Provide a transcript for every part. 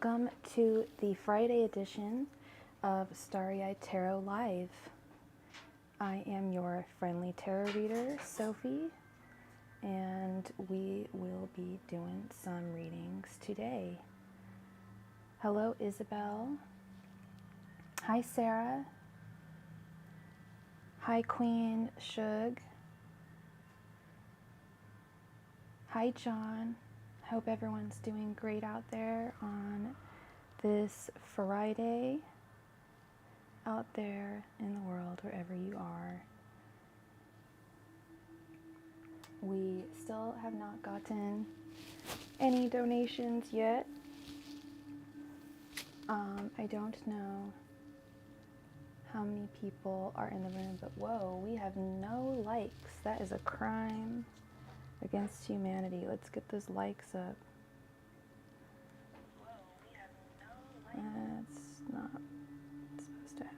welcome to the Friday edition of Starry-Eyed Tarot Live. I am your friendly tarot reader, Sophie, and we will be doing some readings today. Hello, Isabel. Hi, Sarah. Hi, Queen Shug. Hi, John. Hope everyone's doing great out there on this Friday, out there in the world, wherever you are. We still have not gotten any donations yet. I don't know how many people are in the room, but whoa, we have no likes. That is a crime against humanity. Let's get those likes up. That's not supposed to happen.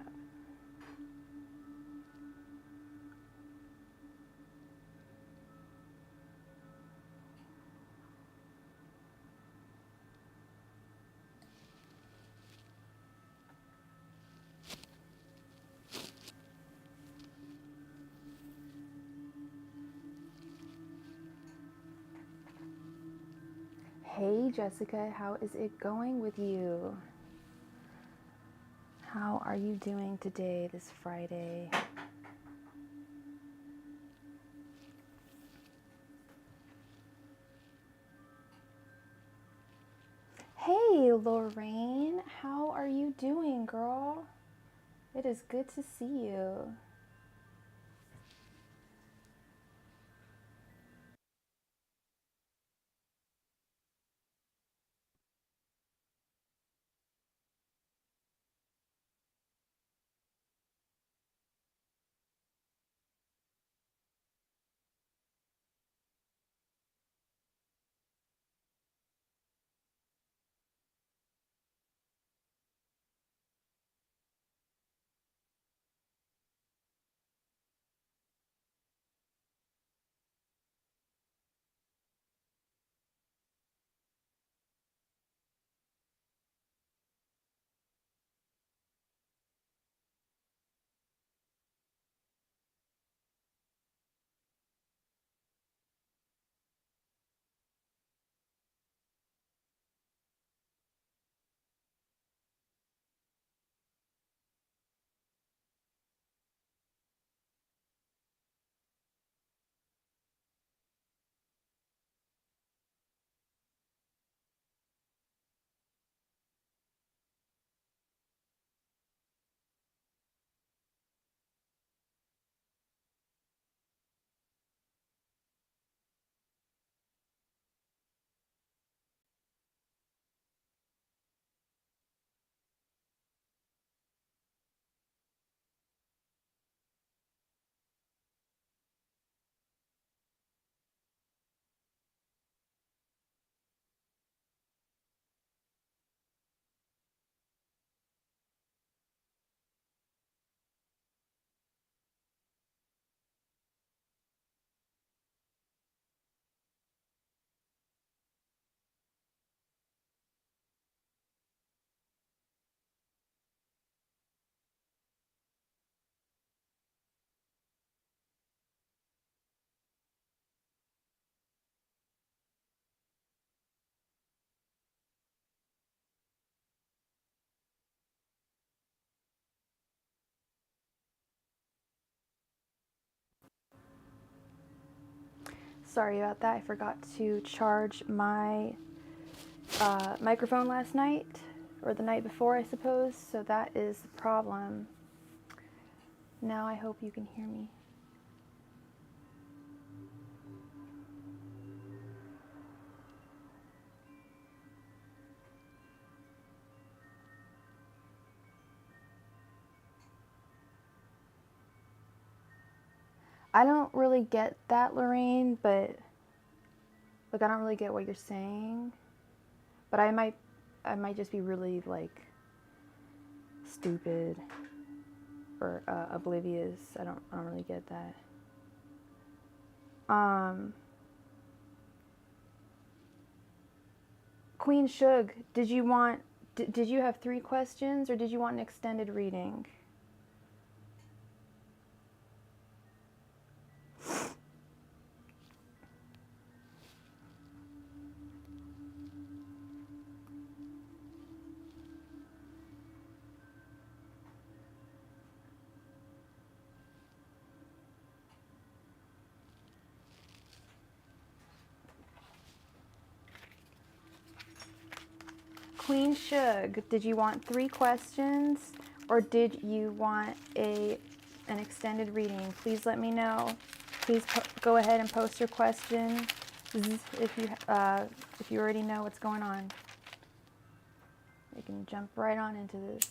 Hey Jessica, how is it going with you? How are you doing today, this Friday? Hey Lorraine, how are you doing, girl? It is good to see you. Sorry about that. I forgot to charge my microphone last night, or the night before, I suppose, so that is the problem. Now I hope you can hear me. I don't really get that, Lorraine, but like I don't really get what you're saying. But I might just be really like stupid or oblivious. I don't really get that. Queen Shug, did you want Did you have 3 questions, or did you want an extended reading? Queen Shug, did you want 3 questions, or did you want an extended reading? Please let me know. Please go ahead and post your question if you already know what's going on. We can jump right on into this.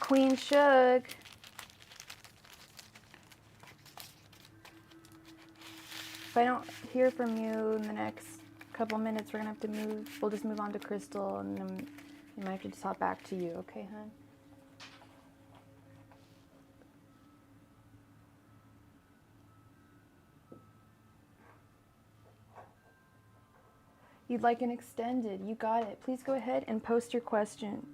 Queen Shug. If I don't hear from you in the next couple minutes, we're gonna have to move. We'll just move on to Crystal, and then we might have to just hop back to you. Okay, hon? You'd like an extended. You got it. Please go ahead and post your question.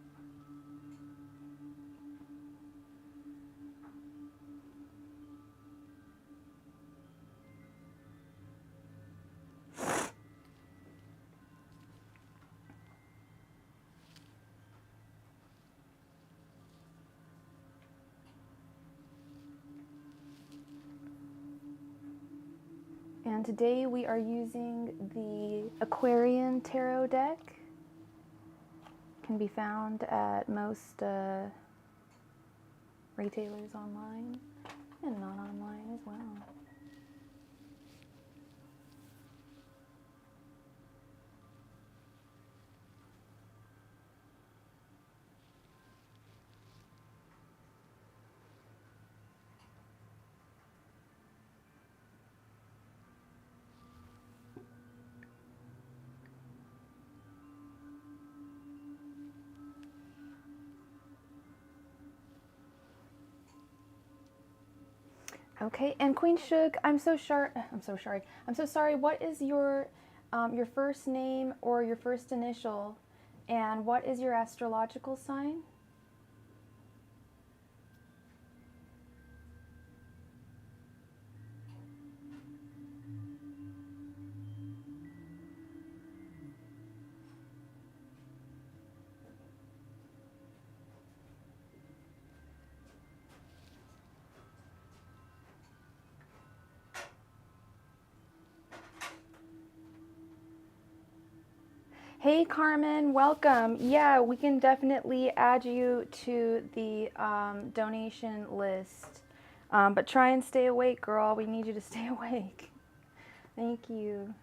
And today we are using the Aquarian Tarot deck. It can be found at most retailers online and not online as well. Okay, and Queen Shug, I'm so sorry. What is your first name or your first initial, and what is your astrological sign? Hey Carmen, welcome. Yeah, we can definitely add you to the donation list. But try and stay awake, girl. We need you to stay awake. Thank you.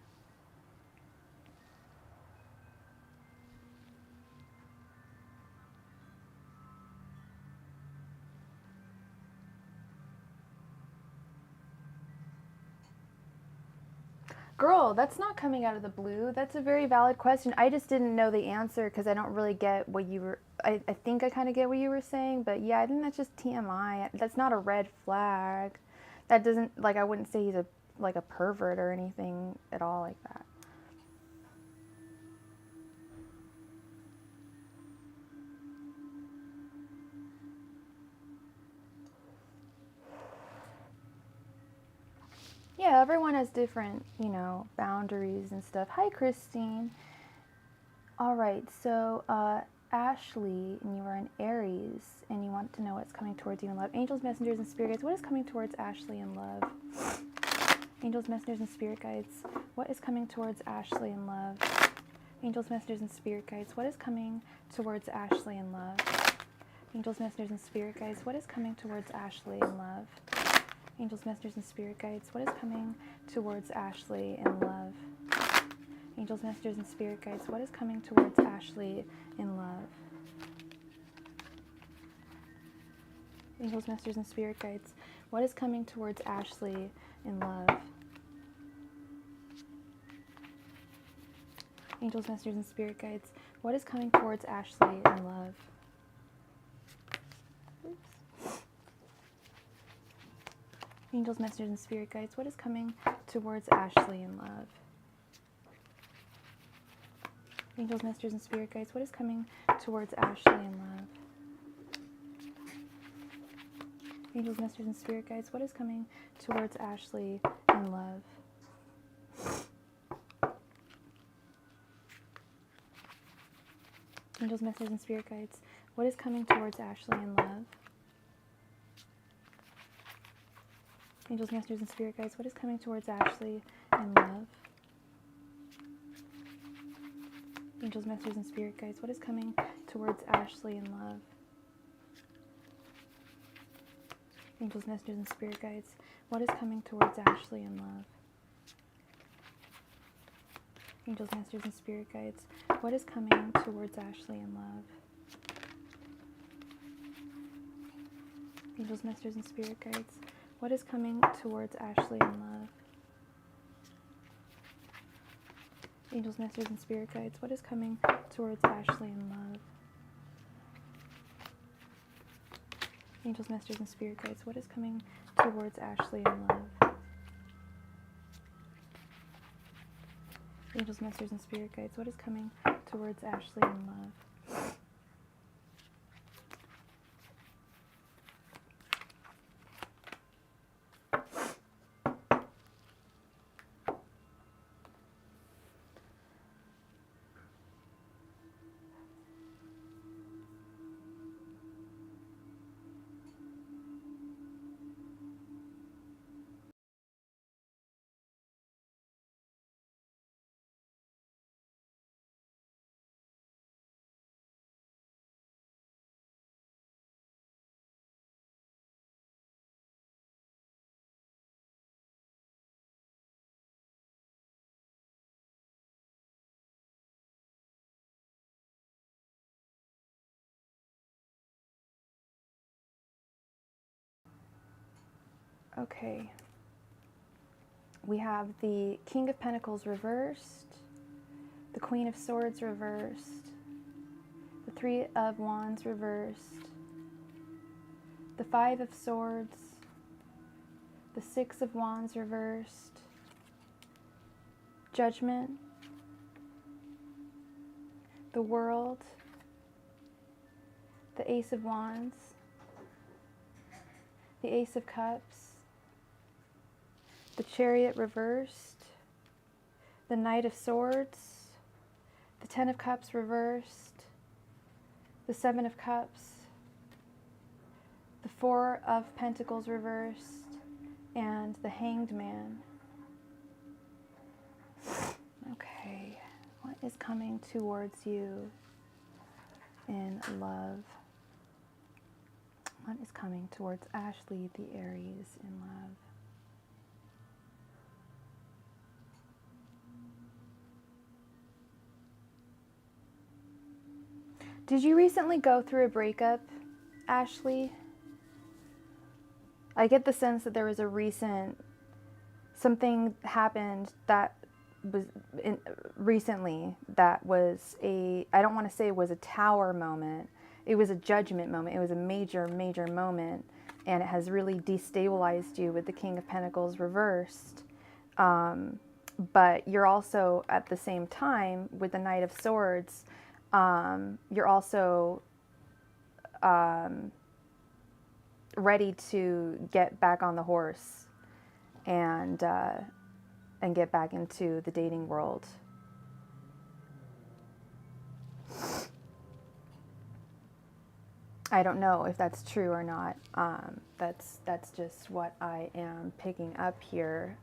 Girl, that's not coming out of the blue. That's a very valid question. I just didn't know the answer because I don't really get what you were... I think I kind of get what you were saying, but yeah, I think that's just TMI. That's not a red flag. That doesn't... Like, I wouldn't say he's a pervert or anything at all like that. Yeah, everyone has different, you know, boundaries and stuff. Hi, Christine. All right, so Ashley, and you are an Aries, and you want to know what's coming towards you in love. Angels, messengers, and spirit guides, what is coming towards Ashley in love? Angels, messengers, and spirit guides, what is coming towards Ashley in love? Angels, messengers, and spirit guides, what is coming towards Ashley in love? Angels, messengers, and spirit guides, what is coming towards Ashley in love? Angels, messengers, and spirit guides, what is coming towards Ashley in love? Angels, messengers, and spirit guides, what is coming towards Ashley in love? Angels, messengers, and spirit guides, what is coming towards Ashley in love. Angels, messengers, and spirit guides, what is coming towards Ashley in love? Oops. Angels, messengers, and spirit guides, what is coming towards Ashley in love? Angels, messengers, and spirit guides, what is coming towards Ashley in love? Angels, messengers, and spirit guides, what is coming towards Ashley in love? Angels, messengers, and spirit guides, what is coming towards Ashley in love? Angels, messengers, and spirit guides, what is coming towards Ashley in love? Angels, messengers, and spirit guides, what is coming towards Ashley in love? Angels, messengers, and spirit guides, what is coming towards Ashley in love? Angels, messengers, and spirit guides, what is coming towards Ashley in love? Angels, messengers, and spirit guides, what is coming towards Ashley in love? Angels, messengers, and spirit guides, what is coming towards Ashley in love? Angels, messengers, and spirit guides, what is coming towards Ashley in love? Angels, messengers, and spirit guides, what is coming towards Ashley in love? Okay. We have the King of Pentacles reversed, the Queen of Swords reversed, the Three of Wands reversed, the Five of Swords, the Six of Wands reversed, Judgment, the World, the Ace of Wands, the Ace of Cups, the Chariot reversed, the Knight of Swords, the Ten of Cups reversed, the Seven of Cups, the Four of Pentacles reversed, and the Hanged Man. Okay, what is coming towards you in love? What is coming towards Ashley, the Aries, in love? Did you recently go through a breakup, Ashley? I get the sense that there was something happened that was recently that was I don't want to say it was a tower moment. It was a judgment moment. It was a major, major moment. And it has really destabilized you with the King of Pentacles reversed. But you're also, at the same time, with the Knight of Swords, you're also ready to get back on the horse and get back into the dating world. I don't know if that's true or not. That's just what I am picking up here,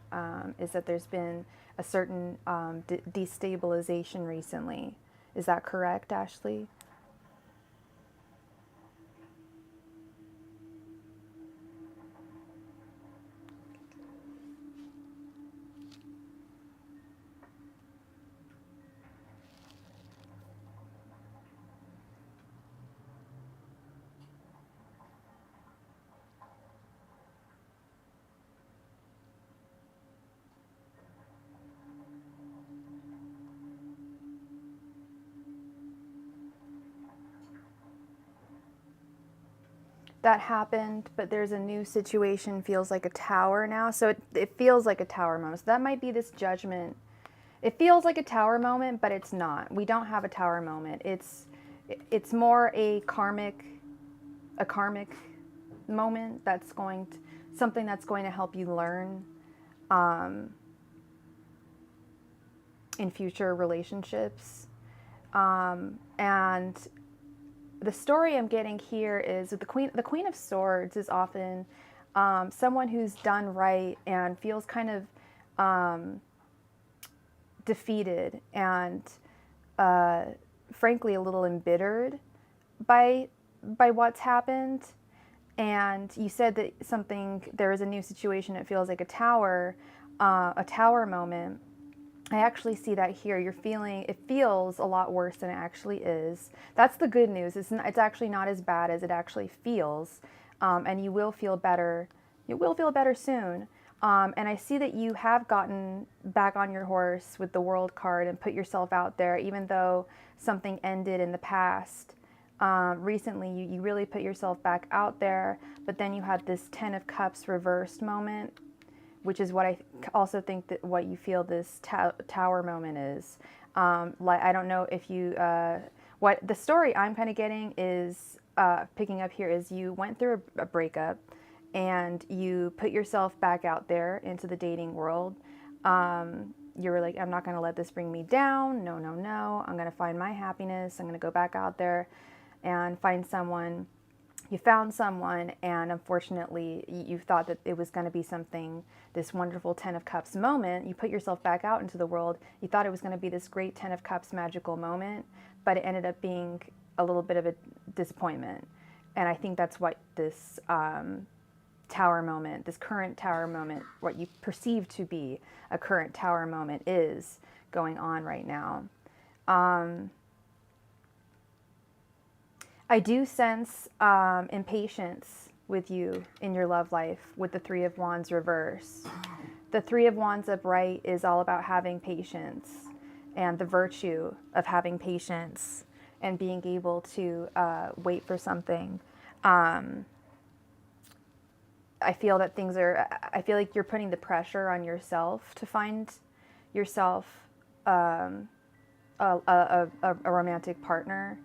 is that there's been a certain destabilization recently. Is that correct, Ashley? that happened, but there's a new situation, feels like a tower now. So it feels like a tower moment. So that might be this judgment. It feels like a tower moment, but it's not. We don't have a tower moment. It's more a karmic moment that's going to, something that's going to help you learn in future relationships. And the story I'm getting here is the Queen of Swords is often someone who's done right and feels kind of defeated and frankly a little embittered by what's happened. And you said that there is a new situation, it feels like a tower moment. I actually see that here. It feels a lot worse than it actually is. That's the good news. It's actually not as bad as it actually feels. And you will feel better. You will feel better soon. And I see that you have gotten back on your horse with the World card and put yourself out there, even though something ended in the past. Recently, you really put yourself back out there, but then you had this Ten of Cups reversed moment, which is what I also think that what you feel this tower moment is. I don't know if you, what the story I'm kind of getting is, picking up here is you went through a breakup and you put yourself back out there into the dating world. You were like, I'm not going to let this bring me down. No, no, no. I'm going to find my happiness. I'm going to go back out there and find someone. You found someone, and unfortunately, you thought that it was going to be something, this wonderful Ten of Cups moment. You put yourself back out into the world. You thought it was going to be this great Ten of Cups magical moment, but it ended up being a little bit of a disappointment. And I think that's what this tower moment, this current tower moment, what you perceive to be a current tower moment is going on right now. I do sense impatience with you in your love life with the Three of Wands reverse. The Three of Wands upright is all about having patience and the virtue of having patience and being able to wait for something. I feel that I feel like you're putting the pressure on yourself to find yourself a romantic partner.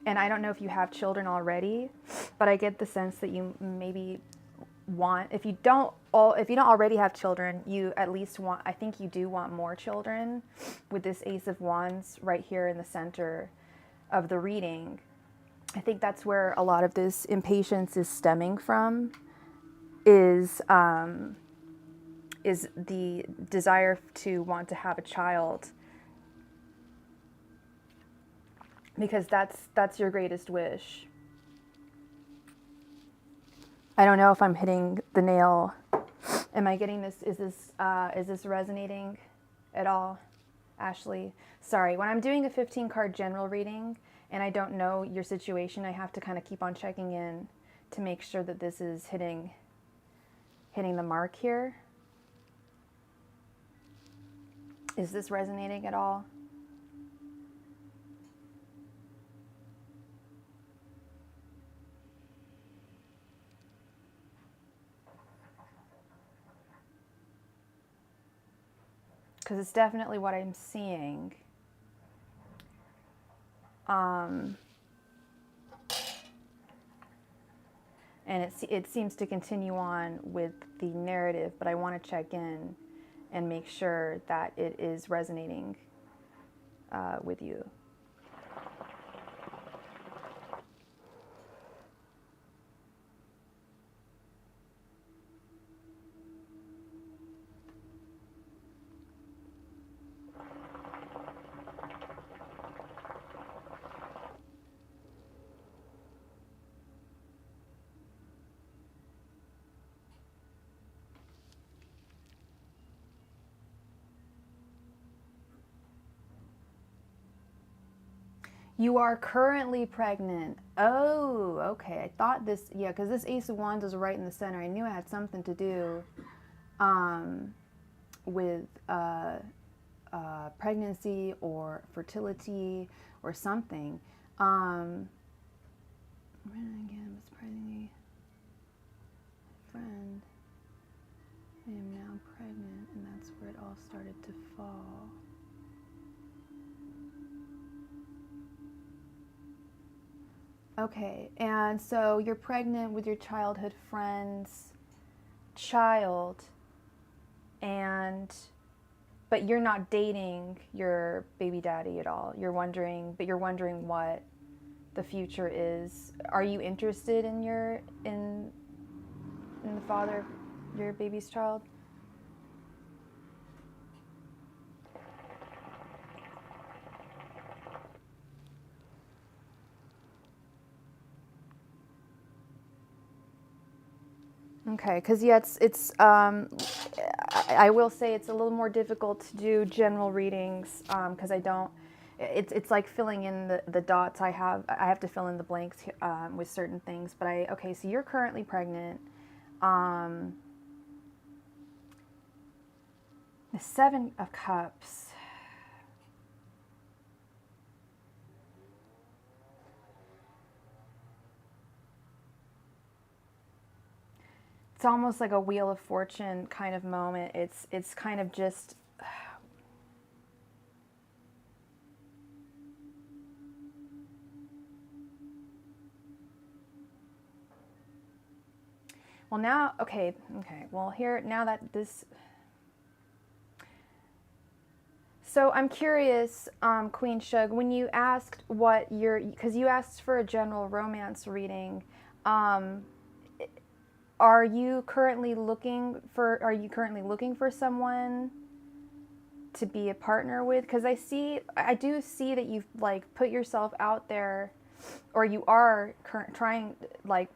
And I don't know if you have children already, but I get the sense that you maybe want, if you don't already have children, you at least want, I think you do want more children with this Ace of Wands right here in the center of the reading. I think that's where a lot of this impatience is stemming from, is the desire to want to have a child, because that's your greatest wish. I don't know if I'm hitting the nail. Am I getting this? Is this resonating at all, Ashley? Sorry, when I'm doing a 15 card general reading and I don't know your situation, I have to kind of keep on checking in to make sure that this is hitting the mark here. Is this resonating at all? Because it's definitely what I'm seeing. And it seems to continue on with the narrative, but I want to check in and make sure that it is resonating with you. You are currently pregnant. Oh, okay. I thought this, yeah, because this Ace of Wands is right in the center. I knew it had something to do with pregnancy or fertility or something. Again, but surprisingly, friend, I am now pregnant, and that's where it all started to fall. Okay, and so you're pregnant with your childhood friend's child, but you're not dating your baby daddy at all. You're wondering what the future is. Are you interested in the father of your baby's child? Okay, because yeah, I will say it's a little more difficult to do general readings because I don't. It's like filling in the dots. I have to fill in the blanks with certain things. But okay, so you're currently pregnant. The Seven of Cups. It's almost like a Wheel of Fortune kind of moment. It's kind of just. Well, now, okay. Well, here, now that this. So I'm curious, Queen Shug, when you asked because you asked for a general romance reading, are you currently looking for someone to be a partner with? Because I do see that you've like put yourself out there, or you are trying, like,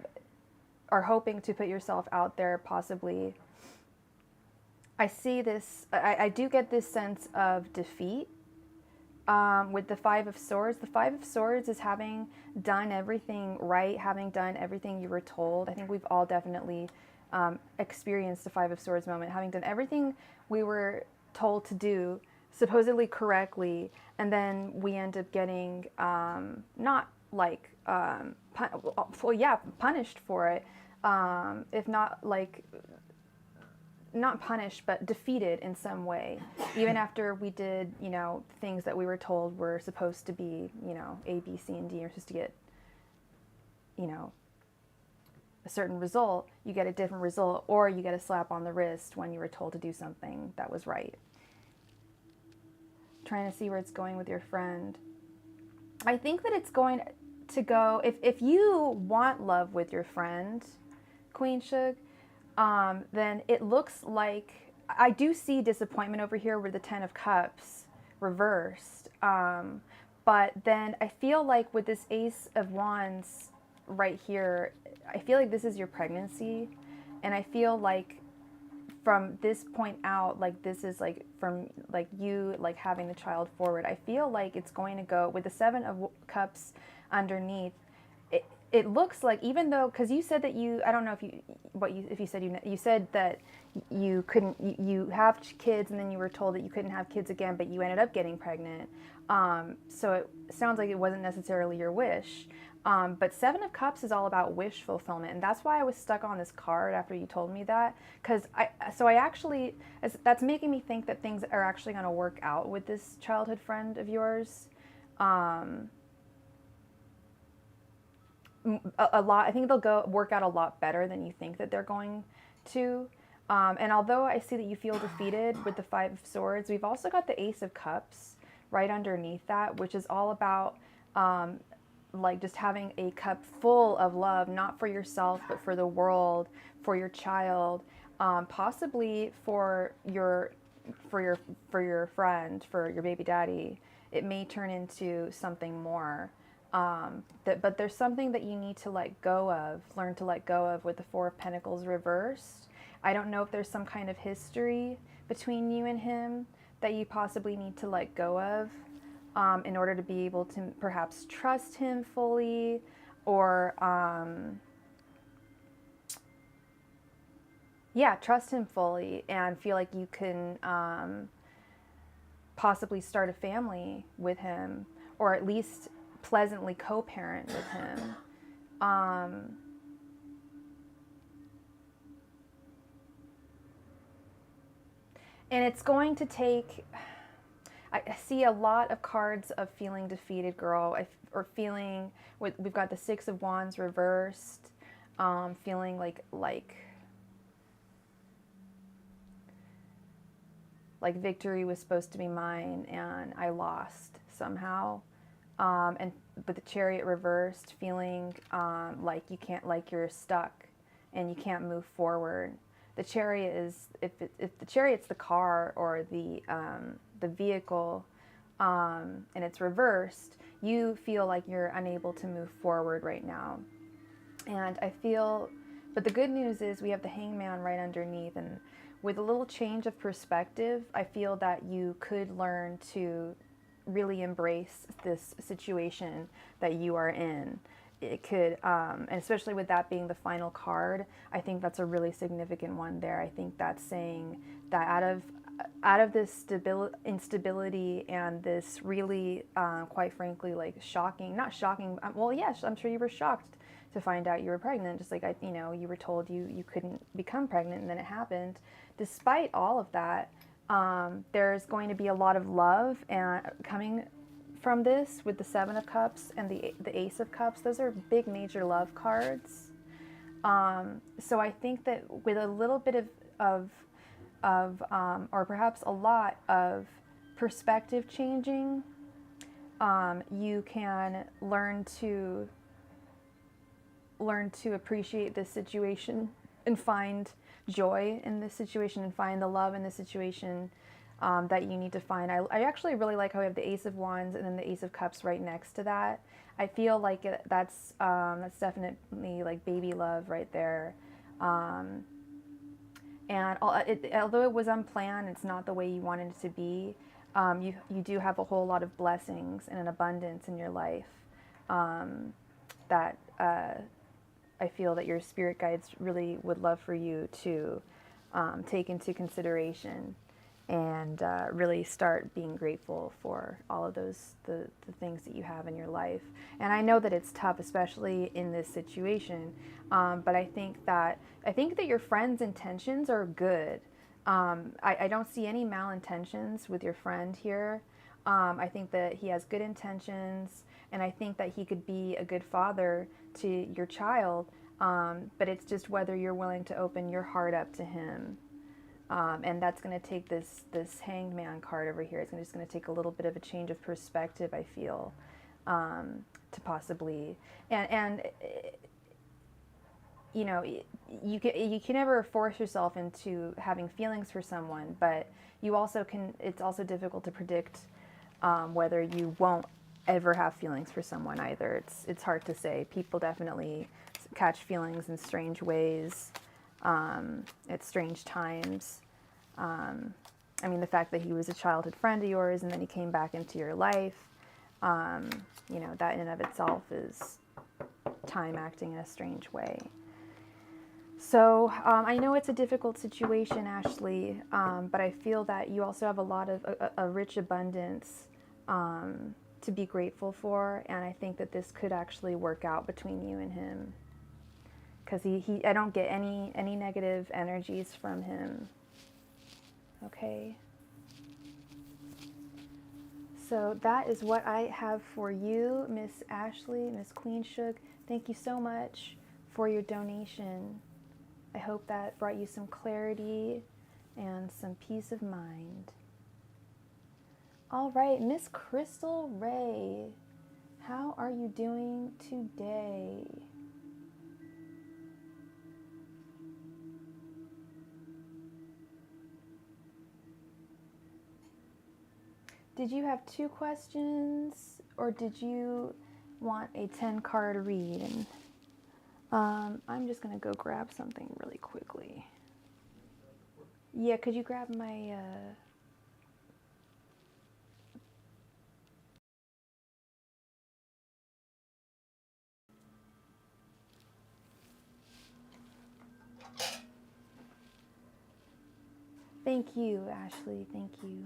are hoping to put yourself out there possibly. I see this, I do get this sense of defeat with the Five of Swords. The Five of Swords is having done everything right, having done everything you were told. I think we've all definitely experienced the Five of Swords moment, having done everything we were told to do, supposedly correctly, and then we end up getting not like, punished for it, if not like, not punished, but defeated in some way, even after we did, things that we were told were supposed to be, A, B, C, and D, you're supposed to get, a certain result, you get a different result, or you get a slap on the wrist when you were told to do something that was right. Trying to see where it's going with your friend. I think that it's going to go, if you want love with your friend, Queen Shug, then it looks like, I do see disappointment over here with the Ten of Cups reversed. But then I feel like with this Ace of Wands right here, I feel like this is your pregnancy. And I feel like from this point out, like this is like from like you like having the child forward, I feel like it's going to go with the Seven of Cups underneath. It looks like, even though, because you said that I don't know if you said that you couldn't, you have kids and then you were told that you couldn't have kids again, but you ended up getting pregnant. So it sounds like it wasn't necessarily your wish. But Seven of Cups is all about wish fulfillment. And that's why I was stuck on this card after you told me that. Because that's making me think that things are actually going to work out with this childhood friend of yours. A lot. I think they'll work out a lot better than you think that they're going to. And although I see that you feel defeated with the Five of Swords, we've also got the Ace of Cups right underneath that, which is all about like just having a cup full of love, not for yourself, but for the world, for your child, possibly for your friend, for your baby daddy. It may turn into something more. But there's something that you need to let go of, learn to let go of with the Four of Pentacles reversed. I don't know if there's some kind of history between you and him that you possibly need to let go of in order to be able to perhaps trust him fully, or trust him fully and feel like you can possibly start a family with him, or at least pleasantly co-parent with him. And it's going to take, I see a lot of cards of feeling defeated, girl, or feeling, we've got the Six of Wands reversed, feeling like victory was supposed to be mine and I lost somehow. And with the Chariot reversed, feeling like you're stuck and you can't move forward. The Chariot is, if the Chariot's the car or the vehicle, and it's reversed, you feel like you're unable to move forward right now. And I feel, but the good news is we have the Hangman right underneath, and with a little change of perspective, I feel that you could learn to really embrace this situation that you are in. It could, and especially with that being the final card, I think that's a really significant one there. I think that's saying that out of this instability and this really, quite frankly, like not shocking, well, yes, I'm sure you were shocked to find out you were pregnant, just like, you were told you couldn't become pregnant, and then it happened. Despite all of that, there's going to be a lot of love and coming from this with the Seven of Cups and the Ace of Cups. Those are big major love cards. So I think that with a little bit of or perhaps a lot of perspective changing, you can learn to appreciate this situation and find joy in this situation and find the love in this situation that you need to find. I actually really like how we have the Ace of Wands and then the Ace of Cups right next to that. I feel like that's definitely like baby love right there. And although it was unplanned, it's not the way you wanted it to be. You do have a whole lot of blessings and an abundance in your life that I feel that your spirit guides really would love for you to take into consideration and really start being grateful for all of the things that you have in your life. And I know that it's tough, especially in this situation, but I think that your friend's intentions are good. I don't see any malintentions with your friend here. I think that he has good intentions, and I think that he could be a good father to your child, but it's just whether you're willing to open your heart up to him. And that's going to take this Hanged Man card over here. It's just going to take a little bit of a change of perspective, I feel, to possibly, and you can never force yourself into having feelings for someone, but you also can. It's also difficult to predict whether you won't ever have feelings for someone either. It's hard to say. People definitely catch feelings in strange ways. At strange times. I mean, the fact that he was a childhood friend of yours and then he came back into your life, that in and of itself is time acting in a strange way. So I know it's a difficult situation, Ashley, but I feel that you also have a lot of a rich abundance to be grateful for, and I think that this could actually work out between you and him. Because I don't get any negative energies from him. Okay. So that is what I have for you, Miss Ashley, Miss Queen Shook. Thank you so much for your donation. I hope that brought you some clarity and some peace of mind. All right, Miss Crystal Ray, how are you doing today? Did you have 2 questions, or did you want a 10-card read? And I'm just gonna go grab something really quickly. Yeah, could you grab my Thank you, Ashley. Thank you.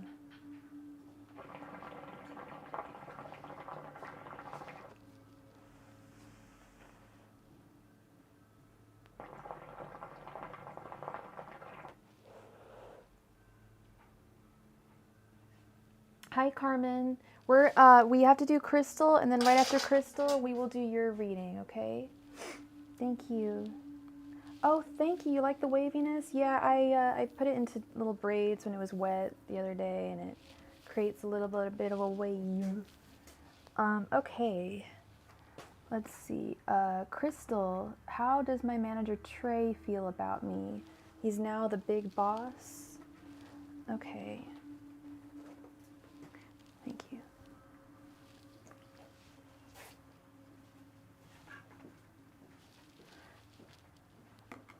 Hi, Carmen. We have to do Crystal, and then right after Crystal, we will do your reading, okay? Thank you. Oh, thank you. You like the waviness? Yeah, I put it into little braids when it was wet the other day, and it creates a bit of a wave. Okay. Let's see. Crystal, how does my manager Trey feel about me? He's now the big boss. Okay. Thank you.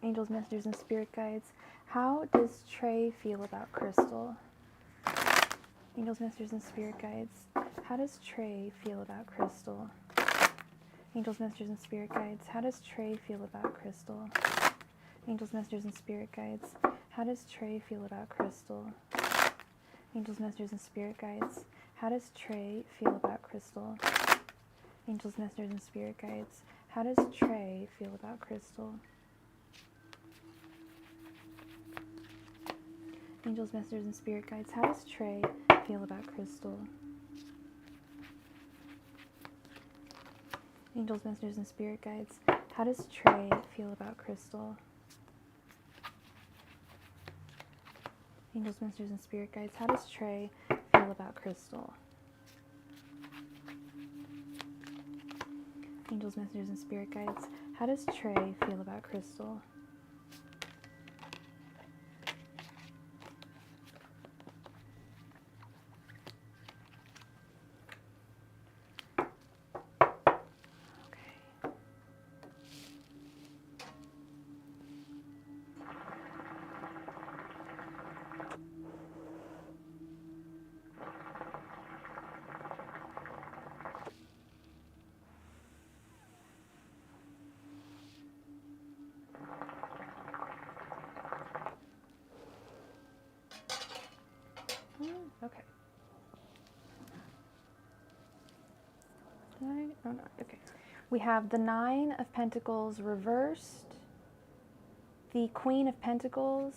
Angels, messengers, and spirit guides. How does Trey feel about Crystal? Angels, messengers, and spirit guides. How does Trey feel about Crystal? Angels, messengers, and spirit guides. How does Trey feel about Crystal? Angels, messengers, and spirit guides. How does Trey feel about Crystal? Angels, messengers, and spirit guides. How does Trey feel about Crystal? Angels, messengers, and spirit guides. How does Trey feel about Crystal? Angels, messengers, and spirit guides. How does Trey feel about Crystal? Angels, messengers, and spirit guides. How does Trey feel about Crystal? Angels, messengers, and spirit guides. How does Trey feel about Crystal? Angels, messengers, and spirit guides. How does Trey feel about Crystal? Okay. Did I? Oh, no. Okay. We have the Nine of Pentacles reversed, the Queen of Pentacles,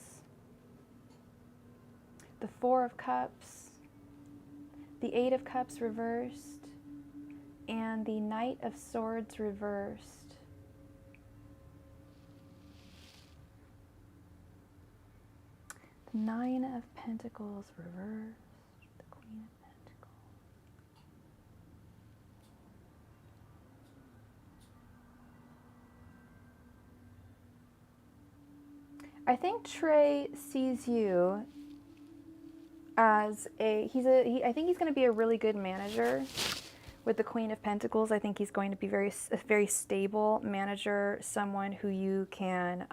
the Four of Cups, the Eight of Cups reversed, and the Knight of Swords reversed. The Nine of Pentacles reversed, the Queen of Pentacles. I think Trey sees you as I think he's going to be a really good manager with the Queen of Pentacles. I think he's going to be a very stable manager, someone who you can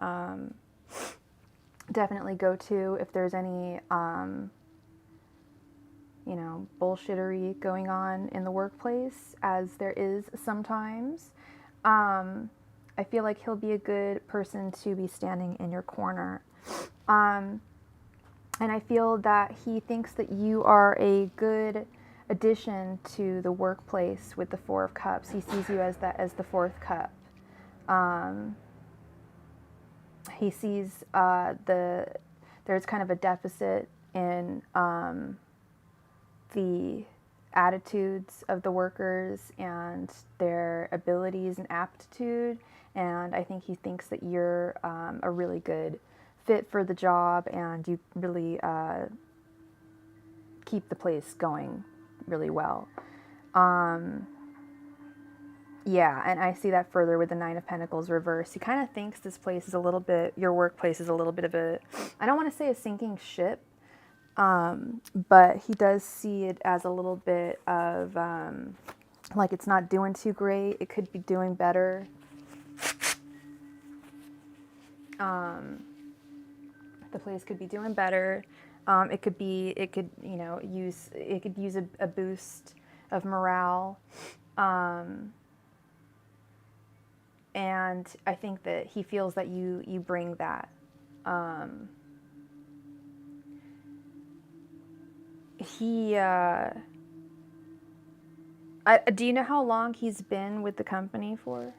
definitely go to if there's any, bullshittery going on in the workplace, as there is sometimes. I feel like he'll be a good person to be standing in your corner. And I feel that he thinks that you are a good addition to the workplace with the Four of Cups. He sees you as the fourth cup. He sees there's kind of a deficit in the attitudes of the workers and their abilities and aptitude. And I think he thinks that you're a really good fit for the job, and you really keep the place going really well. Yeah, and I see that further with the Nine of Pentacles reversed. He kind of thinks this place is your workplace is a little bit of I don't want to say a sinking ship, but he does see it as a little bit of, like it's not doing too great. It could be doing better. The place could be doing better. It could use a boost of morale. And I think that he feels that you bring that. Do you know how long he's been with the company for?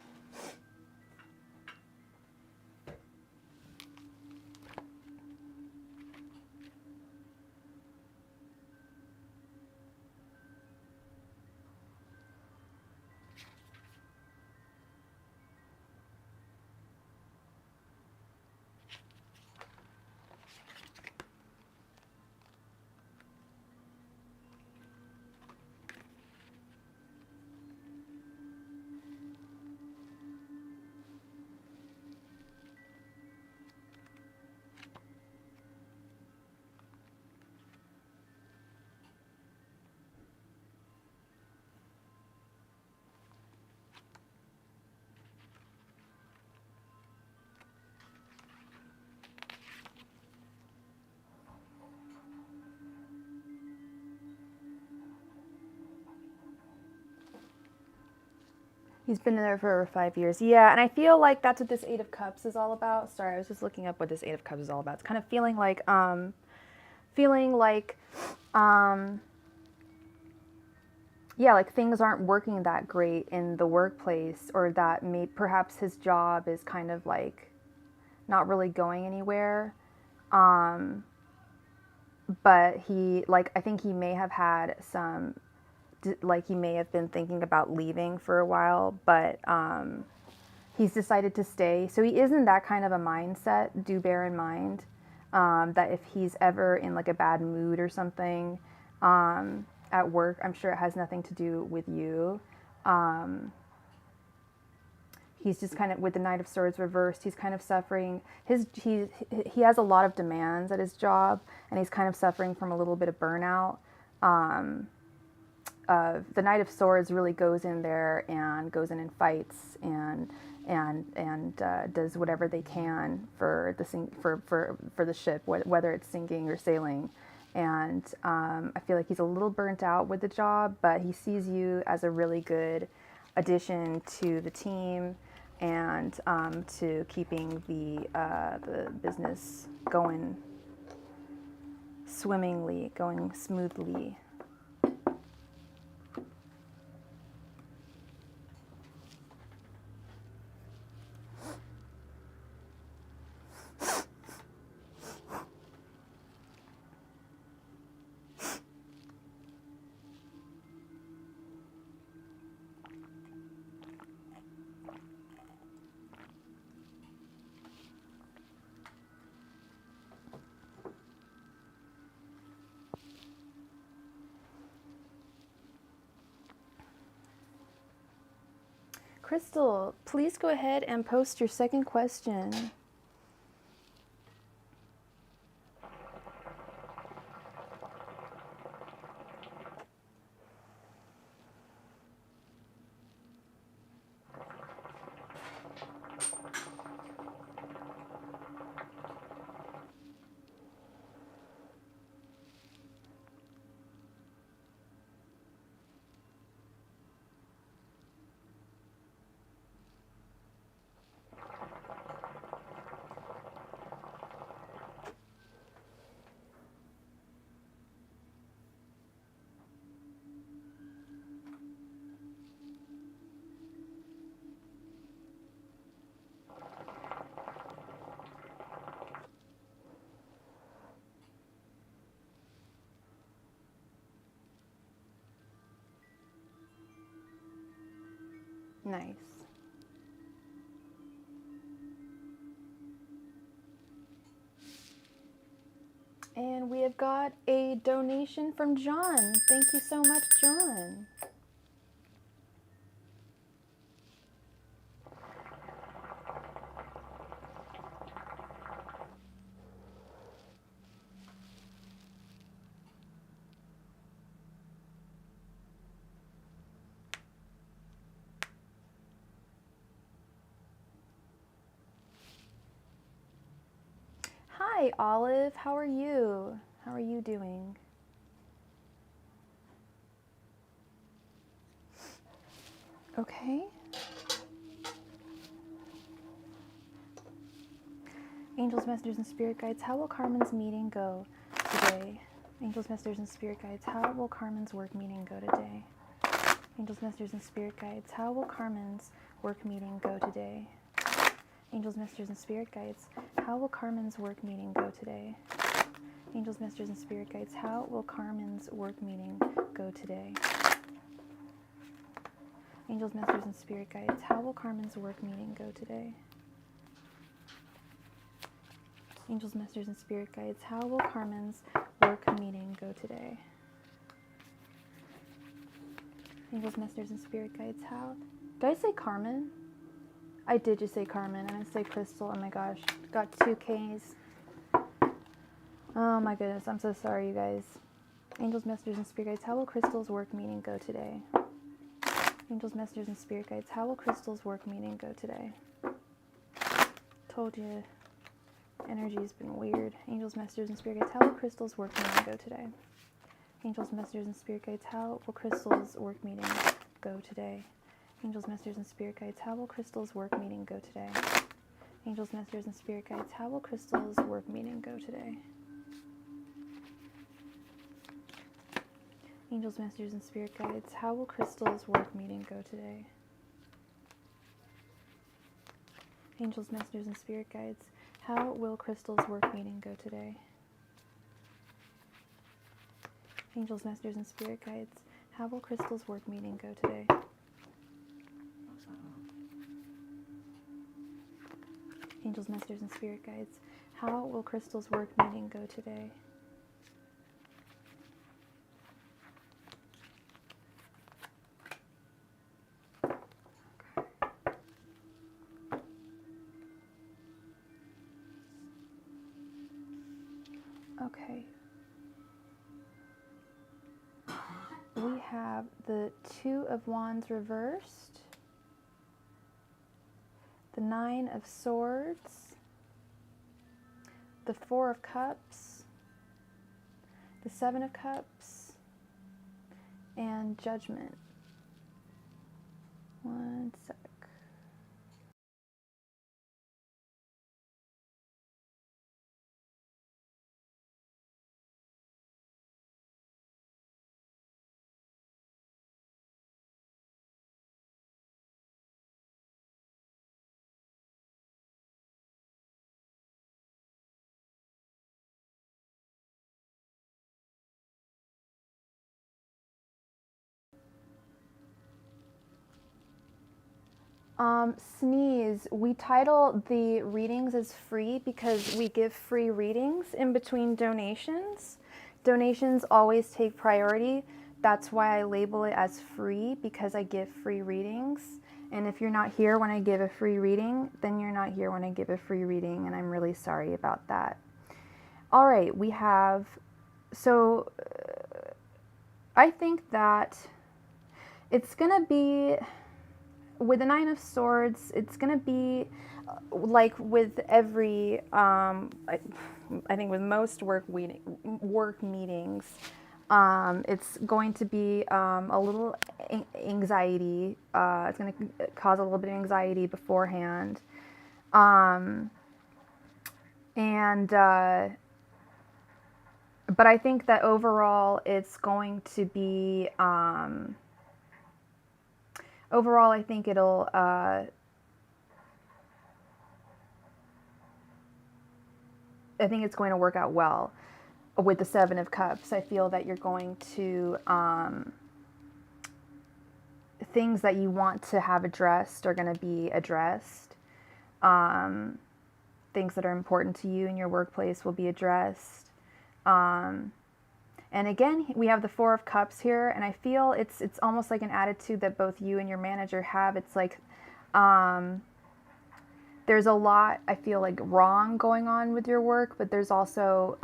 He's been there for over 5 years. Yeah, and I feel like that's what this Eight of Cups is all about. Sorry, I was just looking up what this Eight of Cups is all about. It's kind of feeling like, yeah, like things aren't working that great in the workplace, or that perhaps his job is kind of like not really going anywhere. But he, like, I think he may have had some, like, he may have been thinking about leaving for a while, but he's decided to stay. So he is in that kind of a mindset. Do bear in mind that if he's ever in like a bad mood or something at work, I'm sure it has nothing to do with you. He's just kind of, with the Knight of Swords reversed, he's kind of suffering. He has a lot of demands at his job, and he's kind of suffering from a little bit of burnout. The Knight of Swords really goes in there and goes in and fights and does whatever they can for the ship, whether it's sinking or sailing. And I feel like he's a little burnt out with the job, but he sees you as a really good addition to the team and to keeping the business going swimmingly, going smoothly. Crystal, please go ahead and post your second question. Nice. And we have got a donation from John. Thank you so much, John. Hi, Olive. How are you? How are you doing? Okay. Angels, messengers, and spirit guides, how will Carmen's meeting go today? Angels, messengers, and spirit guides, how will Carmen's work meeting go today? Angels, messengers, and spirit guides, how will Carmen's work meeting go today? Angels, messengers, and spirit guides, how will Carmen's work meeting go today? Angels, messengers, and spirit guides, how will Carmen's work meeting go today? Angels, messengers, and spirit guides, how will Carmen's work meeting go today? Angels, messengers, and spirit guides, how will Carmen's work meeting go today? Angels, messengers, and spirit guides, how... Did I say Carmen? I did just say Carmen, and I say Crystal. Oh my gosh, got 2 Ks. Oh my goodness, I'm so sorry, you guys. Angels, messengers, and spirit guides, how will Crystal's work meeting go today? Angels, messengers, and spirit guides, how will Crystal's work meeting go today? Told you, energy's been weird. Angels, messengers, and spirit guides, how will Crystal's work meeting go today? Angels, messengers, and spirit guides, how will Crystal's work meeting go today? Angels, messengers, and spirit guides, how will Crystal's work meeting go today? Angels, messengers, and spirit guides, how will Crystal's work meeting go today? Angels, messengers, and spirit guides, how will Crystal's work meeting go today? Angels, messengers, and spirit guides, how will Crystal's work meeting go today? Angels, messengers, and spirit guides, how will Crystal's work meeting go today? Angels, messengers, and spirit guides, how will Crystal's work meeting go today? Okay. We have the Two of Wands reversed, the Nine of Swords, the Four of Cups, the Seven of Cups, and Judgment. One sec. Sneeze, we title the readings as free because we give free readings in between donations. Donations always take priority. That's why I label it as free, because I give free readings. And if you're not here when I give a free reading, then you're not here when I give a free reading, and I'm really sorry about that. All right, we have, so I think that it's gonna be, with the Nine of Swords, it's going to be like with every, I think with most work meetings, it's going to be a little anxiety. It's going to cause a little bit of anxiety beforehand. But I think that overall it's going to be, overall, I think it'll, I think it's going to work out well. With the Seven of Cups, I feel that you're going to, things that you want to have addressed are going to be addressed. Things that are important to you in your workplace will be addressed. And again, we have the Four of Cups here, and I feel it's almost like an attitude that both you and your manager have. It's like there's a lot, I feel like, wrong going on with your work, but there's also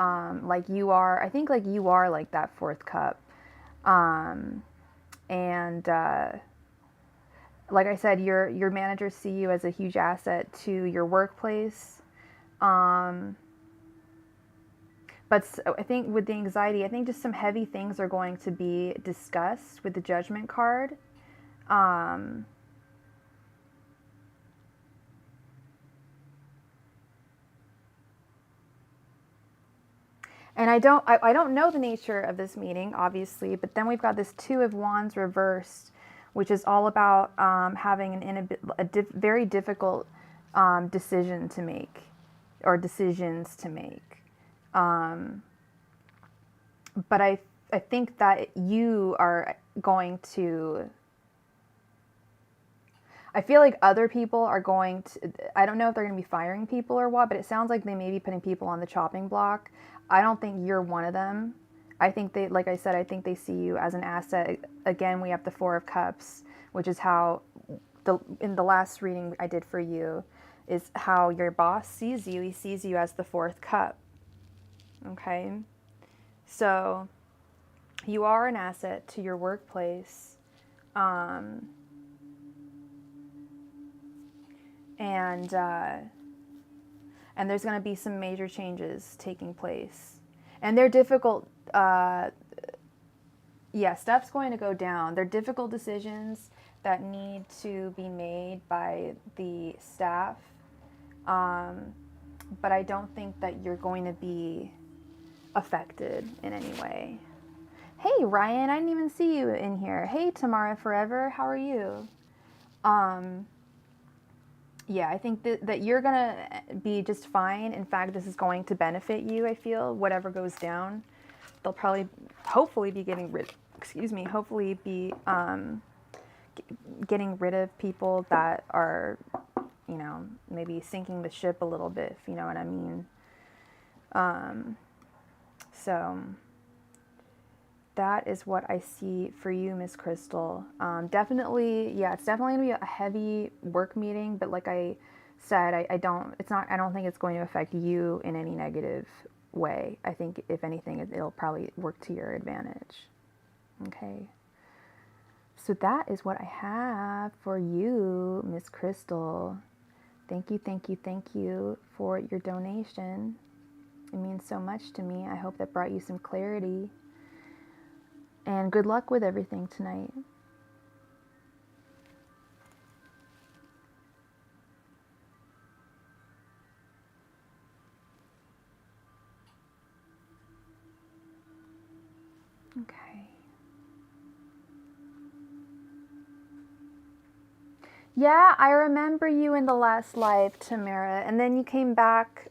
like you are, I think like you are like that fourth cup. Like I said, your managers see you as a huge asset to your workplace. But I think with the anxiety, I think just some heavy things are going to be discussed with the Judgment card. And I don't know the nature of this meeting, obviously, but then we've got this Two of Wands reversed, which is all about having very difficult decision to make, or decisions to make. But I think that you are going to, I feel like other people are going to, I don't know if they're going to be firing people or what, but it sounds like they may be putting people on the chopping block. I don't think you're one of them. I think they, like I said, I think they see you as an asset. Again, we have the Four of Cups, which is how, in the last reading I did for you, is how your boss sees you. He sees you as the fourth cup. Okay, so you are an asset to your workplace, and there's going to be some major changes taking place, and they're difficult. Stuff's going to go down. They're difficult decisions that need to be made by the staff, but I don't think that you're going to be affected in any way. Hey Ryan, I didn't even see you in here. Hey Tamara Forever, how are you? Yeah, I think that you're gonna be just fine. In fact, this is going to benefit you, I feel. Whatever goes down, they'll probably, hopefully be getting rid, hopefully be getting rid of people that are, you know, maybe sinking the ship a little bit, if you know what I mean. So that is what I see for you, Miss Crystal. Definitely, yeah, it's definitely gonna be a heavy work meeting, but like I said, I don't think it's going to affect you in any negative way. I think if anything, it'll probably work to your advantage. Okay. So that is what I have for you, Miss Crystal. Thank you, thank you, thank you for your donation. It means so much to me. I hope that brought you some clarity. And good luck with everything tonight. Okay. Yeah, I remember you in the last live, Tamara, and then you came back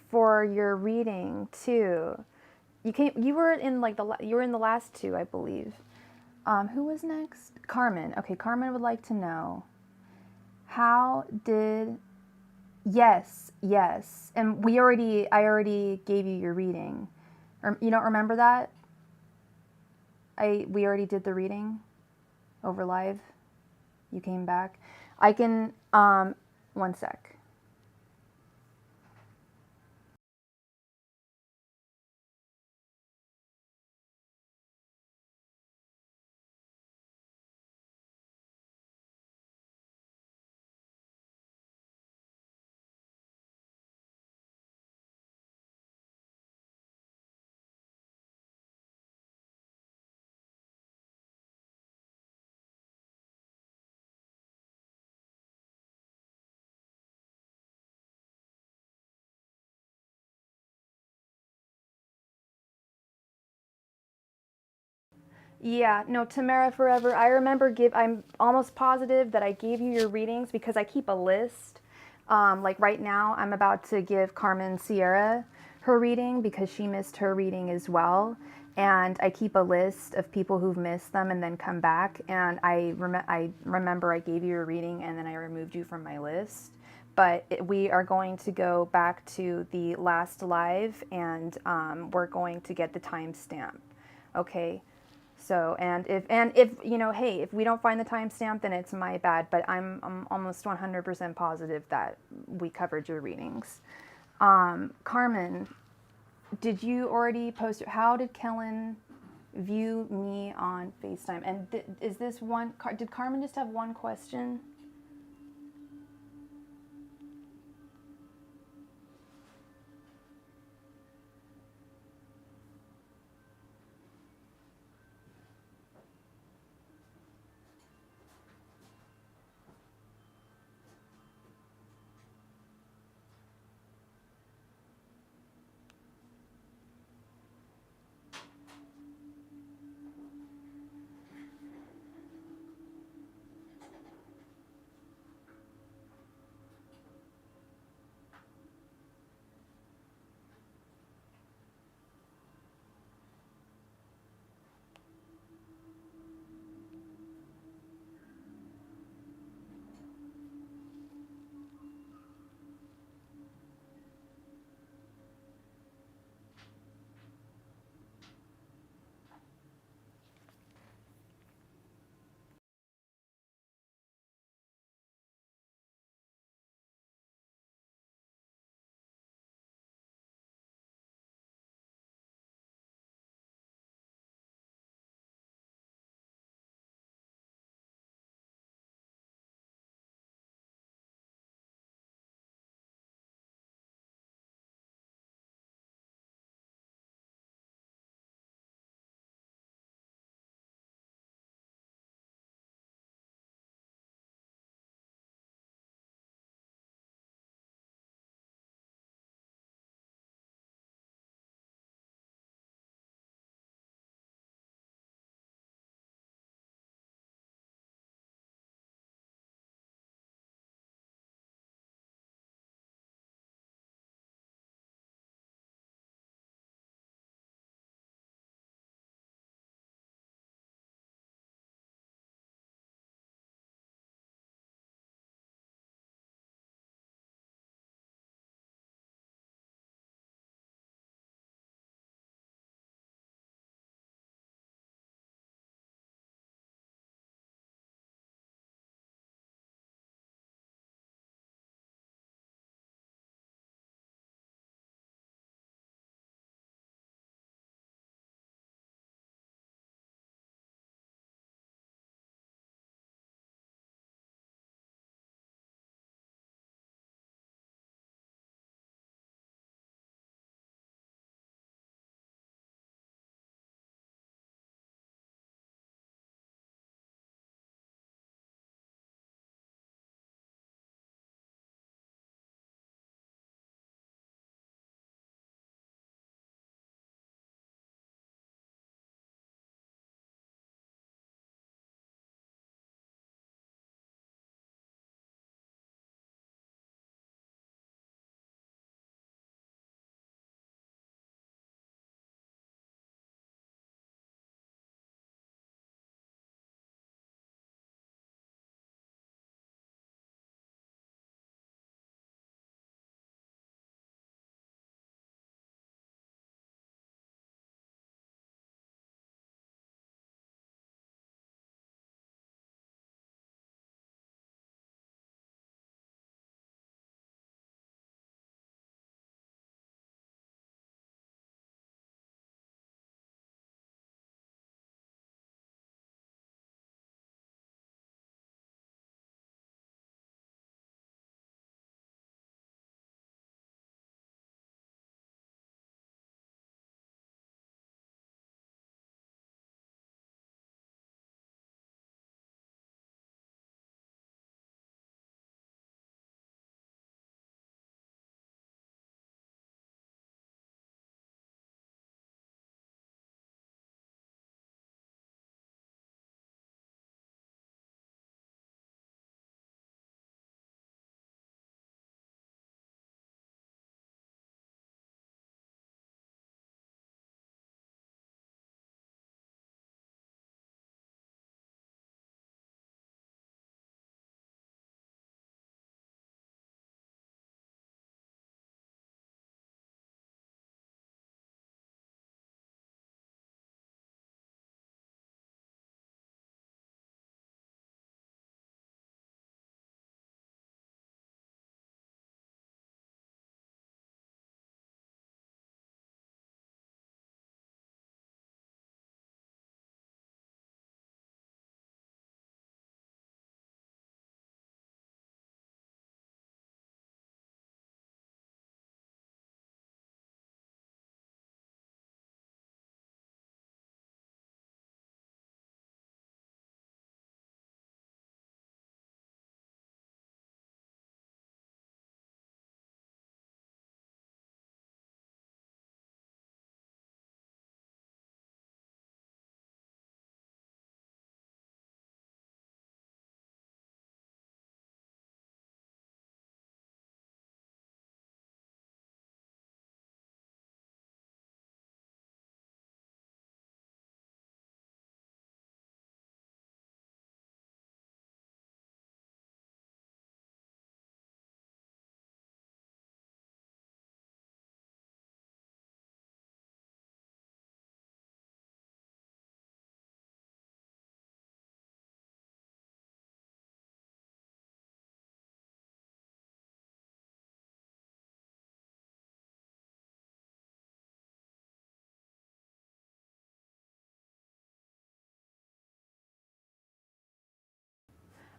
for your reading too. You were in like you were in the last two, I believe. Who was next? Carmen. Okay, Carmen would like to know, how did, yes, and I already gave you your reading. You don't remember that? We already did the reading over live. You came back. I can, one sec. Yeah, no, Tamara Forever. I remember I'm almost positive that I gave you your readings because I keep a list. Like right now, I'm about to give Carmen Sierra her reading because she missed her reading as well. And I keep a list of people who've missed them and then come back. And I remember I gave you a reading and then I removed you from my list. But we are going to go back to the last live and we're going to get the timestamp. Okay. So, and if you know, hey, if we don't find the timestamp, then it's my bad. But I'm almost 100% positive that we covered your readings. Carmen, did you already post? How did Kellen view me on FaceTime? And is this one? Did Carmen just have one question?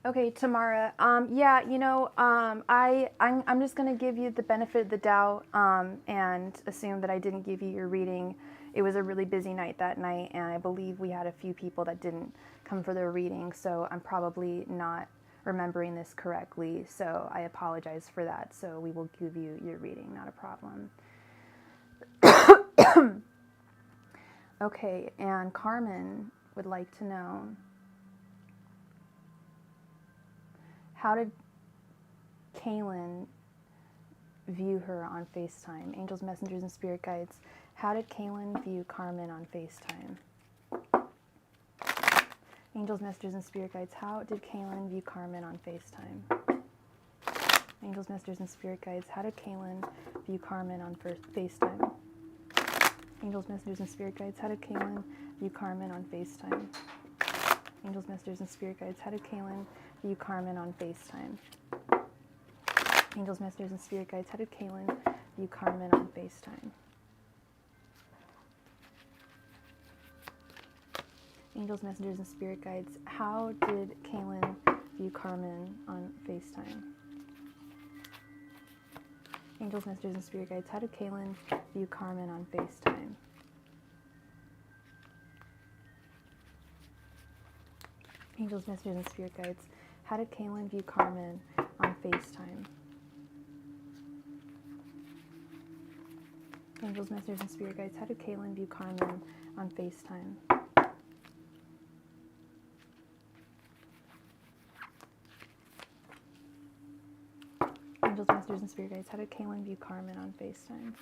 Okay, Tamara. Yeah, I'm just gonna give you the benefit of the doubt, and assume that I didn't give you your reading. It was a really busy night that night, and I believe we had a few people that didn't come for their reading, so I'm probably not remembering this correctly. So I apologize for that. So we will give you your reading, not a problem. Okay, and Carmen would like to know, how did Kaylin view her on FaceTime? Angels, messengers, and spirit guides. How did Kaylin view Carmen on FaceTime? Angels, messengers, and spirit guides. How did Kaylin view Carmen on FaceTime? Angels, messengers, and spirit guides. How did Kaylin view Carmen on FaceTime? Angels, messengers, and spirit guides. How did Kaylin view Carmen on FaceTime? Angels, messengers, and spirit guides. How did Kaylin view Carmen on FaceTime? Angels, messengers, and spirit guides. How did Kaylin view Carmen on FaceTime? Angels, messengers, and spirit guides. How did Kaylin view Carmen on FaceTime? Angels, messengers, and spirit guides. How did Kaylin view Carmen on FaceTime? Angels, messengers, and spirit guides. How did Kaylin view Carmen on FaceTime? Angels, messengers, and spirit guides. How did Kaylin view Carmen on FaceTime? Angels, messengers, and spirit guides. How did Kaylin view Carmen on FaceTime?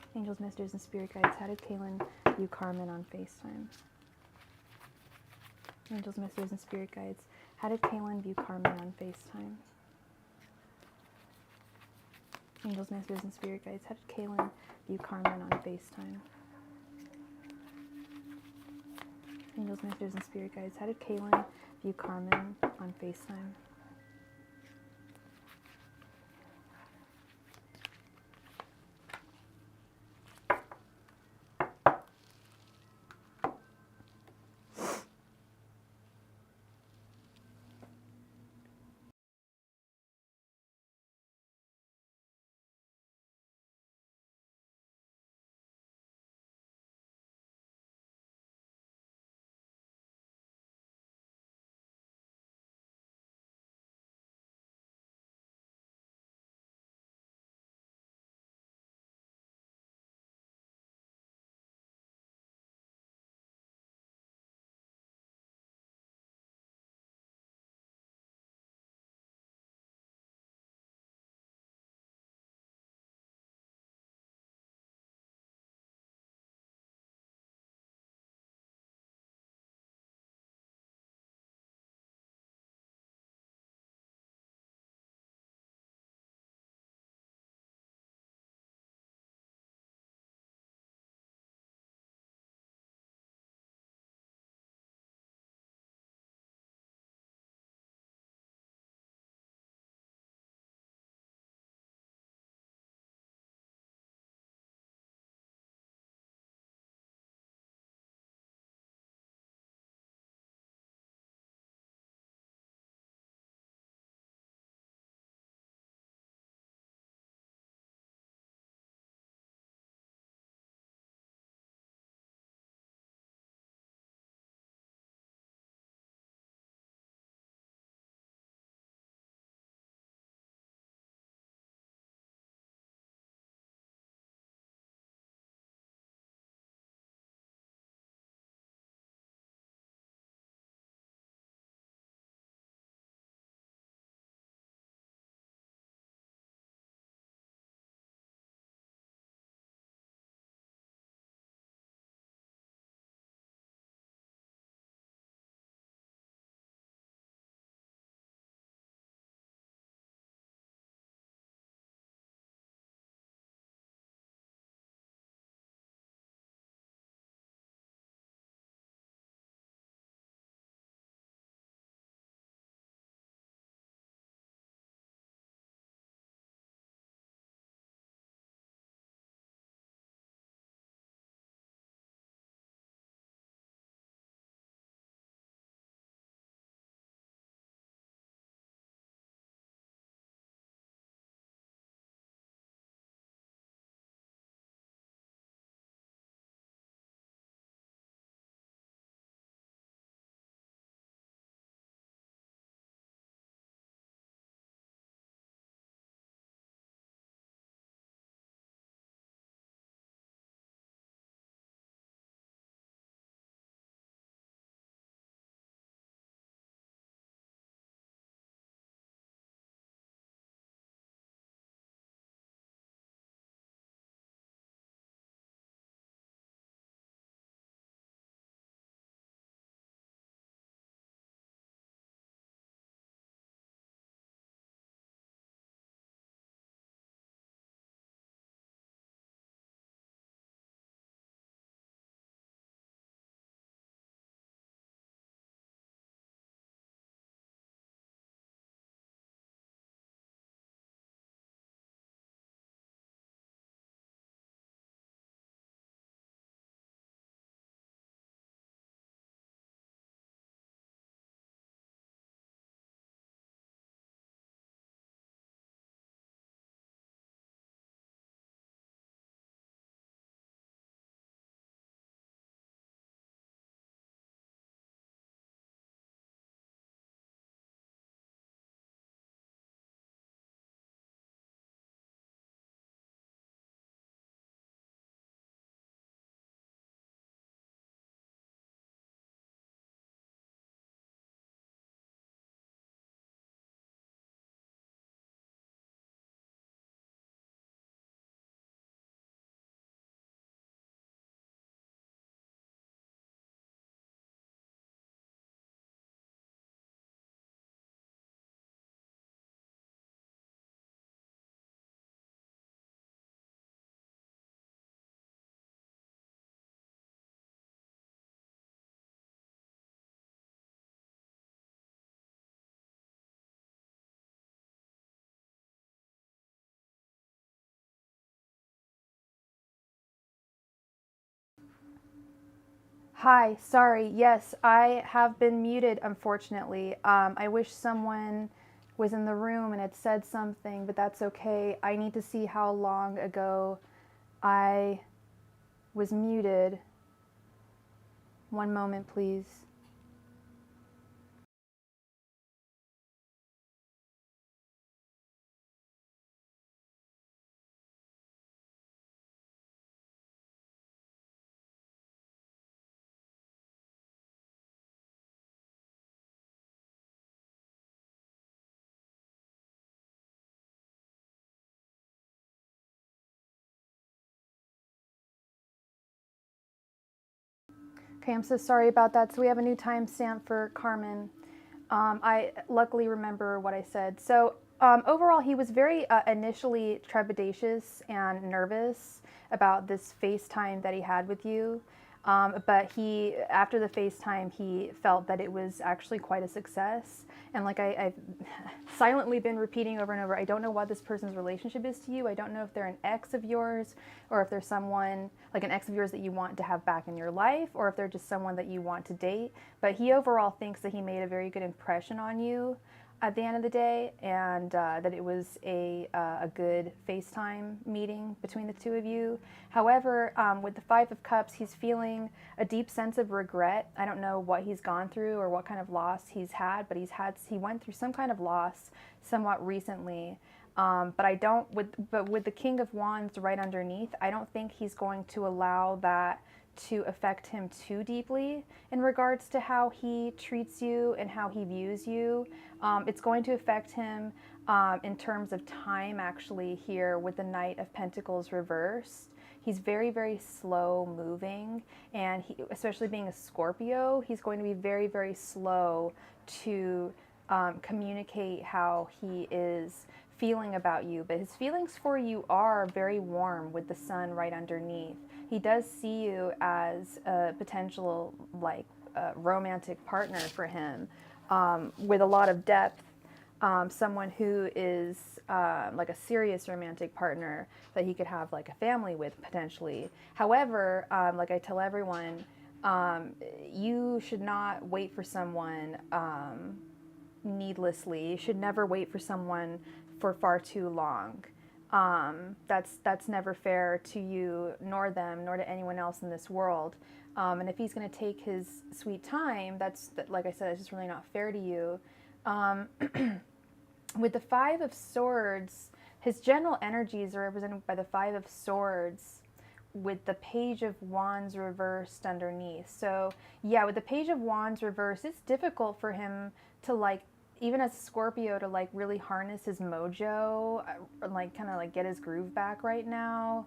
Angels, messengers, and spirit guides. How did Kaylin view Carmen on FaceTime? Angels, messengers, and spirit guides. How did Kaylin view Carmen on FaceTime? Angels, messengers, and spirit guides. How did Kaylin view Carmen on FaceTime? Angels, messengers, and spirit guides. How did Kaylin view Carmen on FaceTime? Hi, sorry. Yes, I have been muted, unfortunately. I wish someone was in the room and had said something, but that's okay. I need to see how long ago I was muted. One moment, please. Okay, I'm so sorry about that. So we have a new timestamp for Carmen. I luckily remember what I said. So overall, he was very initially trepidatious and nervous about this FaceTime that he had with you. But after the FaceTime, he felt that it was actually quite a success. And like I've silently been repeating over and over, I don't know what this person's relationship is to you. I don't know if they're an ex of yours, or if they're someone like an ex of yours that you want to have back in your life, or if they're just someone that you want to date. But he overall thinks that he made a very good impression on you at the end of the day, and that it was a good FaceTime meeting between the two of you. However, with the Five of Cups, he's feeling a deep sense of regret. I don't know what he's gone through or what kind of loss he's had, but he went through some kind of loss somewhat recently. But with the King of Wands right underneath, I don't think he's going to allow that to affect him too deeply in regards to how he treats you and how he views you. It's going to affect him in terms of time, actually, here with the Knight of Pentacles reversed. He's very, very slow moving, and especially being a Scorpio, he's going to be very, very slow to communicate how he is feeling about you. But his feelings for you are very warm with the sun right underneath. He does see you as a potential romantic partner for him, with a lot of depth, someone who is like a serious romantic partner that he could have like a family with potentially. However, like I tell everyone, you should not wait for someone needlessly. You should never wait for someone for far too long. That's never fair to you, nor them, nor to anyone else in this world. And if he's going to take his sweet time, like I said, it's just really not fair to you. With the Five of Swords, his general energies are represented by the Five of Swords with the Page of Wands reversed underneath. So yeah, with the Page of Wands reversed, it's difficult for him to even as a Scorpio, to really harness his mojo, kind of get his groove back right now.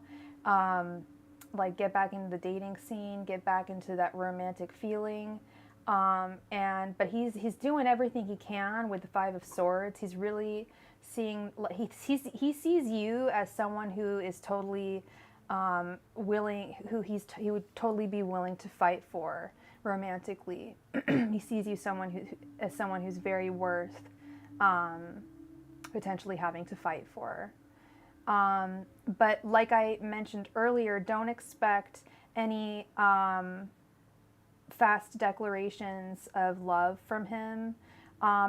Get back into the dating scene, get back into that romantic feeling. But he's doing everything he can with the Five of Swords. He's really seeing, he sees you as someone who is totally willing, he would totally be willing to fight for romantically. He sees you as someone who's very worth potentially having to fight for. But like I mentioned earlier, don't expect any fast declarations of love from him.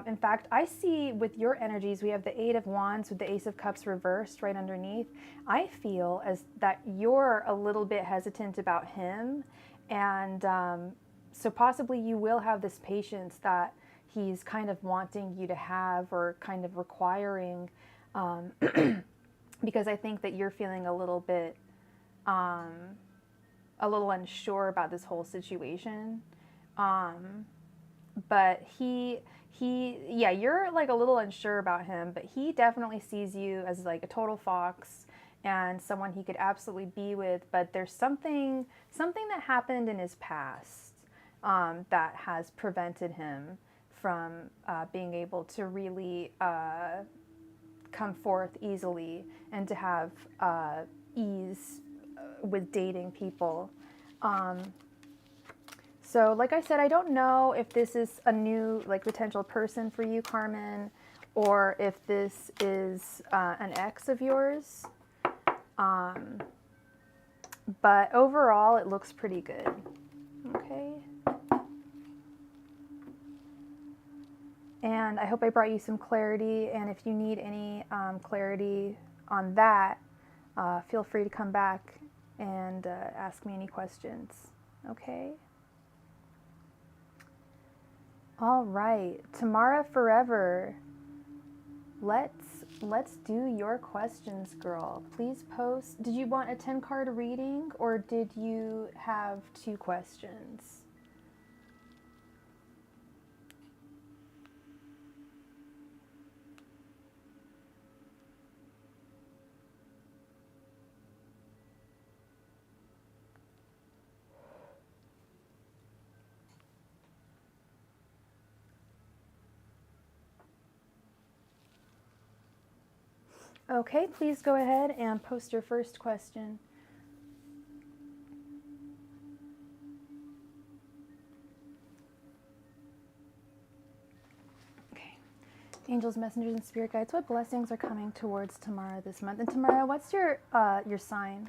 In fact, I see with your energies, we have the Eight of Wands with the Ace of Cups reversed right underneath. I feel as that you're a little bit hesitant about him, and so possibly you will have this patience that he's kind of wanting you to have, or kind of requiring, because I think that you're feeling a little bit unsure about this whole situation. But yeah, you're a little unsure about him, but he definitely sees you as a total fox and someone he could absolutely be with. But there's something that happened in his past that has prevented him from being able to really come forth easily and to have ease with dating people. So like I said, I don't know if this is a new potential person for you, Carmen, or if this is an ex of yours. But overall, it looks pretty good. Okay. And I hope I brought you some clarity, and if you need any clarity on that, feel free to come back and ask me any questions. Okay? All right. Tamara Forever. Let's do your questions, girl. Please post. Did you want a 10-card reading, or did you have 2 questions? Okay, please go ahead and post your first question. Okay. Angels, messengers, and spirit guides, what blessings are coming towards Tamara this month? And Tamara, what's your sign?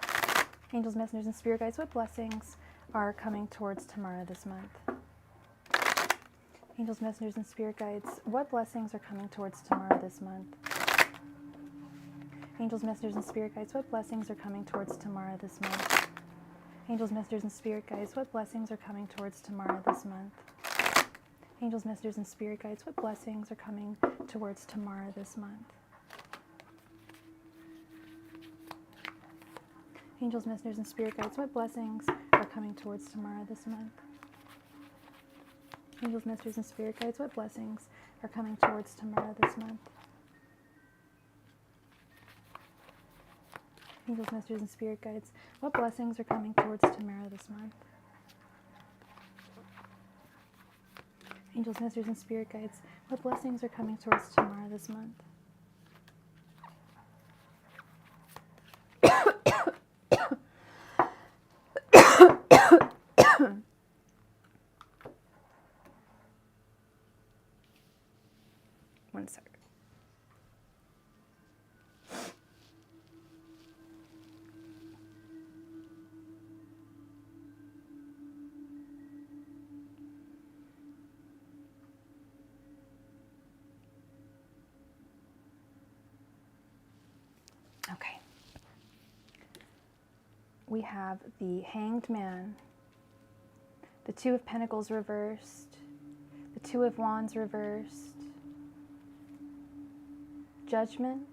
Angels, messengers, and spirit guides, what blessings are coming towards Tamara this month? Angels, messengers, and spirit guides, what blessings are coming towards Tamara this month? Angels, messengers, and spirit guides, what blessings are coming towards Tamara this month? Angels, messengers, and spirit guides, what blessings are coming towards Tamara this month? Angels, messengers, and spirit guides, what blessings are coming towards Tamara this month? Angels, messengers, and spirit guides, what blessings are coming towards Tamara this month? Angels, messengers, and spirit guides, what blessings are coming towards Tamara this month? Angels, messengers, and spirit guides, what blessings are coming towards Tamara this month? Angels, messengers, and spirit guides, what blessings are coming towards Tamara this month? One second. Okay. We have the Hanged Man, the Two of Pentacles reversed, the Two of Wands reversed, Judgment,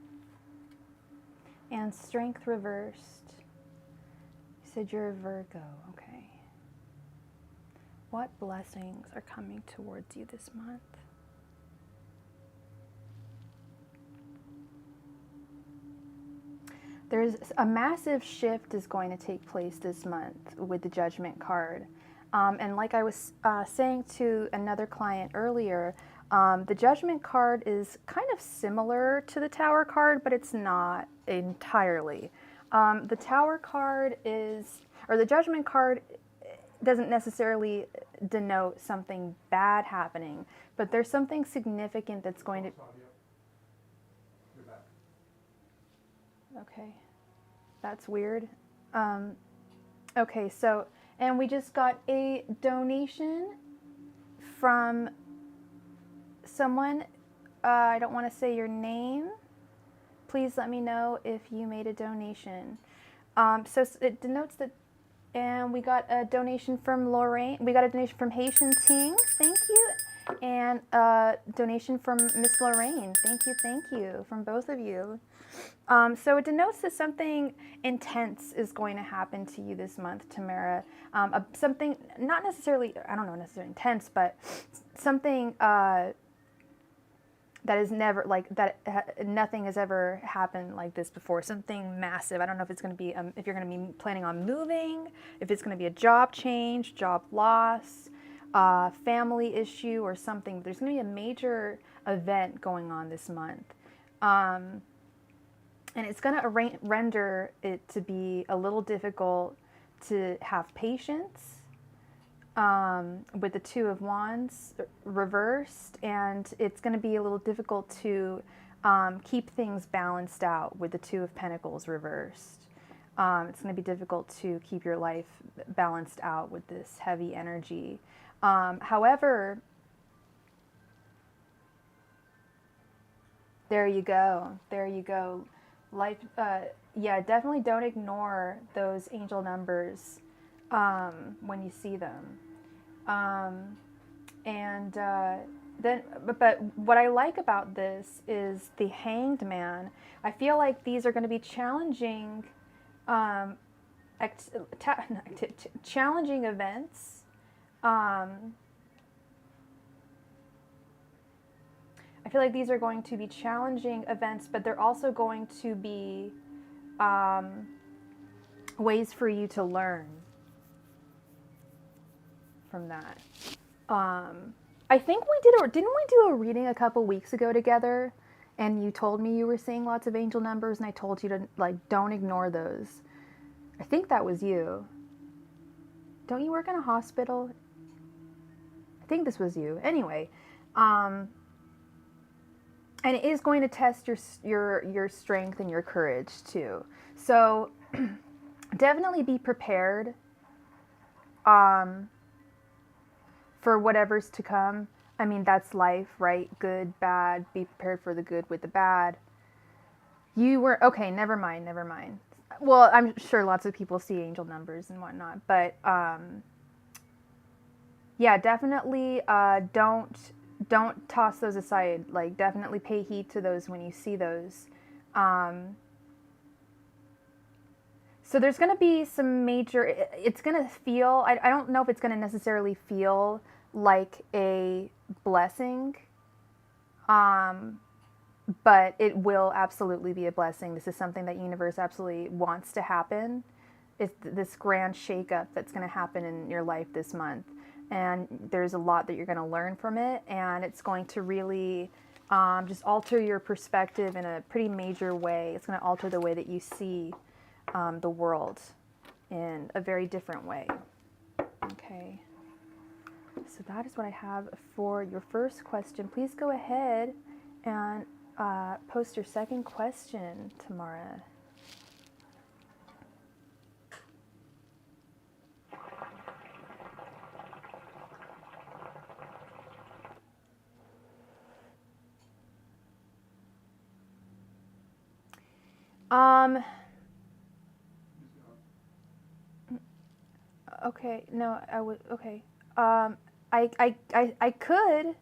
and Strength reversed. You said you're a Virgo, okay. What blessings are coming towards you this month? There's a massive shift is going to take place this month with the Judgment card. And like I was saying to another client earlier, the Judgment card is kind of similar to the Tower card, but it's not entirely. The Tower card is, or the Judgment card doesn't necessarily denote something bad happening, but there's something significant that's going to... Okay, that's weird. Okay, so, and we just got a donation from someone. I don't want to say your name. Please let me know if you made a donation. So it denotes that, and we got a donation from Lorraine. We got a donation from Haitian Ting. Thank you. And a donation from Miss Lorraine. Thank you from both of you. So it denotes that something intense is going to happen to you this month, Tamara. Something, not necessarily, I don't know, necessarily intense, but something that is never, like, nothing has ever happened like this before. Something massive. I don't know if it's going to be, if you're going to be planning on moving, if it's going to be a job change, job loss, family issue or something. There's going to be a major event going on this month. And it's going to render it to be a little difficult to have patience with the Two of Wands reversed, and it's going to be a little difficult to keep things balanced out with the Two of Pentacles reversed. It's going to be difficult to keep your life balanced out with this heavy energy. However, there you go. There you go. Life, yeah, definitely don't ignore those angel numbers when you see them. But what I like about this is the Hanged Man. I feel like these are going to be challenging, challenging events. I feel like these are going to be challenging events, but they're also going to be ways for you to learn from that. I think didn't we do a reading a couple weeks ago together? And you told me you were seeing lots of angel numbers, and I told you to, like, don't ignore those. I think that was you. Don't you work in a hospital? I think this was you. Anyway, and it is going to test your strength and your courage too. So definitely be prepared for whatever's to come. I mean, that's life, right? Good, bad. Be prepared for the good with the bad. You were okay. Never mind. Well, I'm sure lots of people see angel numbers and whatnot, but yeah, definitely don't toss those aside. Like, definitely pay heed to those when you see those. So there's going to be some major, it's going to feel, I don't know if it's going to necessarily feel like a blessing, but it will absolutely be a blessing. This is something that universe absolutely wants to happen. It's this grand shakeup that's going to happen in your life this month. And there's a lot that you're going to learn from it, and it's going to really just alter your perspective in a pretty major way. It's going to alter the way that you see the world in a very different way. Okay, so that is what I have for your first question. Please go ahead and post your second question, Tamara. Okay, no, I would, okay. I could,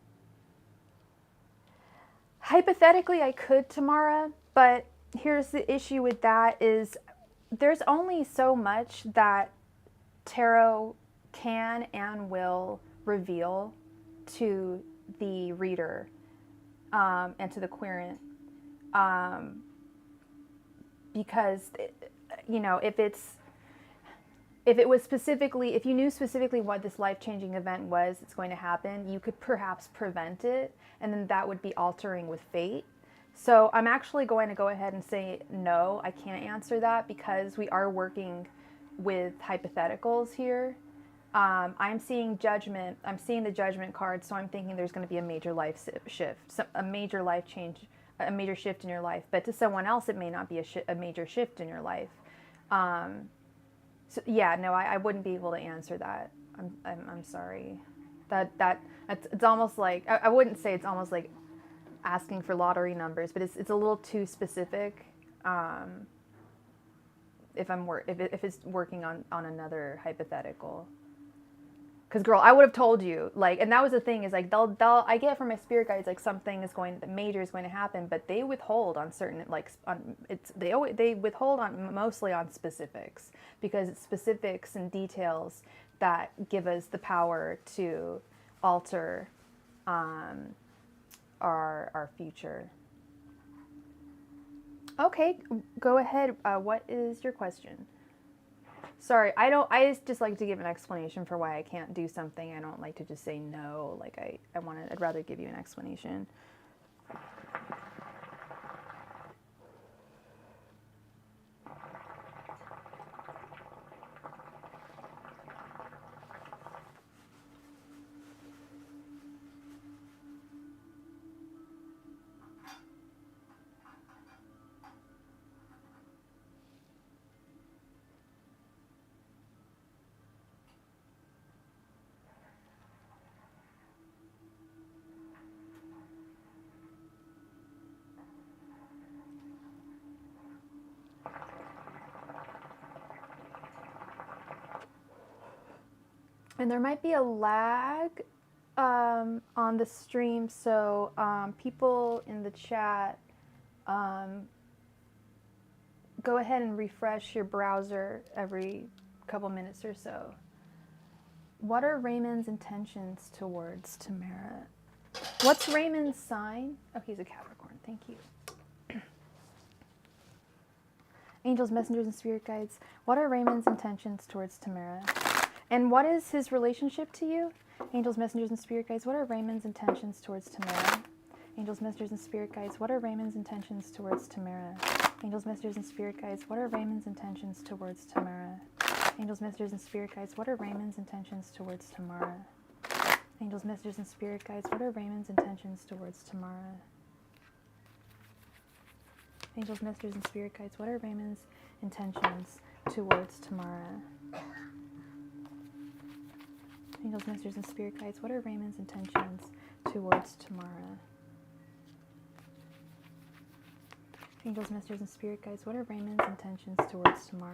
hypothetically I could, Tamara, but here's the issue with that is there's only so much that tarot can and will reveal to the reader and to the querent, because, you know, if it was specifically, if you knew specifically what this life-changing event was that's going to happen, you could perhaps prevent it, and then that would be altering with fate. So I'm actually going to go ahead and say no, I can't answer that, because we are working with hypotheticals here. I'm seeing judgment. I'm seeing the judgment card, so I'm thinking there's going to be a major life shift, a major life change, a major shift in your life. But to someone else, it may not be a major shift in your life. So yeah, no, I wouldn't be able to answer that. I'm sorry. It's almost like, I wouldn't say it's almost like asking for lottery numbers, but it's a little too specific. If it's working on another hypothetical. Because girl, I would have told you, like, and that was the thing, is like I get from my spirit guides, like, something is major is going to happen, but they withhold on certain, like, they withhold on mostly on specifics, because it's specifics and details that give us the power to alter our future. Okay, go ahead. What is your question? Sorry, I just like to give an explanation for why I can't do something. I don't like to just say no. Like, I'd rather give you an explanation. And there might be a lag on the stream, so people in the chat, go ahead and refresh your browser every couple minutes or so. What are Raymond's intentions towards Tamara? What's Raymond's sign? Oh, he's a Capricorn. Thank you. Angels, messengers, and spirit guides. What are Raymond's intentions towards Tamara? And what is his relationship to you? Angels, messengers, and spirit guides. What are Raymond's intentions towards Tamara? Angels, messengers, and spirit guides. What are Raymond's intentions towards Tamara? Angels, messengers, and spirit guides. What are Raymond's intentions towards Tamara? Angels, messengers, and spirit guides. What are Raymond's intentions towards Tamara? Angels, messengers, and spirit guides. What are Raymond's intentions towards Tamara? Angels, messengers, and spirit guides. What are Raymond's intentions towards Tamara? Angels, messengers, and spirit guides. What are Raymond's intentions towards Tamara? Angels, messengers, and spirit guides. What are Raymond's intentions towards Tamara?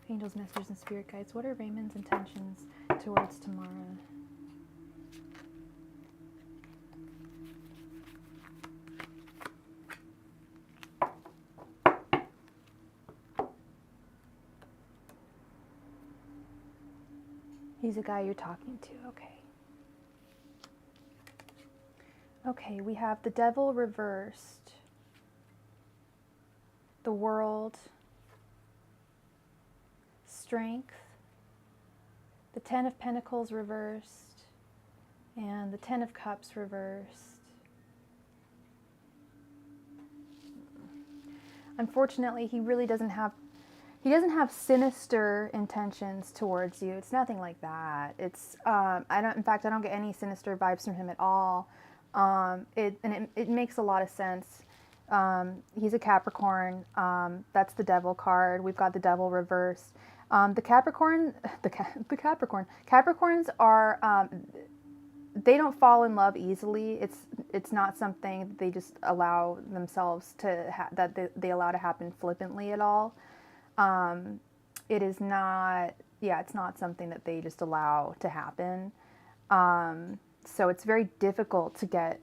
Angels, messengers, and spirit guides. What are Raymond's intentions towards Tamara? He's a guy you're talking to, okay. Okay, we have the Devil reversed, the World, Strength, the Ten of Pentacles reversed, and the Ten of Cups reversed. Unfortunately, he really doesn't have sinister intentions towards you. It's nothing like that. It's in fact, I don't get any sinister vibes from him at all. It makes a lot of sense. He's a Capricorn. That's the Devil card. We've got the Devil reversed. Capricorns are they don't fall in love easily. It's not something that they just allow themselves to they allow to happen flippantly at all. It is not, it's not something that they just allow to happen. So it's very difficult to get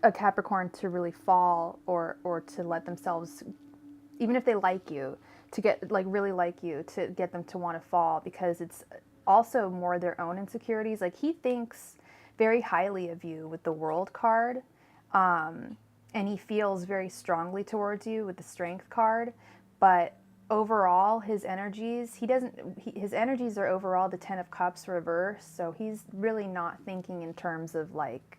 a Capricorn to really fall or to let themselves, even if they like you, to get really like you, to get them to want to fall, because it's also more their own insecurities. Like, he thinks very highly of you with the World card, and he feels very strongly towards you with the Strength card, but overall his energies, his energies are overall the Ten of Cups reversed, so he's really not thinking in terms of like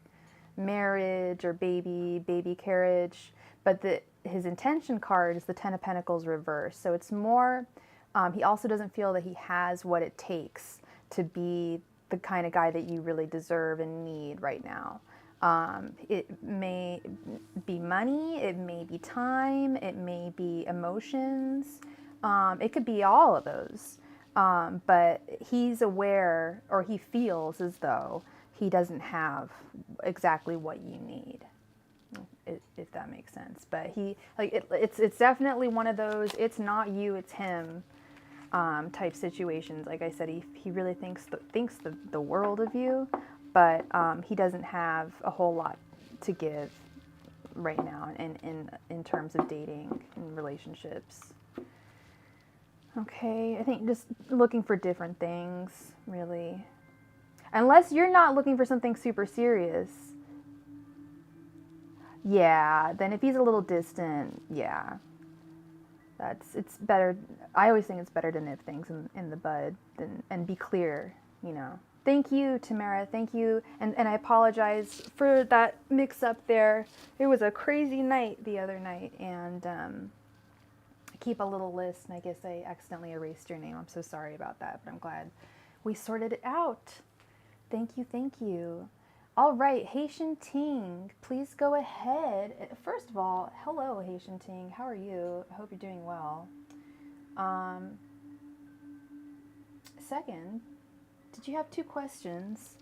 marriage or baby carriage, but his intention card is the Ten of Pentacles reversed, so it's more, he also doesn't feel that he has what it takes to be the kind of guy that you really deserve and need right now. It may be money, it may be time, it may be emotions, it could be all of those, but he's aware, or he feels as though he doesn't have exactly what you need, if that makes sense. But it's definitely one of those, it's not you, it's him type situations. Like I said, he really thinks the world of you, but he doesn't have a whole lot to give right now in terms of dating and relationships. Okay, I think just looking for different things, really. Unless you're not looking for something super serious. Yeah, then if he's a little distant, yeah. It's better. I always think it's better to nip things in the bud and be clear, you know. Thank you, Tamara. Thank you. And I apologize for that mix up there. It was a crazy night the other night, and I keep a little list, and I guess I accidentally erased your name. I'm so sorry about that, but I'm glad we sorted it out. Thank you, thank you. All right, Haitian Ting, please go ahead. First of all, hello, Haitian Ting. How are you? I hope you're doing well. Second, did you have 2 questions,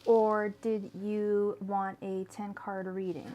or did you want a 10-card reading?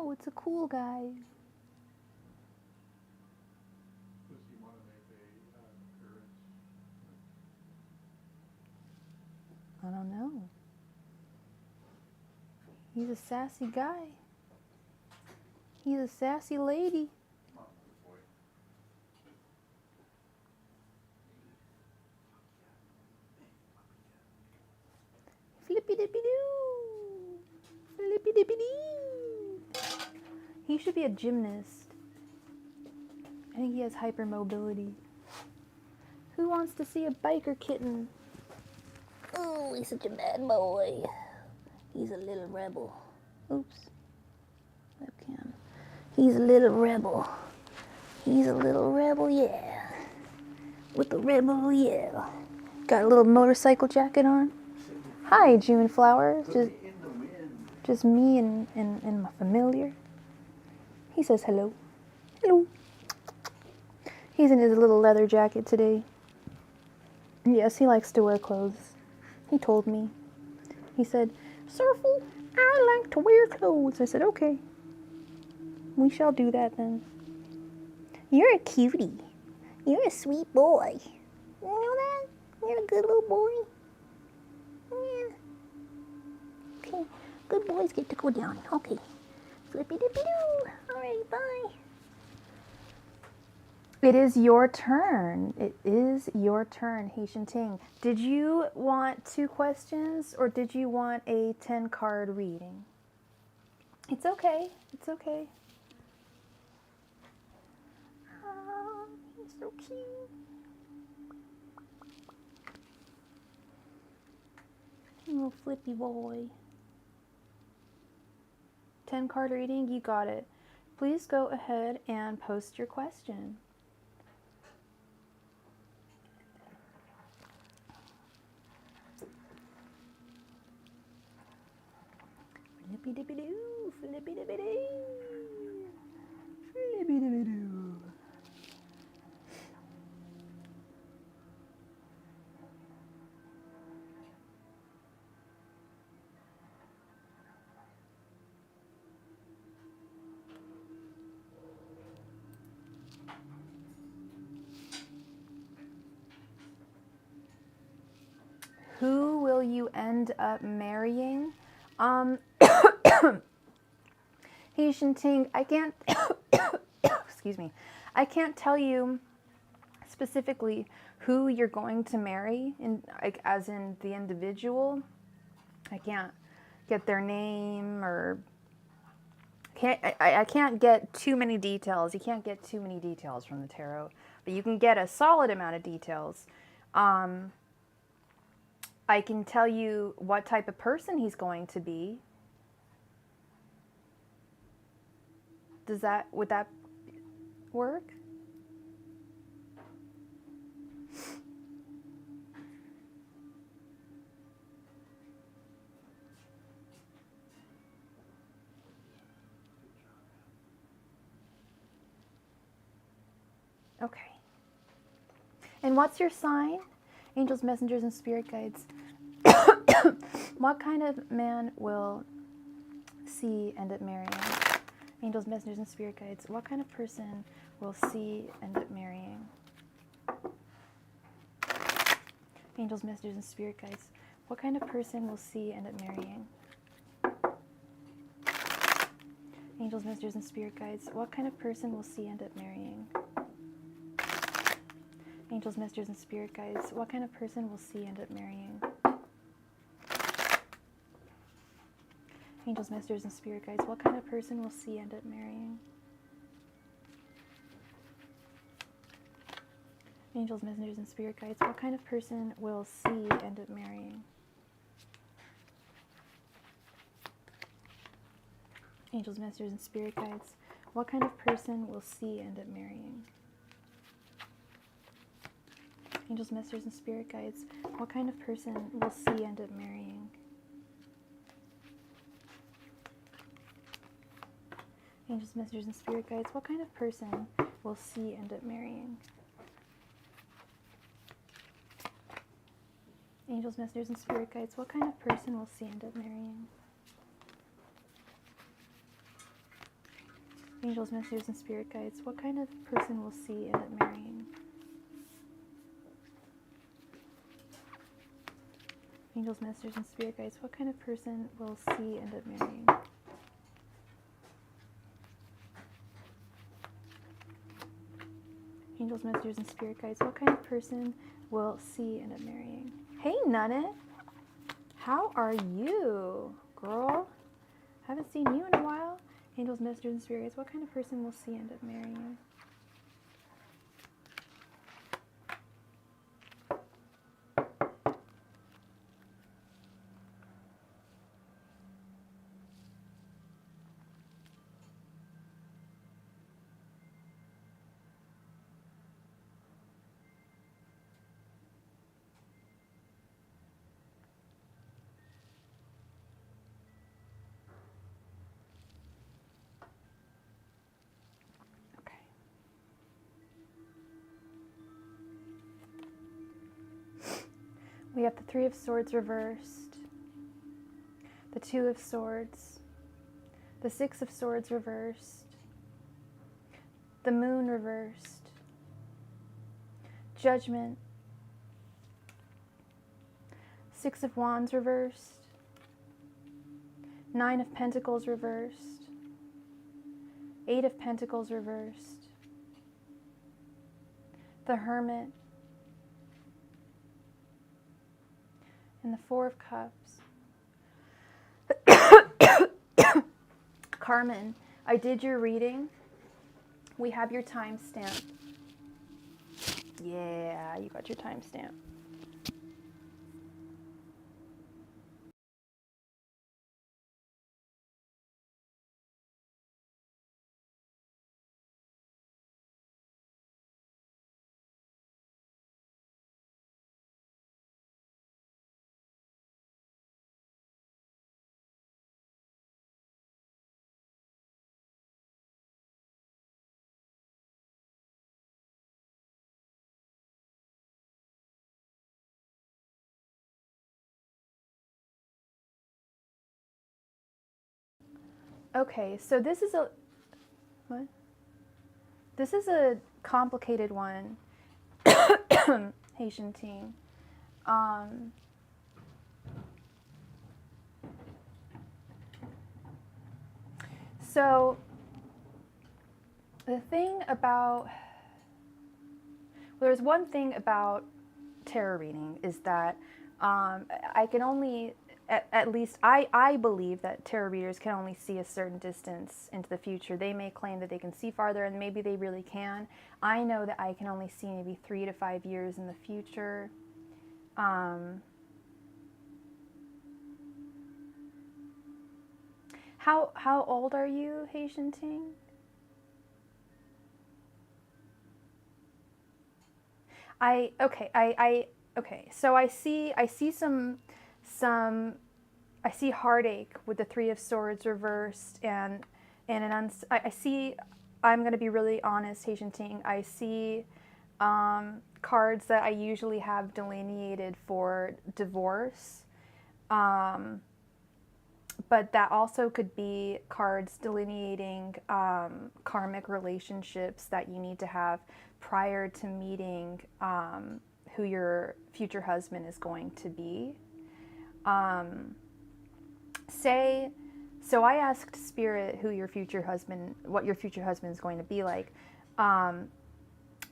Oh, it's a cool guy. Does he want to make a appearance? I don't know. He's a sassy guy. He's a sassy lady. Come on, good boy. Flippy dippy doo. Flippy dippy doo. He should be a gymnast. I think he has hypermobility. Who wants to see a biker kitten? Oh, he's such a bad boy. He's a little rebel. Oops. Webcam. He's a little rebel. He's a little rebel, yeah. With the rebel, yeah. Got a little motorcycle jacket on. Hi, June Flower. Just me and my familiar. He says hello. Hello. He's in his little leather jacket today. Yes, he likes to wear clothes. He told me. He said, Surfle, I like to wear clothes. I said, okay. We shall do that then. You're a cutie. You're a sweet boy. You know that? You're a good little boy. Yeah. Okay. Good boys get to go down. Okay. Flippy dippy doo. Alright, bye. It is your turn. It is your turn, Haitian Ting. Did you want 2 questions or did you want a 10-card reading? It's okay. It's okay. Oh, he's so cute. Little flippy boy. 10-card reading, you got it. Please go ahead and post your question. Flippy dippy doo, flippy dippy doo, flippy dippy doo. Who will you end up marrying? Haitian Ting, I can't, excuse me, I can't tell you specifically who you're going to marry, like, as in the individual. I can't get their name or I can't get too many details. You can't get too many details from the tarot, but you can get a solid amount of details. I can tell you what type of person he's going to be. Would that work? Okay. And what's your sign? Angels, messengers, and spirit guides. What kind of man will C end up marrying? Angels, messengers, and spirit guides. What kind of person will C end up marrying? Angels, messengers, and spirit guides. What kind of person will C end up marrying? Angels, messengers, and spirit guides. What kind of person will C end up marrying? Angels, messengers, and spirit guides. What kind of person will C end up marrying? Angels, messengers, and spirit guides. What kind of person will C end up marrying? Angels, messengers, and spirit guides. What kind of person will C end up marrying? Angels, messengers, and spirit guides. What kind of person will C end up marrying? Angels, messengers, and spirit guides. What kind of person will C end up marrying? Angels, messengers, and spirit guides. What kind of person will C end up marrying? Angels, messengers, and spirit guides. What kind of person will C end up marrying? Angels, messengers, and spirit guides, what kind of person will C end up marrying? Angels, messengers, and spirit guides, what kind of person will C end up marrying? Angels, messengers, and spirit guides, what kind of person will C end up marrying? Hey, Nunnet! How are you, girl? Haven't seen you in a while. Angels, messengers, and spirit guides, what kind of person will C end up marrying? We have the Three of Swords reversed, the Two of Swords, the Six of Swords reversed, the Moon reversed, Judgment, Six of Wands reversed, Nine of Pentacles reversed, Eight of Pentacles reversed, the Hermit, and the Four of Cups. Carmen, I did your reading. We have your timestamp. Yeah, you got your timestamp. Okay, so this is a what? This is a complicated one, Haitian team. So the thing about there's one thing about tarot reading is that I can only at least I believe that tarot readers can only see a certain distance into the future. They may claim that they can see farther, and maybe they really can. I know that I can only see maybe 3 to 5 years in the future. How old are you, Haitian Ting? Okay. So I see some I see heartache with the Three of Swords reversed, and I see, I'm going to be really honest, Haitian Ting, I see cards that I usually have delineated for divorce, but that also could be cards delineating karmic relationships that you need to have prior to meeting who your future husband is going to be. So I asked Spirit who your future husband, what your future husband is going to be like.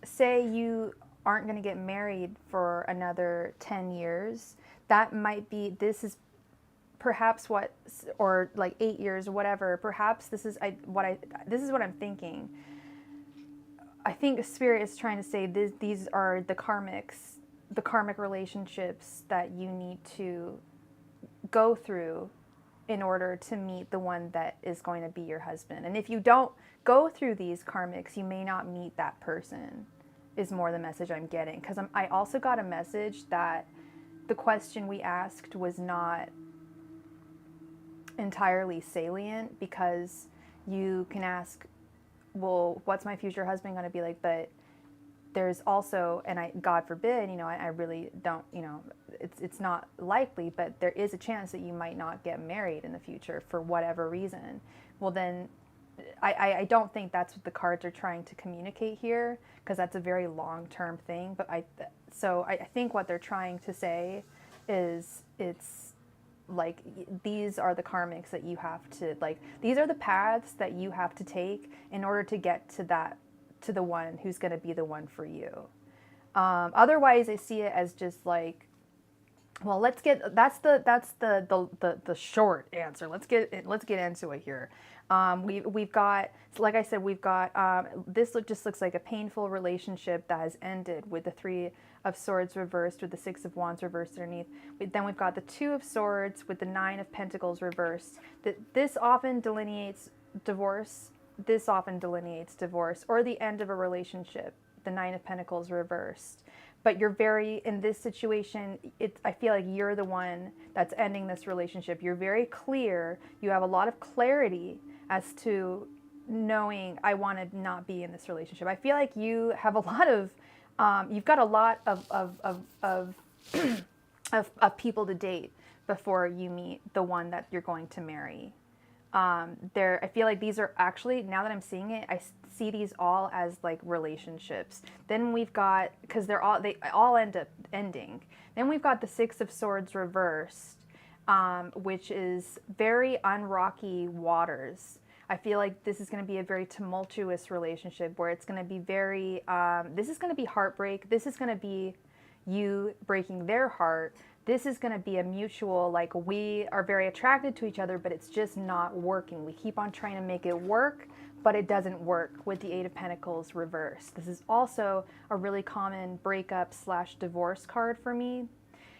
Say you aren't going to get married for another 10 years. That might be, this is perhaps what, or like 8 years or whatever. Perhaps this is this is what I'm thinking. I think Spirit is trying to say these are the karmic relationships that you need to go through in order to meet the one that is going to be your husband. And if you don't go through these karmics, you may not meet that person, is more the message I'm getting. Because I also got a message that the question we asked was not entirely salient, because you can ask, well, what's my future husband going to be like? But there's also, and God forbid, I really don't, it's not likely, but there is a chance that you might not get married in the future for whatever reason. Well, then I don't think that's what the cards are trying to communicate here, because that's a very long-term thing. But I think what they're trying to say is it's like these are the karmics that you have to, like, these are the paths that you have to take in order to get to the one who's going to be the one for you. Otherwise, I see it as just like, well, that's the short answer. Let's get into it here. We've got, like I said, we've got this just looks like a painful relationship that has ended with the Three of Swords reversed, with the Six of Wands reversed underneath. Then we've got the Two of Swords with the Nine of Pentacles reversed. This often delineates divorce. This often delineates divorce or the end of a relationship. The Nine of Pentacles reversed. But you're very, in this situation, I feel like you're the one that's ending this relationship. You're very clear. You have a lot of clarity as to knowing, I want to not be in this relationship. I feel like you have a lot of, you've got a lot of people to date before you meet the one that you're going to marry. I feel like these are actually, now that I'm seeing it, I see these all as like relationships. Then we've got, because they all end up ending. Then we've got the Six of Swords reversed, which is very unrocky waters. I feel like this is going to be a very tumultuous relationship where it's going to be very, this is going to be heartbreak. This is going to be you breaking their heart. This is going to be a mutual, like, we are very attracted to each other, but it's just not working. We keep on trying to make it work, but it doesn't work with the Eight of Pentacles reversed. This is also a really common breakup / divorce card for me.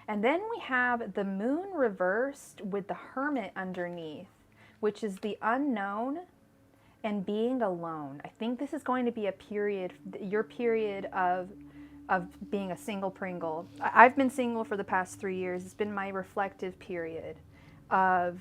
And then we have the Moon reversed with the Hermit underneath, which is the unknown and being alone. I think this is going to be a period, your period of being a single Pringle. I've been single for the past 3 years. It's been my reflective period of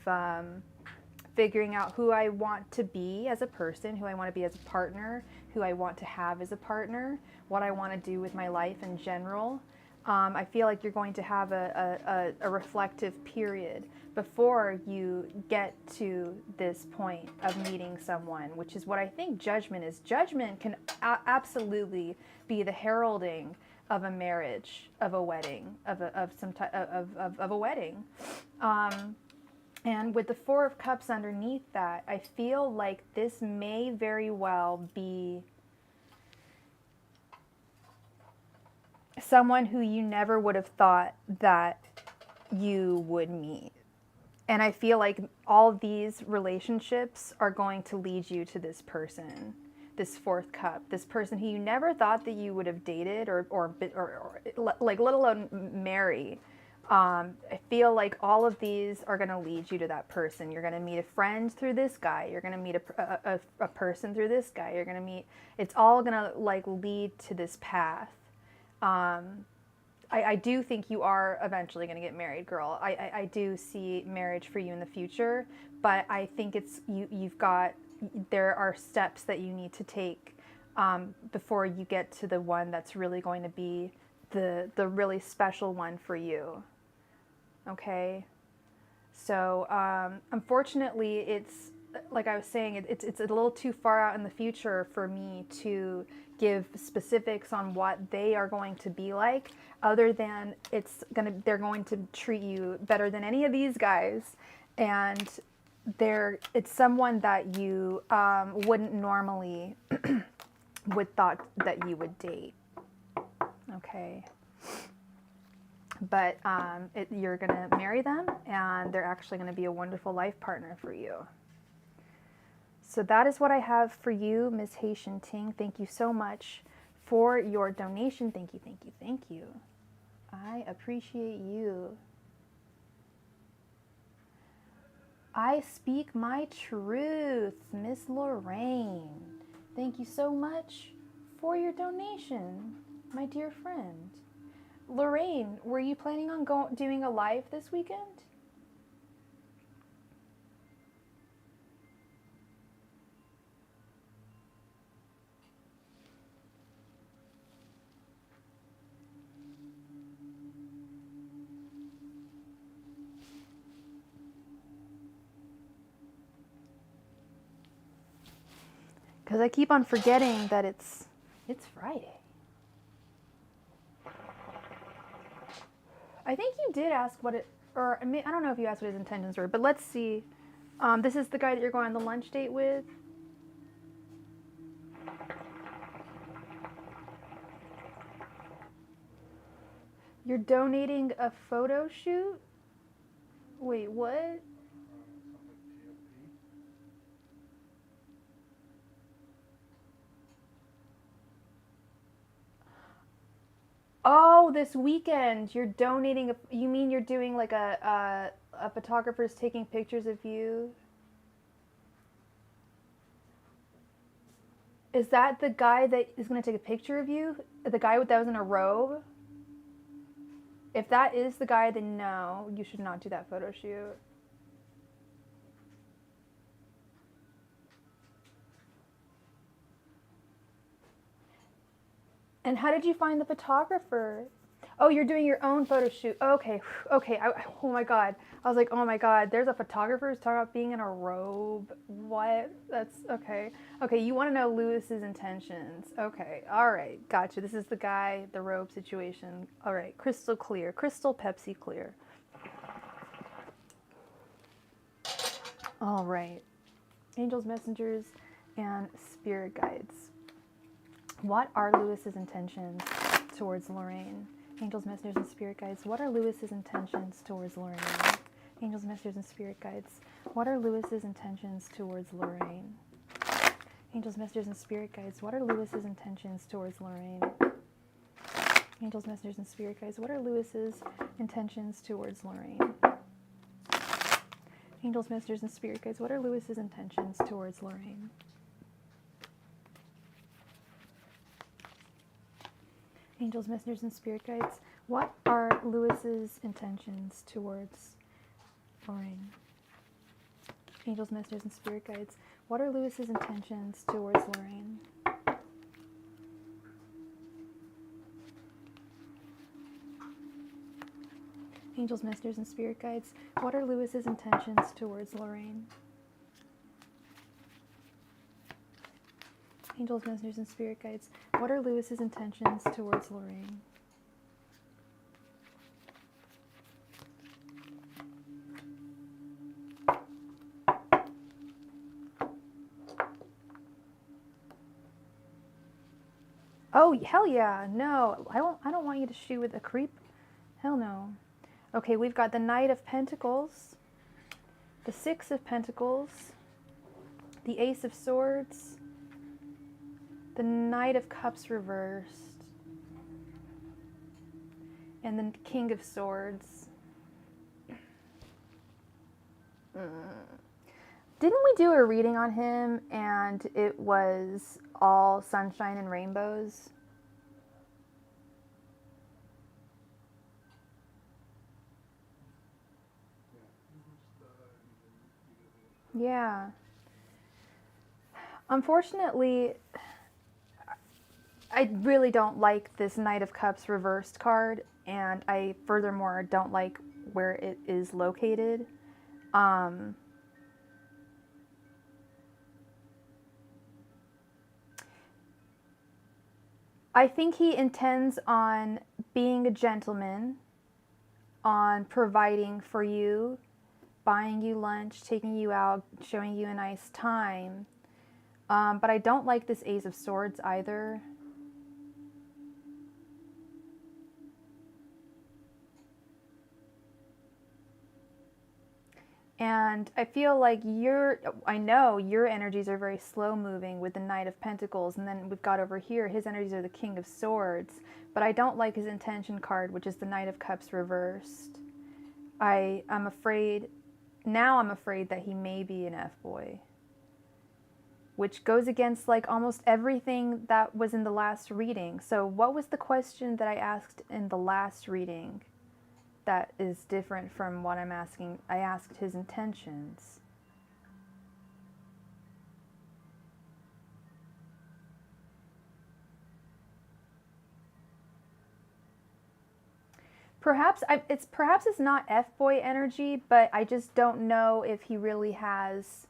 figuring out who I want to be as a person, who I want to be as a partner, who I want to have as a partner, what I want to do with my life in general. I feel like you're going to have a reflective period before you get to this point of meeting someone, which is what I think Judgment is. Judgment can absolutely be the heralding of a marriage, of a wedding, of a wedding. And with the Four of Cups underneath that, I feel like this may very well be someone who you never would have thought that you would meet. And I feel like all of these relationships are going to lead you to this person, this Fourth Cup, this person who you never thought that you would have dated or like, let alone marry. I feel like all of these are going to lead you to that person. You're going to meet a friend through this guy. You're going to meet a person through this guy. You're going to meet, it's all going to like lead to this path. I do think you are eventually going to get married, girl. I do see marriage for you in the future, but I think it's there are steps that you need to take before you get to the one that's really going to be the really special one for you. Okay? So, unfortunately, it's, like I was saying, it's a little too far out in the future for me to give specifics on what they are going to be like, other than they're going to treat you better than any of these guys, and it's someone that you wouldn't normally would thought that you would date. Okay. But you're gonna marry them, and they're actually gonna be a wonderful life partner for you. So that is what I have for you, Ms. Haitian Ting. Thank you so much for your donation. Thank you, thank you, thank you. I appreciate you. I speak my truth, Miss Lorraine. Thank you so much for your donation, my dear friend. Lorraine, were you planning on doing a live this weekend? Because I keep on forgetting that it's Friday. I think you did ask what it, or I mean, I don't know if you asked what his intentions were, but let's see. This is the guy that you're going on the lunch date with. You're donating a photo shoot? Wait, what? Something TFP. Oh, this weekend you're donating a, you mean you're doing like a photographer's taking pictures of you? Is that the guy that is going to take a picture of you? The guy that was in a robe? If that is the guy, then no, you should not do that photo shoot. And how did you find the photographer? Oh, you're doing your own photo shoot. Okay, okay. Oh my God. I was like, oh my God, there's a photographer who's talking about being in a robe. What? That's okay. Okay, you want to know Lewis's intentions. Okay, all right, gotcha. This is the guy, the robe situation. All right, crystal clear, crystal Pepsi clear. All right, angels, messengers, and spirit guides. What are Lewis's intentions towards Lorraine? Angels, messengers, and spirit guides. What are Lewis's intentions towards Lorraine? Angels, messengers, and spirit guides. What are Lewis's intentions towards Lorraine? Angels, messengers, and spirit guides. What are Lewis's intentions towards Lorraine? Angels, messengers, and spirit guides. What are Lewis's intentions towards Lorraine? Angels, messengers, and spirit guides. What are Lewis's intentions towards Lorraine? Angels, messengers, and spirit guides. What are Lewis's intentions towards Lorraine? Angels, messengers, and spirit guides. What are Lewis's intentions towards Lorraine? Angels, messengers, and spirit guides. What are Lewis's intentions towards Lorraine? Angels, messengers, and spirit guides. What are Lewis's intentions towards Lorraine? Oh, hell yeah. No, I don't want you to shoot with a creep. Hell no. Okay, we've got the Knight of Pentacles, the Six of Pentacles, the Ace of Swords, the Knight of Cups reversed, and the King of Swords. Didn't we do a reading on him and it was all sunshine and rainbows? Yeah. Unfortunately, I really don't like this Knight of Cups reversed card, and I furthermore don't like where it is located. I think he intends on being a gentleman, on providing for you, buying you lunch, taking you out, showing you a nice time. But I don't like this Ace of Swords either. And I feel like I know your energies are very slow moving with the Knight of Pentacles, and then we've got over here, his energies are the King of Swords, but I don't like his intention card, which is the Knight of Cups reversed. I'm afraid that he may be an F-boy, which goes against like almost everything that was in the last reading. So what was the question that I asked in the last reading that is different from what I'm asking? I asked his intentions. Perhaps it's not F-boy energy, but I just don't know if he really has,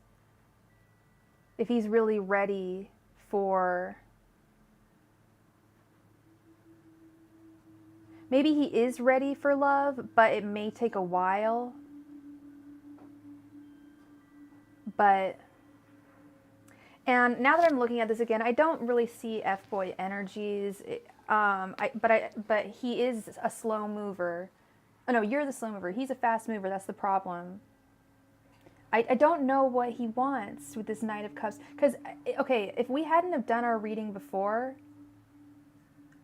if he's really ready for, maybe he is ready for love, but it may take a while. But, and now that I'm looking at this again, I don't really see F-boy energies. But he is a slow mover. Oh no, you're the slow mover. He's a fast mover. That's the problem. I don't know what he wants with this Knight of Cups. Because, okay, if we hadn't have done our reading before,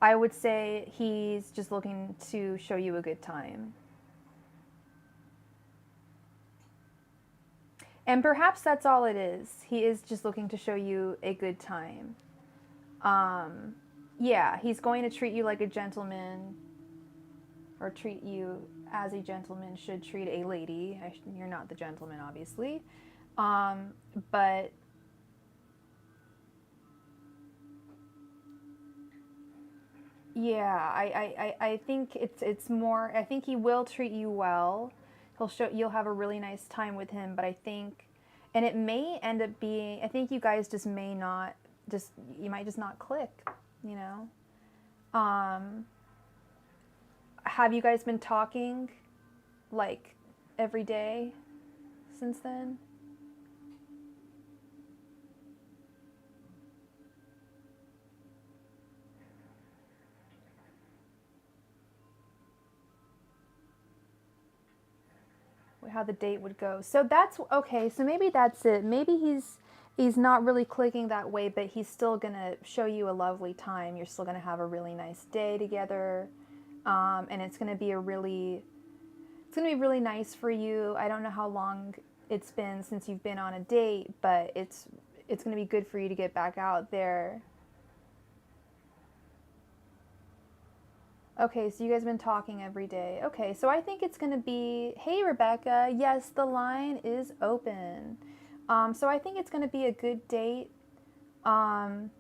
I would say he's just looking to show you a good time. And perhaps that's all it is. He is just looking to show you a good time. Yeah, he's going to treat you like a gentleman, or treat you as a gentleman should treat a lady. You're not the gentleman, obviously. But yeah, I think it's more, I think he will treat you well. You'll have a really nice time with him, but I think, and it may end up being, I think you guys just may not, you might just not click, you know? Have you guys been talking, like, every day since then? How the date would go. So that's, okay, so maybe that's it. Maybe he's not really clicking that way, but he's still going to show you a lovely time. You're still going to have a really nice day together. And it's going to be really nice for you. I don't know how long it's been since you've been on a date, but it's going to be good for you to get back out there. Okay, so you guys have been talking every day. Okay, so I think it's going to be, hey, Rebecca, yes, the line is open. So I think it's going to be a good date. I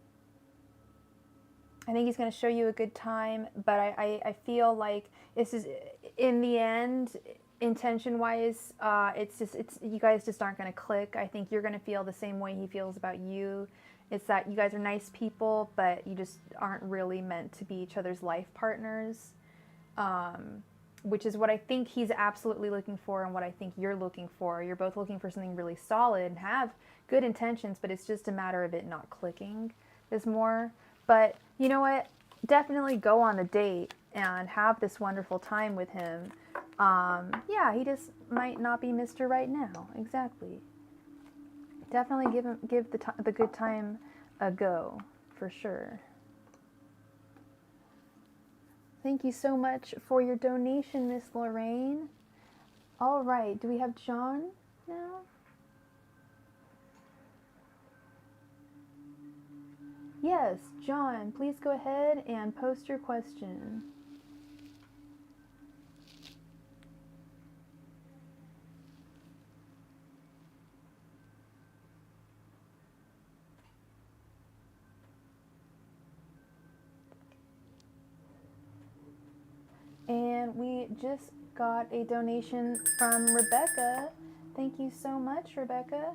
think he's going to show you a good time, but I feel like this is, in the end, intention-wise, you guys just aren't going to click. I think you're going to feel the same way he feels about you. It's that you guys are nice people, but you just aren't really meant to be each other's life partners, which is what I think he's absolutely looking for and what I think you're looking for. You're both looking for something really solid and have good intentions, but it's just a matter of it not clicking is more. But you know what? Definitely go on a date and have this wonderful time with him. Yeah, he just might not be Mr. Right now. Exactly. Definitely give the good time a go, for sure. Thank you so much for your donation, Miss Lorraine. All right, do we have John now? Yes, John, please go ahead and post your question. And we just got a donation from Rebecca. Thank you so much, Rebecca.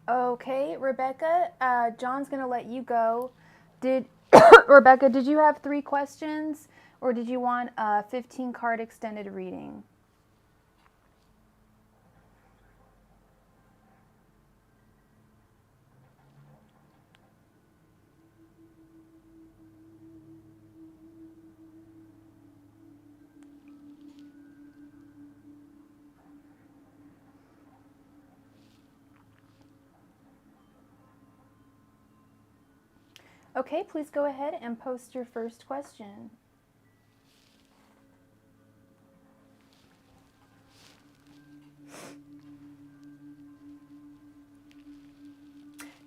Okay, Rebecca, John's going to let you go. Did Rebecca, did you have 3 questions or did you want a 15 card extended reading? Okay, please go ahead and post your first question.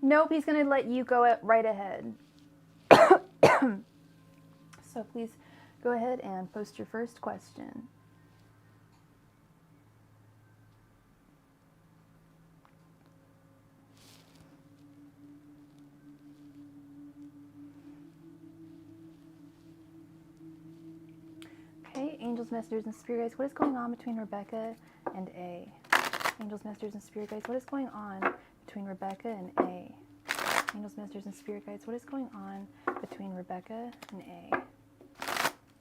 Nope, he's going to let you go right ahead. So please go ahead and post your first question. Okay, angels, messengers, and spirit guides, what is going on between Rebecca and A? Angels, messengers, and spirit guides, what is going on between Rebecca and A? Angels, messengers, and spirit guides, what is going on between Rebecca and A?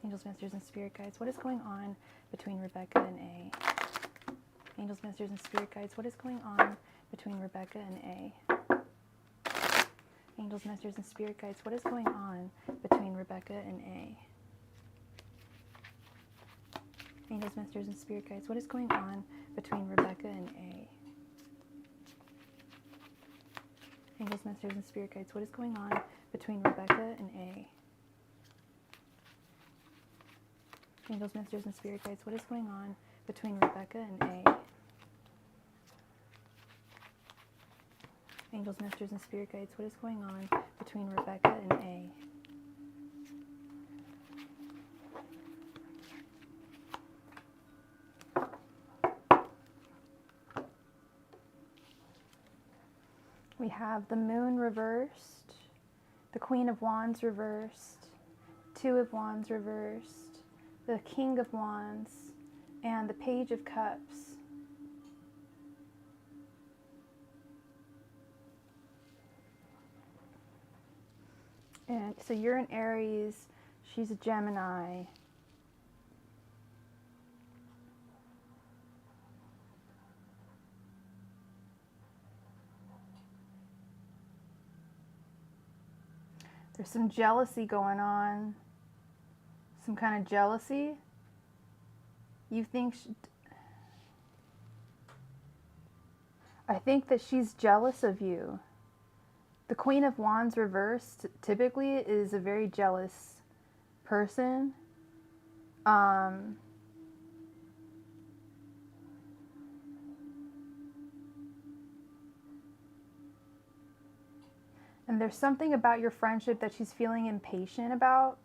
Angels, messengers, and spirit guides, what is going on between Rebecca and A? Angels, messengers, and spirit guides, what is going on between Rebecca and A? Angels, messengers, and spirit guides, what is going on between Rebecca and A? Angels, messengers, and spirit guides, what is going on between Rebecca and A? Angels, messengers, and spirit guides, what is going on between Rebecca and A? Angels, messengers, and spirit guides, what is going on between Rebecca and A? Angels, messengers, and spirit guides, what is going on between Rebecca and A? We have the Moon reversed, the Queen of Wands reversed, 2 of Wands reversed, the King of Wands, and the Page of Cups. And so you're an Aries, she's a Gemini. There's some jealousy going on. Some kind of jealousy. You think I think that she's jealous of you. The Queen of Wands reversed typically is a very jealous person. And there's something about your friendship that she's feeling impatient about.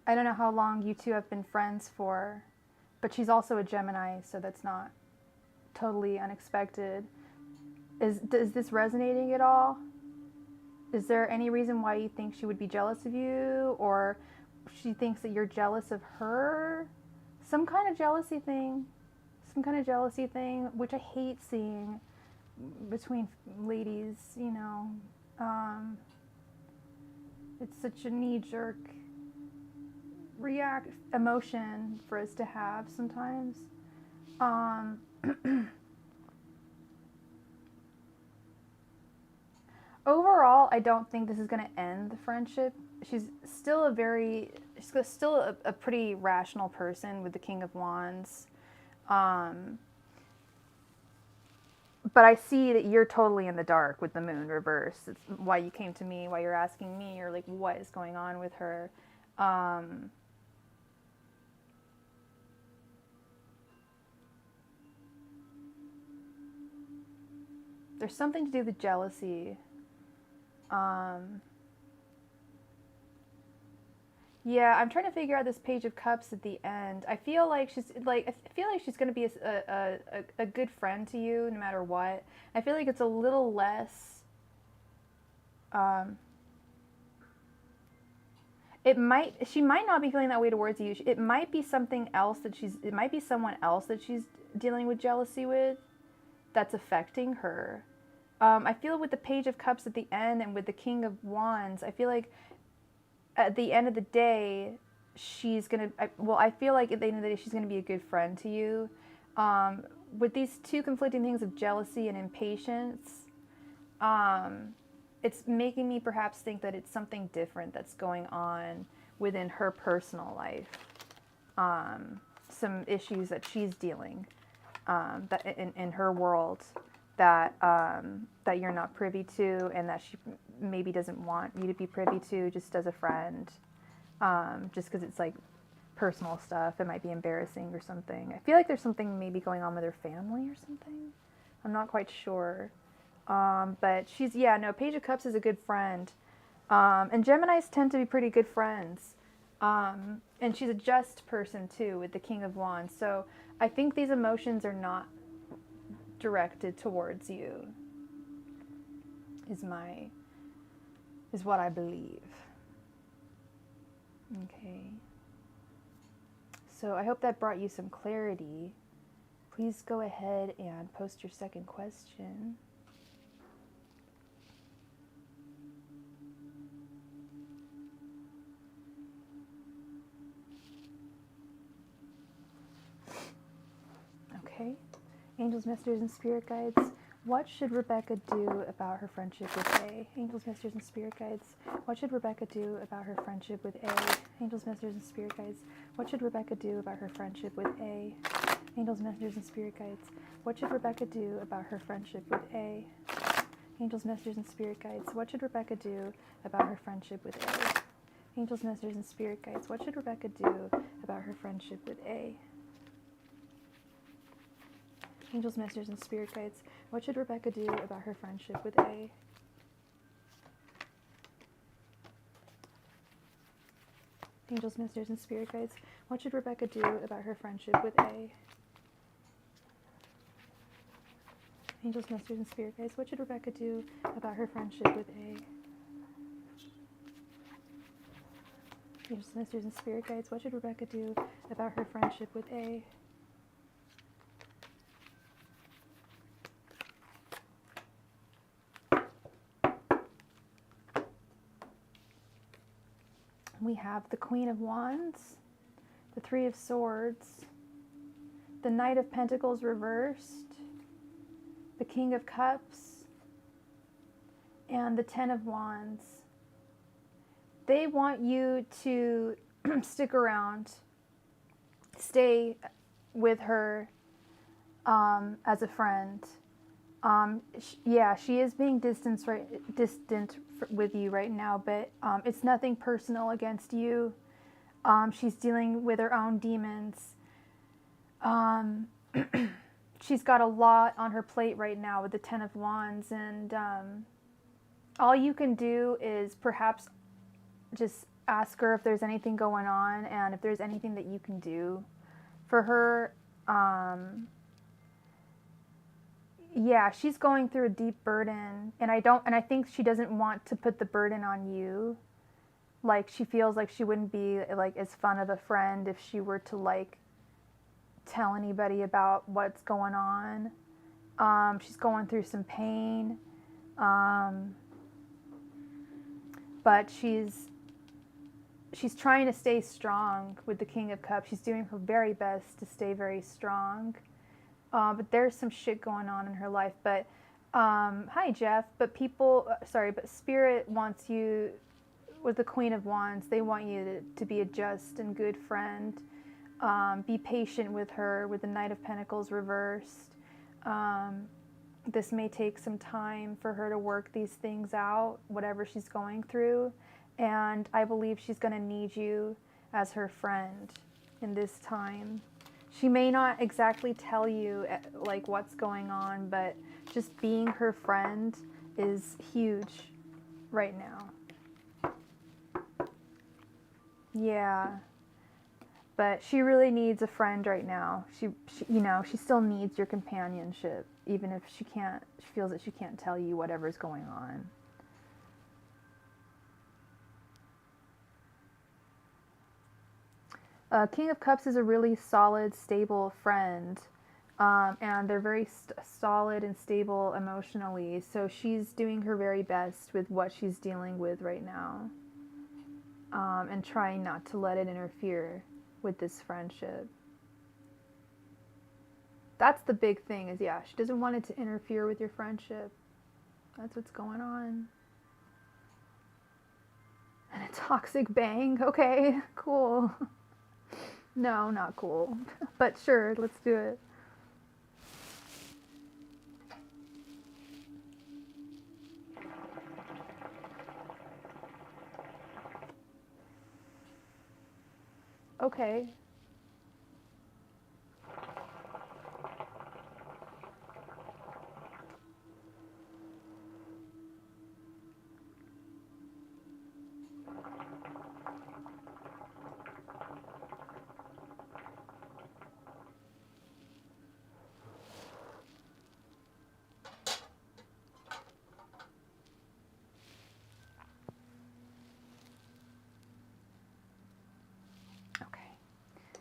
I don't know how long you two have been friends for, but she's also a Gemini, so that's not totally unexpected. Is this resonating at all? Is there any reason why you think she would be jealous of you, or she thinks that you're jealous of her? Some kind of jealousy thing, which I hate seeing between ladies, you know. It's such a knee-jerk emotion for us to have sometimes. Overall, I don't think this is going to end the friendship. She's still a pretty rational person with the King of Wands. But I see that you're totally in the dark with the Moon reverse. It's why you came to me, why you're asking me, or like, what is going on with her? There's something to do with jealousy. Yeah, I'm trying to figure out this Page of Cups at the end. I feel like she's going to be a good friend to you no matter what. I feel like it's a little less. She might not be feeling that way towards you. It might be something else it might be someone else that she's dealing with jealousy with that's affecting her. I feel with the Page of Cups at the end and with the King of Wands, I feel like at the end of the day, she's going to, well, I feel like at the end of the day, she's going to be a good friend to you. With these two conflicting things of jealousy and impatience, it's making me perhaps think that it's something different that's going on within her personal life. Some issues that she's dealing that in her world that that you're not privy to, and that she maybe doesn't want you to be privy to, just as a friend, just because it's like personal stuff. It might be embarrassing or something. I feel like there's something maybe going on with her family or something. I'm not quite sure. But she's, yeah, no, Page of Cups is a good friend. And Geminis tend to be pretty good friends. And she's a just person too with the King of Wands. So I think these emotions are not directed towards you, is what I believe. Okay. So I hope that brought you some clarity. Please go ahead and post your second question. Okay. Angels, messengers, and spirit guides. What should Rebecca do about her friendship with A? Angels, messengers, and spirit guides. What should Rebecca do about her friendship with A? Angels, messengers, and spirit guides. What should Rebecca do about her friendship with A? Angels, messengers, and spirit guides. What should Rebecca do about her friendship with A? Angels, messengers, and spirit guides. What should Rebecca do about her friendship with A? Angels, messengers, and spirit guides. What should Rebecca do about her friendship with A? Angels, messengers, and spirit guides. What should Rebecca do about her friendship with A? Angels, messengers, and spirit guides. What should Rebecca do about her friendship with A? Angels, messengers, and spirit guides. What should Rebecca do about her friendship with A? Angels, messengers, and spirit guides. What should Rebecca do about her friendship with A? We have the Queen of Wands, the Three of Swords, the Knight of Pentacles reversed, the King of Cups, and the Ten of Wands. They want you to stick around, stay with her as a friend. Yeah, she is being distant with you right now, but it's nothing personal against you. She's dealing with her own demons. She's got a lot on her plate right now with the Ten of Wands, and all you can do is perhaps just ask her if there's anything going on, and if there's anything that you can do for her. Yeah, she's going through a deep burden, and I think she doesn't want to put the burden on you. Like, she feels like she wouldn't be like as fun of a friend if she were to like tell anybody about what's going on. She's going through some pain, but she's trying to stay strong with the King of Cups. She's doing her very best to stay very strong. But there's some shit going on in her life. But, hi Jeff, but Spirit wants you, with the Queen of Wands, they want you to be a just and good friend. Be patient with her with the Knight of Pentacles reversed. This may take some time for her to work these things out, whatever she's going through. And I believe she's going to need you as her friend in this time. She may not exactly tell you like what's going on, but just being her friend is huge right now. Yeah. But she really needs a friend right now. She she still needs your companionship, even if she feels that she can't tell you whatever's going on. King of Cups is a really solid, stable friend. And they're very solid and stable emotionally. So she's doing her very best with what she's dealing with right now, and trying not to let it interfere with this friendship. That's the big thing is, yeah, she doesn't want it to interfere with your friendship. That's what's going on. And a toxic bang. Okay, cool. No, not cool. But sure, let's do it. Okay.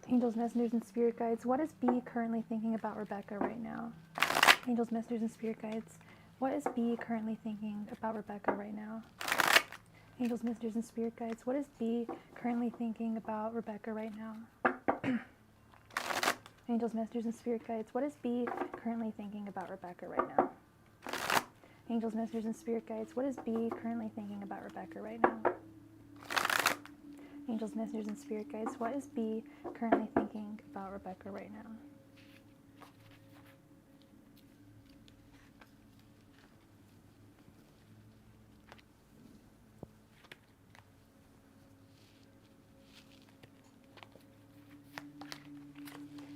Angels, messengers, and spirit guides, what is B currently thinking about Rebecca right now? Angels, messengers, and spirit guides, what is B currently thinking about Rebecca right now? Angels, messengers, and spirit guides, what is B currently thinking about Rebecca right now? Angels, messengers, and spirit guides, what is B currently thinking about Rebecca right now? Angels, messengers, and spirit guides, what is B currently thinking about Rebecca right now? Angels, messengers, and spirit guides, what is B currently thinking about Rebecca right now?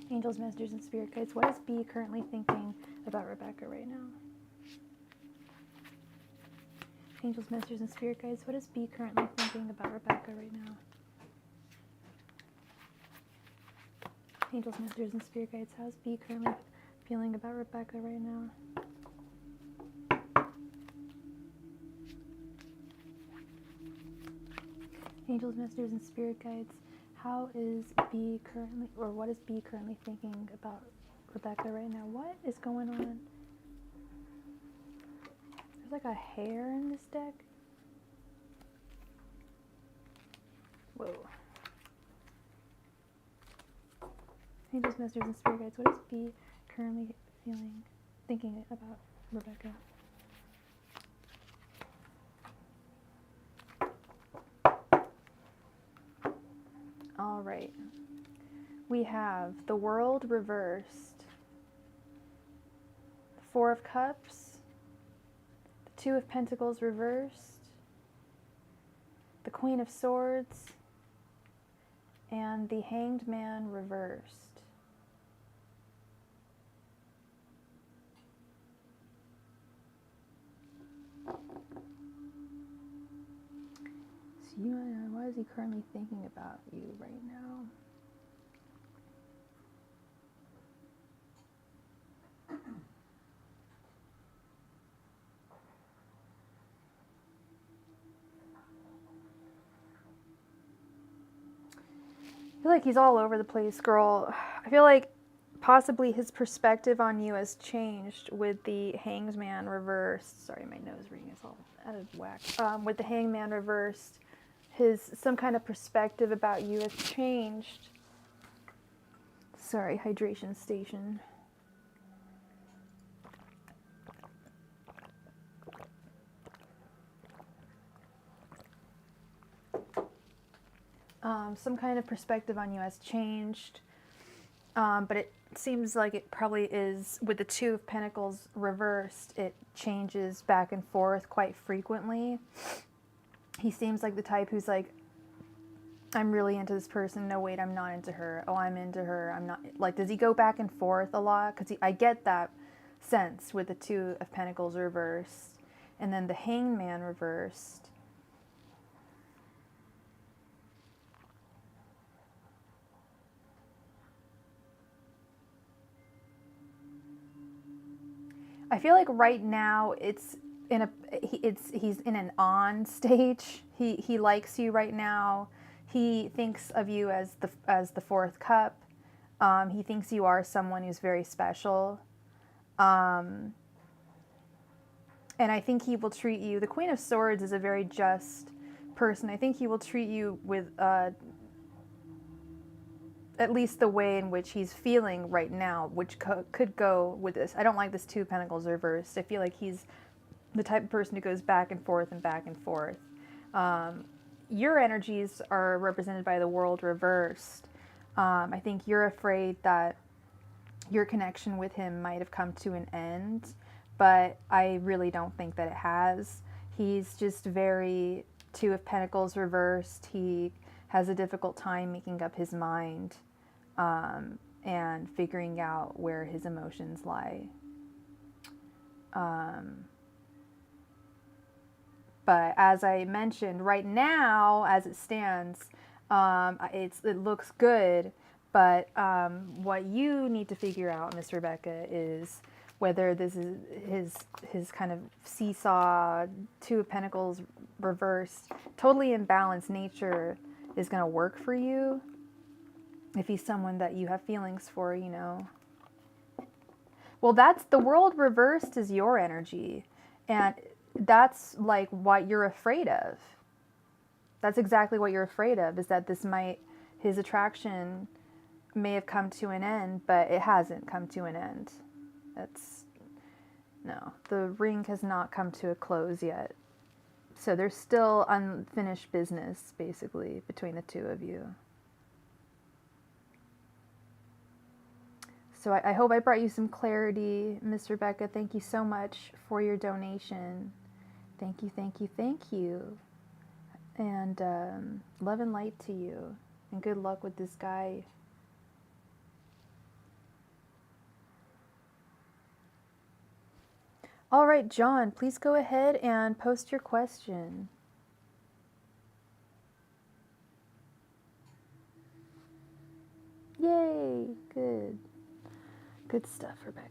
Angels, messengers, and spirit guides, what is B currently thinking about Rebecca right now? Angels, messengers, and spirit guides, what is B currently thinking about Rebecca right now? Angels, messengers, and spirit guides, how's B currently feeling about Rebecca right now? Angels, messengers, and spirit guides, how is B currently, or what is B currently thinking about Rebecca right now? What is going on? There's like a hair in this deck. Whoa. Angels, messengers, and spirit guides, what is B currently thinking about Rebecca? All right. We have the World reversed, the Four of Cups, the Two of Pentacles reversed, the Queen of Swords, and the Hanged Man reversed. So what is he currently thinking about you right now? I feel like he's all over the place, girl. I feel like possibly his perspective on you has changed with the Hanged Man reversed. Sorry, my nose ring is all out of whack. With the Hanged Man reversed, some kind of perspective about you has changed. Sorry, hydration station. Some kind of perspective on you has changed, but it seems like it probably is, with the Two of Pentacles reversed, it changes back and forth quite frequently. He seems like the type who's like, I'm really into this person. No, wait, I'm not into her. Oh, I'm into her. I'm not. Like, does he go back and forth a lot? Because I get that sense with the Two of Pentacles reversed. And then the Hanged Man reversed. I feel like right now he's in an on stage. He likes you right now. He thinks of you as the fourth cup. He thinks you are someone who's very special. And I think he will treat you, the Queen of Swords is a very just person. I think he will treat you with at least the way in which he's feeling right now, which could go with this. I don't like this Two of Pentacles reversed. I feel like he's the type of person who goes back and forth and back and forth. Your energies are represented by the World reversed. I think you're afraid that your connection with him might have come to an end, but I really don't think that it has. He's just very Two of Pentacles reversed. He has a difficult time making up his mind and figuring out where his emotions lie. But as I mentioned, right now, as it stands, it looks good. But what you need to figure out, Miss Rebecca, is whether this is his kind of seesaw, Two of Pentacles reversed, totally imbalanced nature is going to work for you. If he's someone that you have feelings for, you know. Well, that's the World reversed is your energy. And that's like what you're afraid of. That's exactly what you're afraid of, is that his attraction may have come to an end, but it hasn't come to an end. No, the ring has not come to a close yet. So there's still unfinished business, basically, between the two of you. So I hope I brought you some clarity, Miss Rebecca. Thank you so much for your donation. Thank you, thank you, thank you. And love and light to you. And good luck with this guy. All right, John, please go ahead and post your question. Yay, good. Good stuff, Rebecca.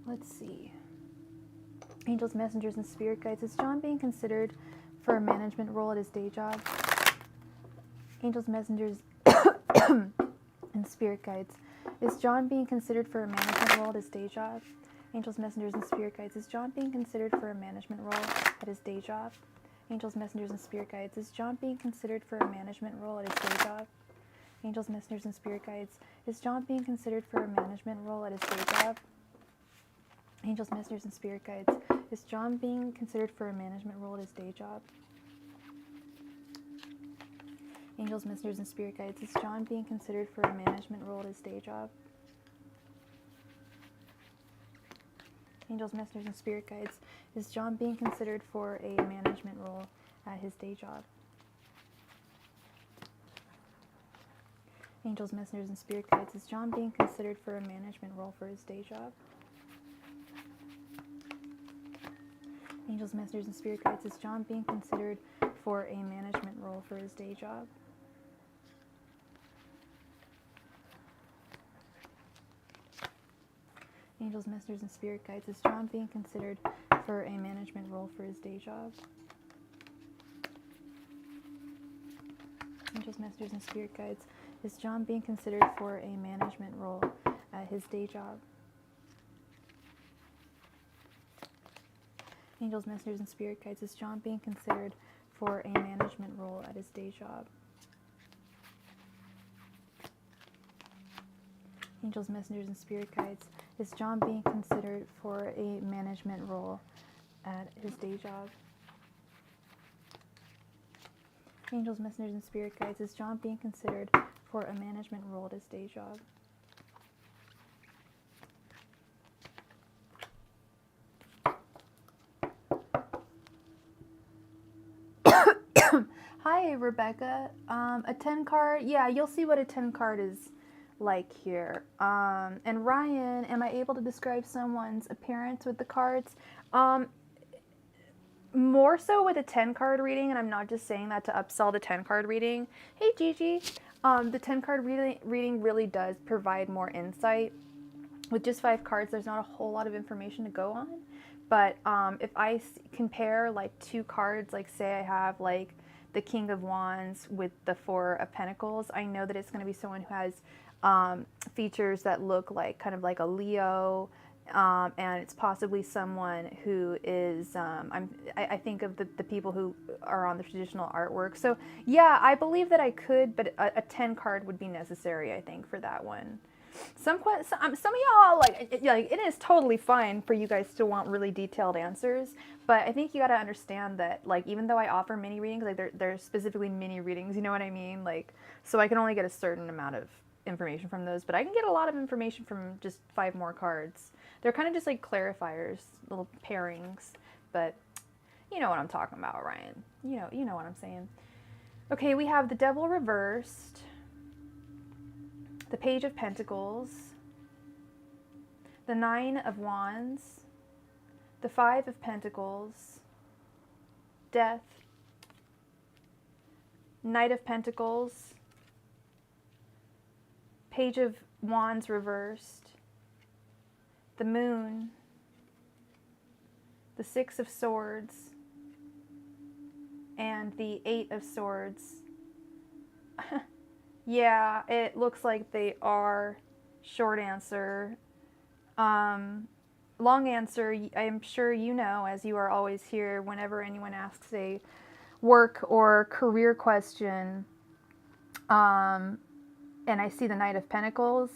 Let's see. Angels, messengers, and spirit guides. Is John being considered for a management role at his day job? Angels, messengers, and spirit guides. Is John being considered for a management role at his day job? Angels, messengers, and spirit guides. Is John being considered for a management role at his day job? Angels, messengers, and spirit guides. Is John being considered for a management role at his day job? Angels, messengers, and spirit guides. Is John being considered for a management role at his day job? Angels, messengers, and spirit guides. Is John being considered for a management role at his day job? Angels, messengers, and spirit guides. Is John being considered for a management role at his day job? Angels, messengers, and spirit guides. Is John being considered for a management role at his day job? Angels, messengers, and spirit guides. Is John being considered for a management role for his day job? Angels, messengers, and spirit guides. Is John being considered for a management role for his day job? Angels, messengers, and spirit guides. Is John being considered for a management role for his day job? Angels, messengers, and spirit guides. Is John being considered for a management role at his day job? Angels, messengers, and spirit guides. Is John being considered for a management role at his day job? Angels, messengers, and spirit guides. Is John being considered for a management role at his day job? Angels, messengers, and spirit guides. Is John being considered for a management role at his day job? Hi, Rebecca. A 10 card. Yeah, you'll see what a 10 card is like here. And Ryan, am I able to describe someone's appearance with the cards? More so with a 10 card reading, and I'm not just saying that to upsell the 10 card reading. Hey, Gigi. The 10 card reading really does provide more insight. With just 5 cards, there's not a whole lot of information to go on. But if I compare like 2 cards, like say I have like the King of Wands with the 4 of Pentacles, I know that it's going to be someone who has features that look like kind of like a Leo, and it's possibly someone who is, I think of the people who are on the traditional artwork. So yeah, I believe that I could, but a 10 card would be necessary, I think, for that one. Some of y'all, like it is totally fine for you guys to want really detailed answers, but I think you got to understand that, like, even though I offer mini readings, like they're specifically mini readings, you know what I mean? Like, so I can only get a certain amount of information from those, but I can get a lot of information from just 5 more cards. They're kind of just like clarifiers, little pairings, but you know what I'm talking about, Ryan. You know what I'm saying. Okay, we have the Devil reversed, the Page of Pentacles, the 9 of Wands, the 5 of Pentacles, Death, Knight of Pentacles, Page of Wands reversed, the Moon, the 6 of Swords, and the 8 of Swords. Yeah, it looks like they are. Short answer. Long answer, I'm sure you know, as you are always here, whenever anyone asks a work or career question, and I see the Knight of Pentacles,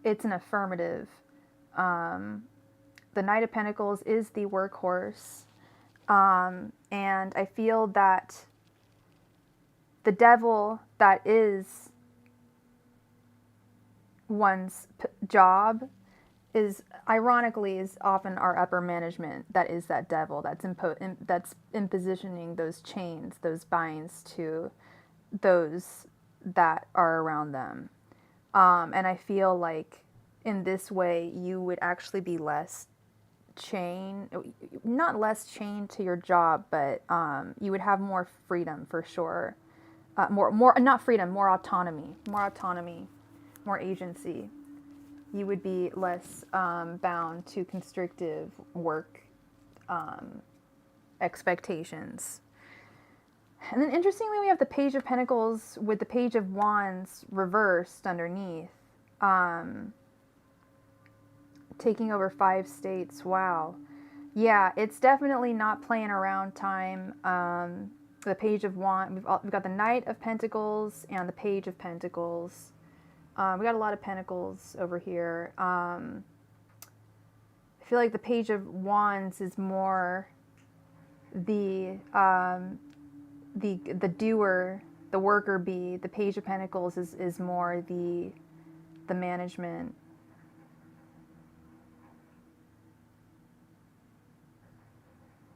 it's an affirmative. The Knight of Pentacles is the workhorse. And I feel that the devil that is one's job is, ironically, is often our upper management. That is that devil that's impositioning those chains, those binds to those that are around them. And I feel like in this way you would actually be not less chained to your job, but you would have more freedom for sure. Not freedom, more autonomy, more agency. You would be less bound to constrictive work expectations. And then interestingly, we have the Page of Pentacles with the Page of Wands reversed underneath. Taking over 5 states. Wow. Yeah, it's definitely not playing around time. The Page of Wands, we've got the Knight of Pentacles and the Page of Pentacles. We got a lot of pentacles over here. I feel like the Page of Wands is more the doer, the worker bee. The Page of Pentacles is more the management.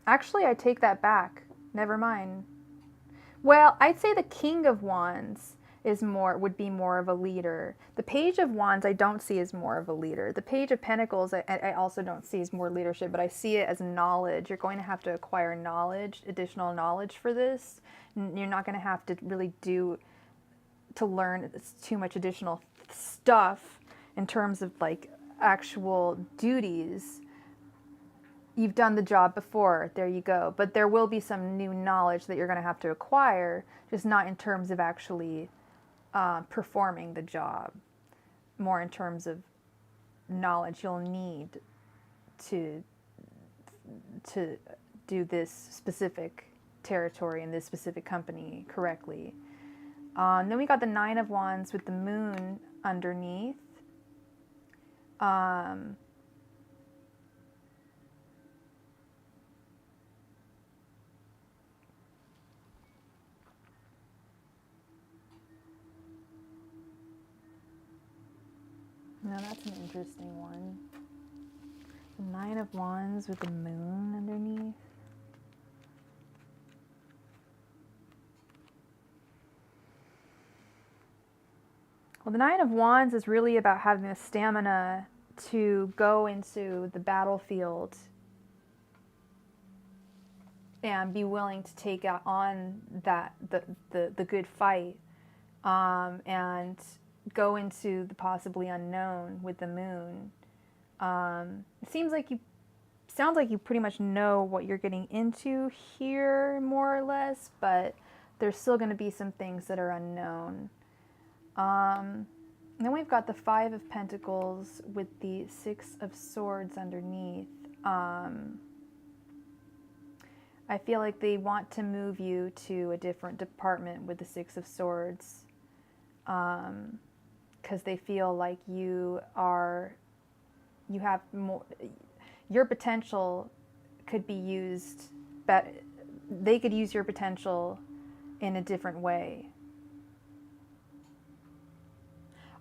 Actually, I take that back. Never mind. Well, I'd say the King of Wands would be more of a leader. The Page of Wands I don't see as more of a leader. The Page of Pentacles I also don't see as more leadership, but I see it as knowledge. You're going to have to acquire knowledge, additional knowledge for this. You're not going to have to really learn too much additional stuff in terms of like actual duties. You've done the job before, there you go. But there will be some new knowledge that you're going to have to acquire, just not in terms of actually performing the job, more in terms of knowledge you'll need to do this specific territory in this specific company correctly. Then we got the 9 of Wands with the Moon underneath. Now that's an interesting one. The 9 of Wands with the Moon underneath. Well, the Nine of Wands is really about having the stamina to go into the battlefield and be willing to take on that the good fight, and go into the possibly unknown with the moon. It sounds like you pretty much know what you're getting into here, more or less, but there's still going to be some things that are unknown. And then we've got the Five of Pentacles with the Six of Swords underneath. I feel like they want to move you to a different department with the Six of Swords, because they feel like you have more, your potential could be used, but they could use your potential in a different way.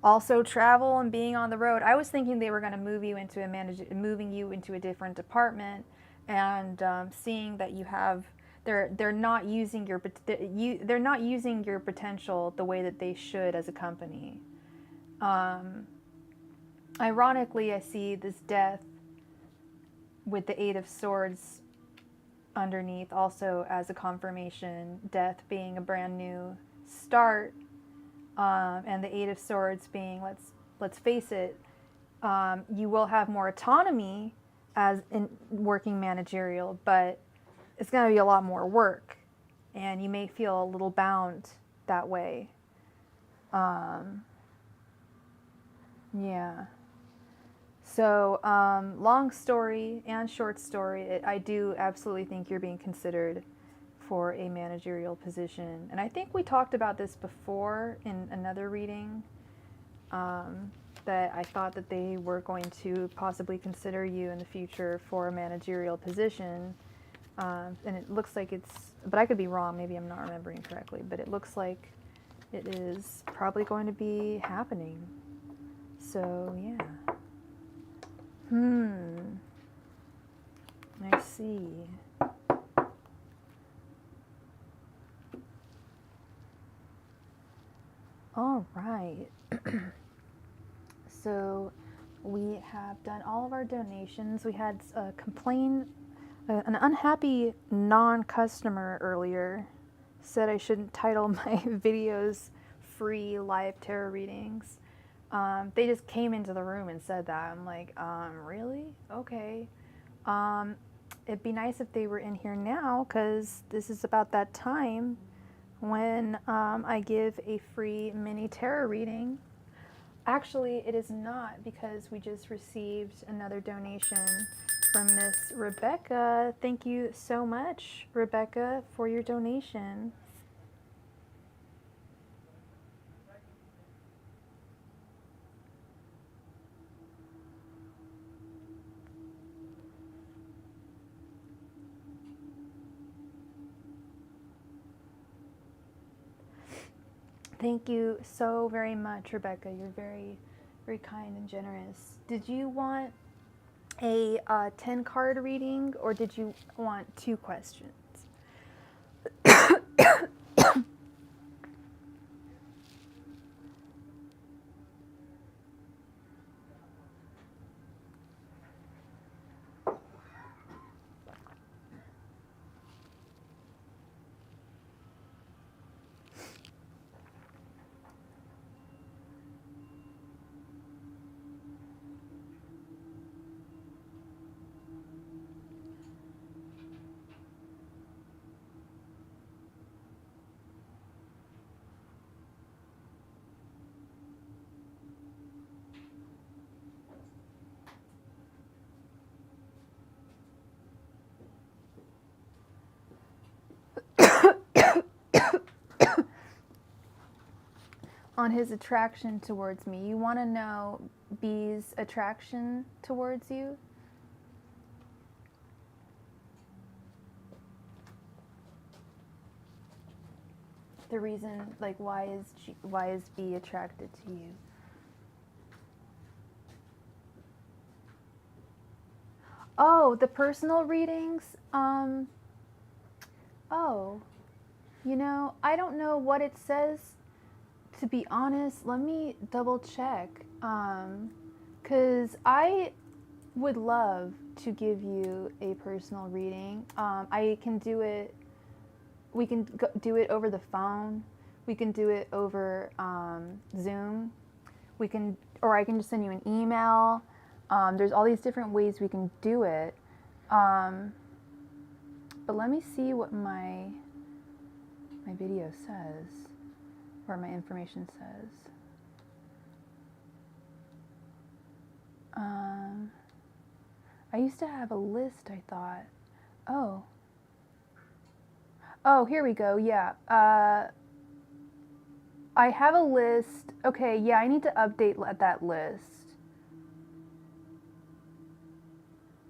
Also, travel and being on the road. I was thinking they were going to move you into moving you into a different department, and seeing that you have, they're not using your potential the way that they should as a company. Ironically, I see this Death with the Eight of Swords underneath also as a confirmation. Death being a brand new start, and the Eight of Swords being, let's face it, you will have more autonomy as in working managerial, but it's going to be a lot more work, and you may feel a little bound that way. Yeah. So, long story and short story, I do absolutely think you're being considered for a managerial position. And I think we talked about this before in another reading, that I thought that they were going to possibly consider you in the future for a managerial position. And it looks like it's, but I could be wrong, maybe I'm not remembering correctly, but it looks like it is probably going to be happening. So, yeah. I see. All right. So we have done all of our donations. We had a an unhappy non-customer earlier said I shouldn't title my videos free live tarot readings. They just came into the room and said that. I'm like, really? Okay. It'd be nice if they were in here now, because this is about that time when I give a free mini tarot reading. Actually, it is not, because we just received another donation from Miss Rebecca. Thank you so much, Rebecca, for your donation. Thank you so very much, Rebecca. You're very, very kind and generous. Did you want a 10-card reading, or did you want 2 questions? On his attraction towards me. You want to know B's attraction towards you? The reason, like, why is B attracted to you? Oh, the personal readings? Oh, I don't know what it says To be honest, let me double check. Because I would love to give you a personal reading. I can do it, we can do it over the phone. We can do it over Zoom. We can, or I can just send you an email. There's all these different ways we can do it. But let me see what my video says, or my information says. I used to have a list, I thought. Oh, here we go, yeah. I have a list. Okay, yeah, I need to update that list.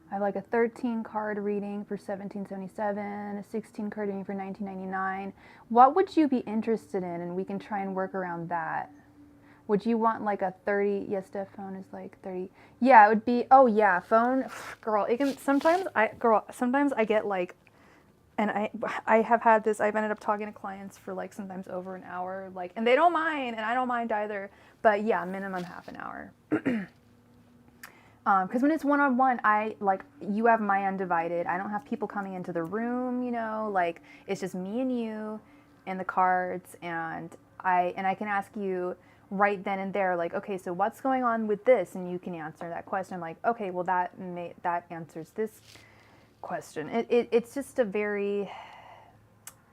I have like a 13 card reading for $17.77, a 16 card reading for $19.99. What would you be interested in? And we can try and work around that. Would you want like a 30? Yes, Steph, phone is like 30. Yeah, it would be, oh yeah, phone. Girl, it can, sometimes I get like, and I have had this, I've ended up talking to clients for like sometimes over an hour, like, and they don't mind, and I don't mind either. But yeah, minimum half an hour. Because when it's one-on-one, you have my undivided. I don't have people coming into the room, you know, like it's just me and you and the cards, and I can ask you right then and there, like, okay, so what's going on with this? And you can answer that question. I'm like, okay, well that answers this question. It's just a very,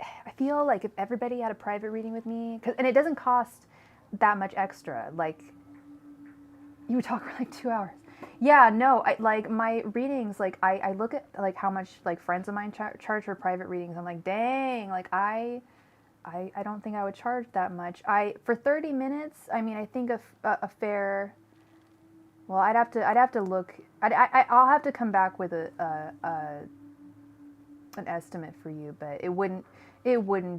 I feel like if everybody had a private reading with me, and it doesn't cost that much extra, like you would talk for like 2 hours. Yeah, no, like my readings, like I look at like how much like friends of mine charge for private readings. I'm like, dang, like I don't think I would charge that much. For 30 minutes, I mean, I think a fair, well, I'd have to look. I'll have to come back with an estimate for you, but it wouldn't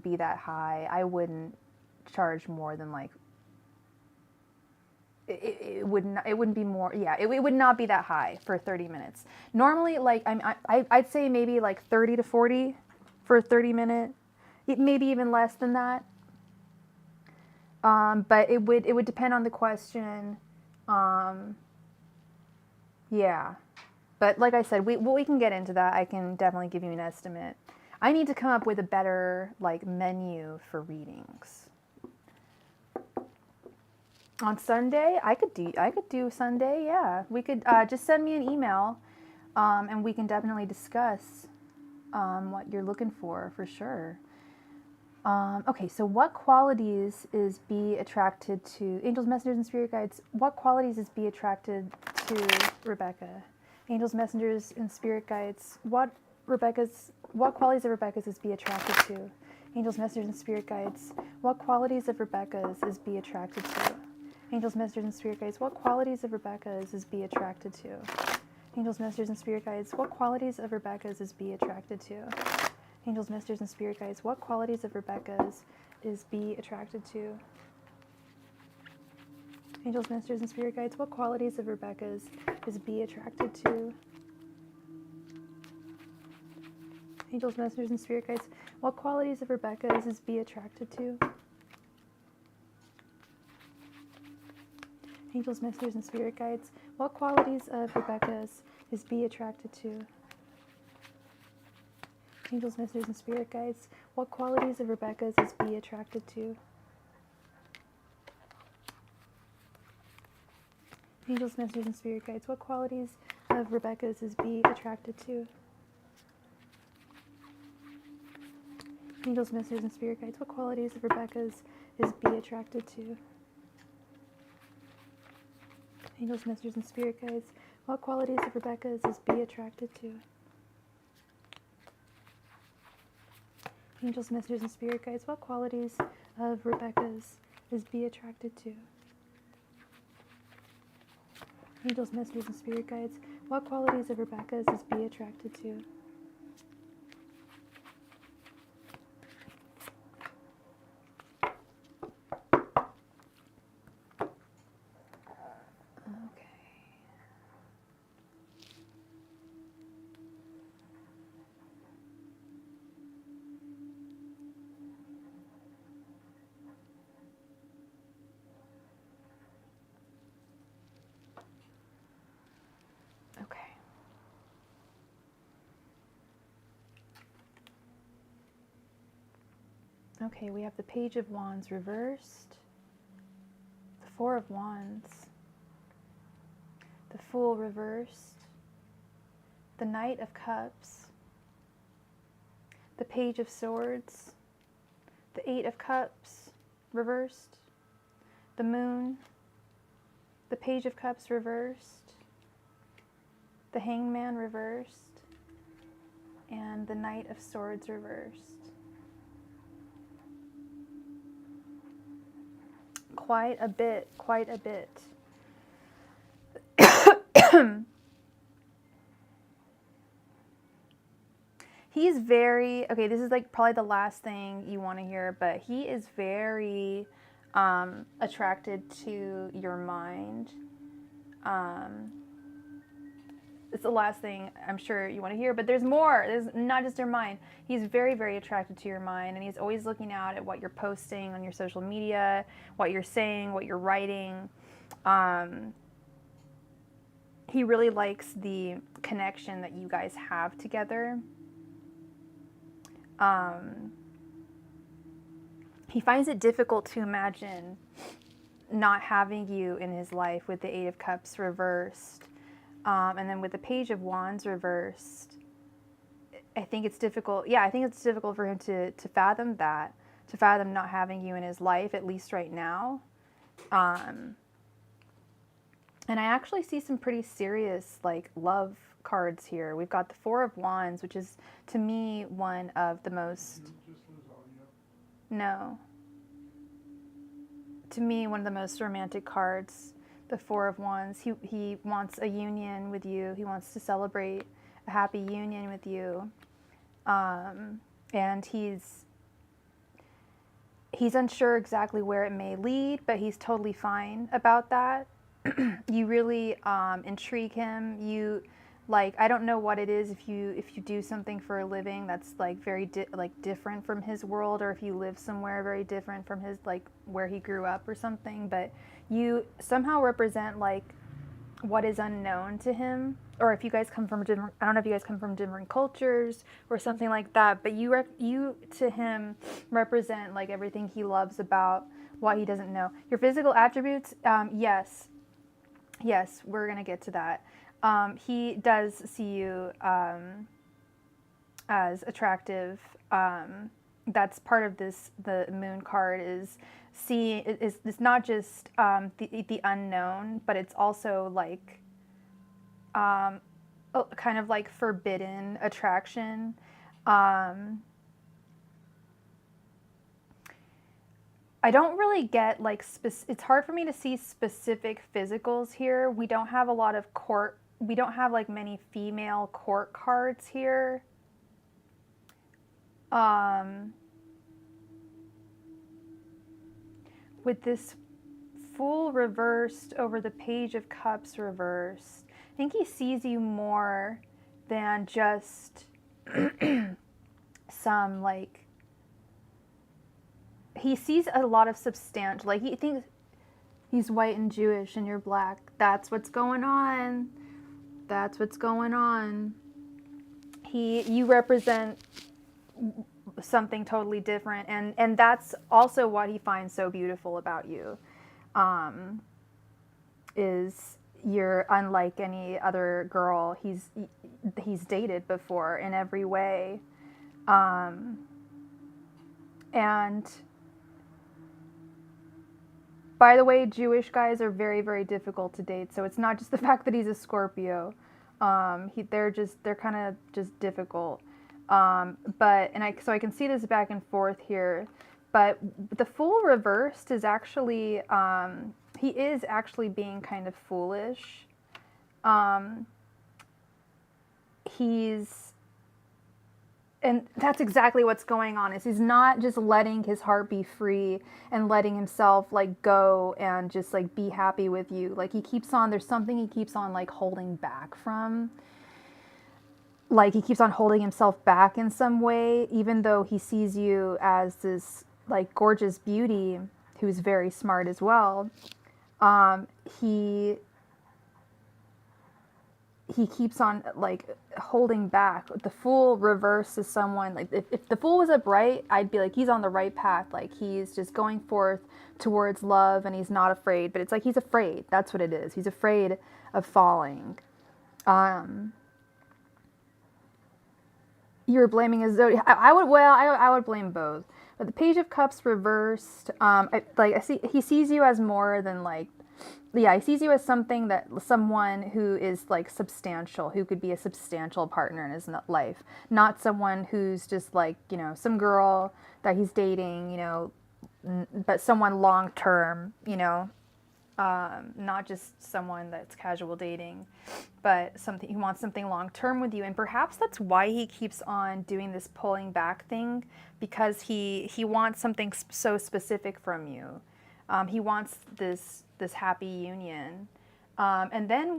be that high. I wouldn't charge more than like, it wouldn't be more. Yeah, it would not be that high for 30 minutes. Normally, like I'd say maybe like 30 to 40 for a 30-minute. Maybe even less than that. But it would depend on the question. Yeah. But like I said, we can get into that. I can definitely give you an estimate. I need to come up with a better like menu for readings. On Sunday, I could do Sunday. Yeah, we could just send me an email, and we can definitely discuss what you're looking for sure. Okay, so what qualities is B attracted to? Angels, messengers, and spirit guides. What qualities is B attracted to Rebecca? Angels, messengers, and spirit guides. What qualities of Rebecca's is B attracted to? Angels, messengers, and spirit guides. What qualities of Rebecca's is B attracted to? Angels, messengers, and spirit guides. What qualities of Rebecca's is B attracted to? Angels, messengers, and spirit guides. What qualities of Rebecca's is B attracted to? Angels, messengers, and spirit guides. What qualities of Rebecca's is B attracted to? Angels, messengers, and spirit guides. What qualities of Rebecca's is B attracted to? Angels, messengers, and spirit guides. What qualities of Rebecca's is B attracted to? Angels, messengers, and spirit guides. What qualities of Rebecca's is B attracted to? Angels, messengers, and spirit guides. What qualities of Rebecca's is B attracted to? Angels, messengers, and spirit guides. What qualities of Rebecca's is B attracted to? Angels, messengers, and spirit guides. What qualities of Rebecca's is B attracted to? Angels, messengers, and spirit guides. What qualities of Rebecca's is B attracted to? Angels, messengers, and spirit guides. What qualities of Rebecca's is B attracted to? Angels, messengers, and spirit guides. What qualities of Rebecca's is B attracted to? Okay, we have the Page of Wands reversed, the Four of Wands, the Fool reversed, the Knight of Cups, the Page of Swords, the Eight of Cups reversed, the Moon, the Page of Cups reversed, the Hangman reversed, and the Knight of Swords reversed. Quite a bit, quite a bit. He's very, okay, this is like probably the last thing you want to hear, but he is very attracted to your mind. It's the last thing I'm sure you want to hear, but there's more. There's not just your mind. He's very, very attracted to your mind, and he's always looking out at what you're posting on your social media, what you're saying, what you're writing. He really likes the connection that you guys have together. He finds it difficult to imagine not having you in his life with the Eight of Cups reversed. And then with the Page of Wands reversed, I think it's difficult. Yeah, I think it's difficult for him to fathom that, to fathom not having you in his life, at least right now. And I actually see some pretty serious, like, love cards here. We've got the Four of Wands, which is, to me, one of the most... No. To me, one of the most romantic cards. The Four of Wands. He wants a union with you. He wants to celebrate a happy union with you. And he's unsure exactly where it may lead, but he's totally fine about that. You really intrigue him. You, like, I don't know what it is if you do something for a living that's like very different from his world, or if you live somewhere very different from his, like, where he grew up or something, but you somehow represent like what is unknown to him, or if you guys come from different, I don't know if you guys come from different cultures or something like that, but you to him represent like everything he loves about what he doesn't know. Your physical attributes, yes, we're gonna get to that. He does see you as attractive. That's part of this. The Moon card is seeing. It's not just the unknown, but it's also like kind of like forbidden attraction. I don't really get like it's hard for me to see specific physicals here. We don't have a lot of court. We don't have like many female court cards here. With this Fool reversed over the Page of Cups reversed, I think he sees you more than just some, like, he sees a lot of substantial, like, he thinks he's white and Jewish and you're black. That's what's going on. That's what's going on. You represent something totally different, and that's also what he finds so beautiful about you. Is you're unlike any other girl he's dated before in every way. And by the way, Jewish guys are very, very difficult to date. So it's not just the fact that he's a Scorpio. They're kind of just difficult. So I can see this back and forth here. But the Fool reversed is actually, he is actually being kind of foolish. And that's exactly what's going on, is he's not just letting his heart be free and letting himself like go and just like be happy with you. Like there's something he keeps on like holding back from. Like he keeps on holding himself back in some way, even though he sees you as this like gorgeous beauty who's very smart as well. he keeps on like holding back. The Fool reverse is someone like, if the Fool was upright, I'd be like, he's on the right path. Like he's just going forth towards love and he's not afraid. But it's like he's afraid. That's what it is. He's afraid of falling. You were blaming his zodiac. I would blame both. But the Page of Cups reversed. I see he sees you as more than like, yeah, he sees you as someone who is like substantial, who could be a substantial partner in his life, not someone who's just like, you know, some girl that he's dating, you know, but someone long term, you know. Not just someone that's casual dating, but he wants something long term with you. And perhaps that's why he keeps on doing this pulling back thing, because he wants something so specific from you. He wants this happy union. And then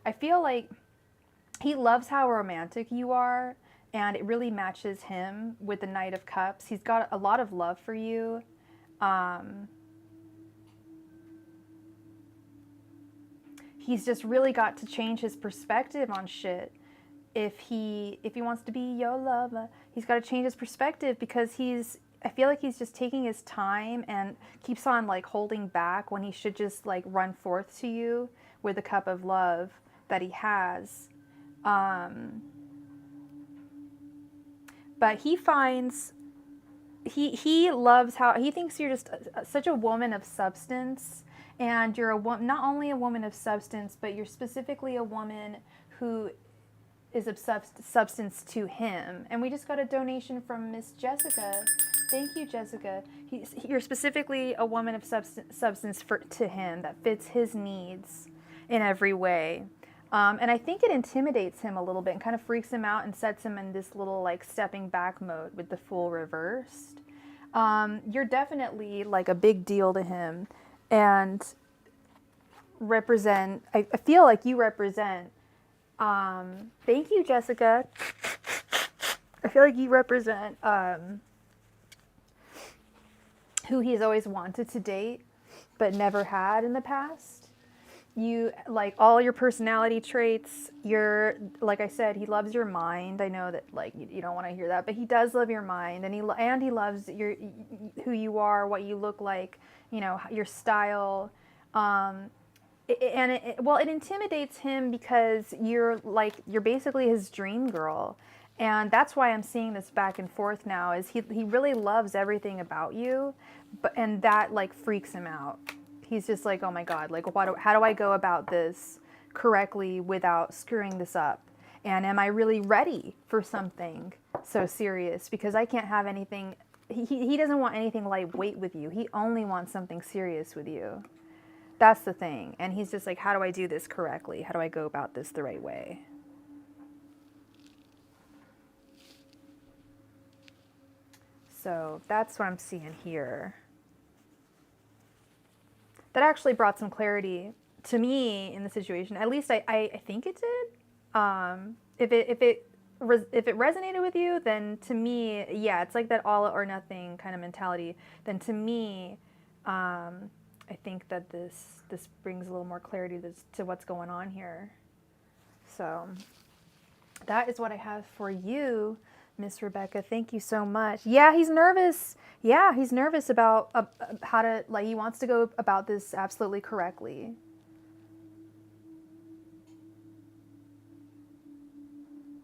I feel like he loves how romantic you are, and it really matches him with the Knight of Cups. He's got a lot of love for you. He's just really got to change his perspective on shit. If he wants to be your lover, he's got to change his perspective, because I feel like he's just taking his time and keeps on like holding back when he should just like run forth to you with the cup of love that he has. But he finds, he loves how, he thinks you're just such a woman of substance. And you're not only a woman of substance, but you're specifically a woman who is of substance to him. And we just got a donation from Miss Jessica. Thank you, Jessica. You're specifically a woman of substance to him that fits his needs in every way. And I think it intimidates him a little bit and kind of freaks him out and sets him in this little like stepping back mode with the Fool reversed. You're definitely like a big deal to him. And I feel like you represent, thank you, Jessica. I feel like you represent who he's always wanted to date, but never had in the past. You, like, all your personality traits, like I said, he loves your mind. I know that, like, you don't want to hear that, but he does love your mind, and he loves who you are, what you look like, you know, your style. It intimidates him because you're basically his dream girl. And that's why I'm seeing this back and forth now, is he really loves everything about you, and that like freaks him out. He's just like, oh my God, like how do I go about this correctly without screwing this up? And am I really ready for something so serious? Because I can't have anything, he doesn't want anything lightweight with you. He only wants something serious with you. That's the thing. And he's just like, how do I do this correctly? How do I go about this the right way? So that's what I'm seeing here. That actually brought some clarity to me in the situation. At least I think it did. If it resonated with you, then to me, yeah, it's like that all or nothing kind of mentality. Then to me, I think that this brings a little more clarity to what's going on here. So that is what I have for you, Miss Rebecca. Thank you so much. Yeah, he's nervous. Yeah, he's nervous about how to, like, he wants to go about this absolutely correctly.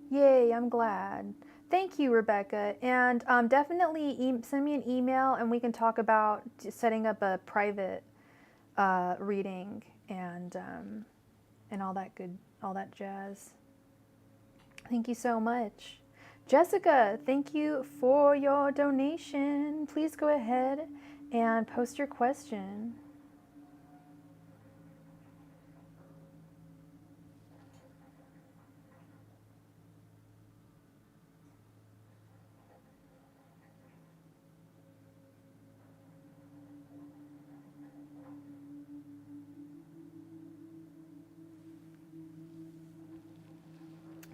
Yay, I'm glad. Thank you, Rebecca. And definitely send me an email and we can talk about setting up a private reading and all that jazz. Thank you so much. Jessica, thank you for your donation. Please go ahead and post your question.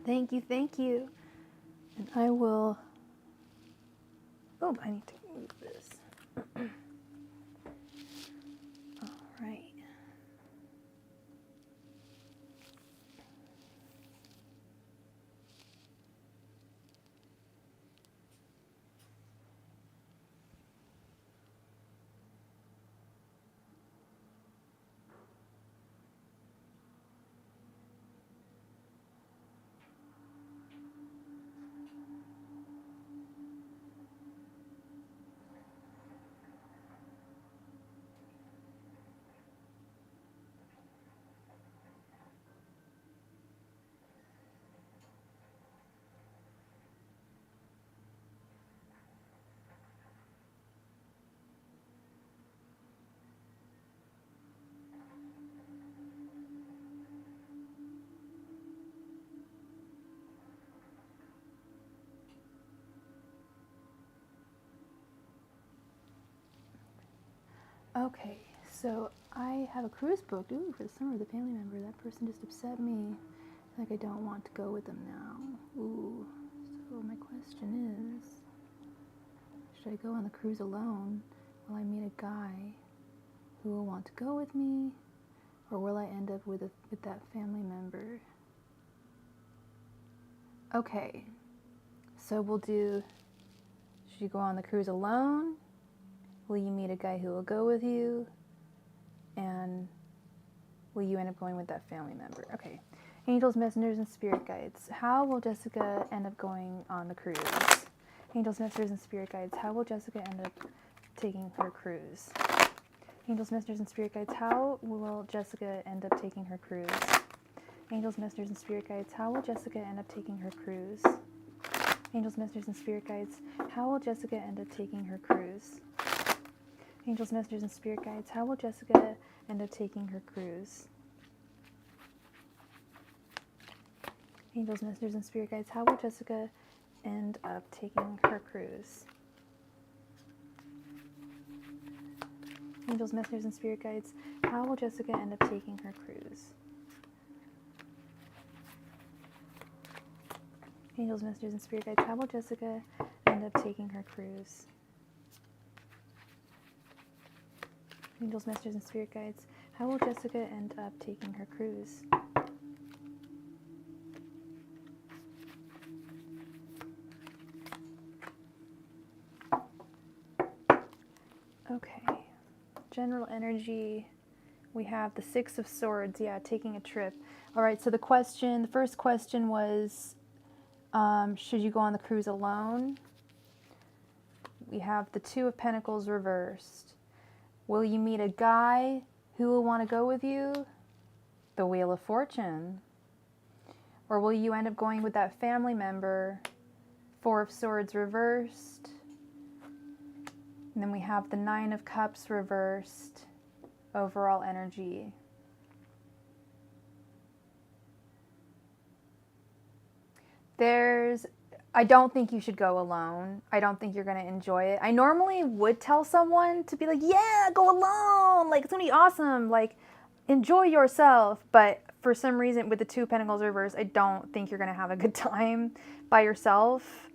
Thank you, thank you. And I will, oh, I need to move this. All right. Okay, so I have a cruise booked. Ooh, for the summer with a family member. That person just upset me. Like I don't want to go with them now. Ooh. So my question is, should I go on the cruise alone? Will I meet a guy who will want to go with me? Or will I end up with that family member? Okay. So we'll do, should you go on the cruise alone? Will you meet a guy who will go with you? And will you end up going with that family member? Okay. Angels, messengers, and spirit guides. How will Jessica end up going on the cruise? Angels, messengers, and spirit guides. How will Jessica end up taking her cruise? Angels, messengers, and spirit guides. How will Jessica end up taking her cruise? Angels, messengers, and spirit guides. How will Jessica end up taking her cruise? Angels, messengers, and spirit guides. How will Jessica end up taking her cruise? Angels, messengers, and spirit guides. How will Jessica end up taking her cruise? Angels, messengers, and spirit guides. How will Jessica end up taking her cruise? Angels, messengers, and spirit guides. How will Jessica end up taking her cruise? Angels, messengers, and spirit guides. How will Jessica end up taking her cruise? Angels, messengers, and spirit guides. How will Jessica end up taking her cruise? Okay. General energy. We have the Six of Swords. Yeah, taking a trip. All right, so the first question was, should you go on the cruise alone? We have the Two of Pentacles reversed. Will you meet a guy who will want to go with you? The Wheel of Fortune. Or will you end up going with that family member? Four of Swords reversed. And then we have the Nine of Cups reversed. Overall energy. I don't think you should go alone. I don't think you're going to enjoy it. I normally would tell someone to be like, yeah, go alone. Like, it's going to be awesome. Like, enjoy yourself. But for some reason, with the Two of Pentacles reversed, I don't think you're going to have a good time by yourself.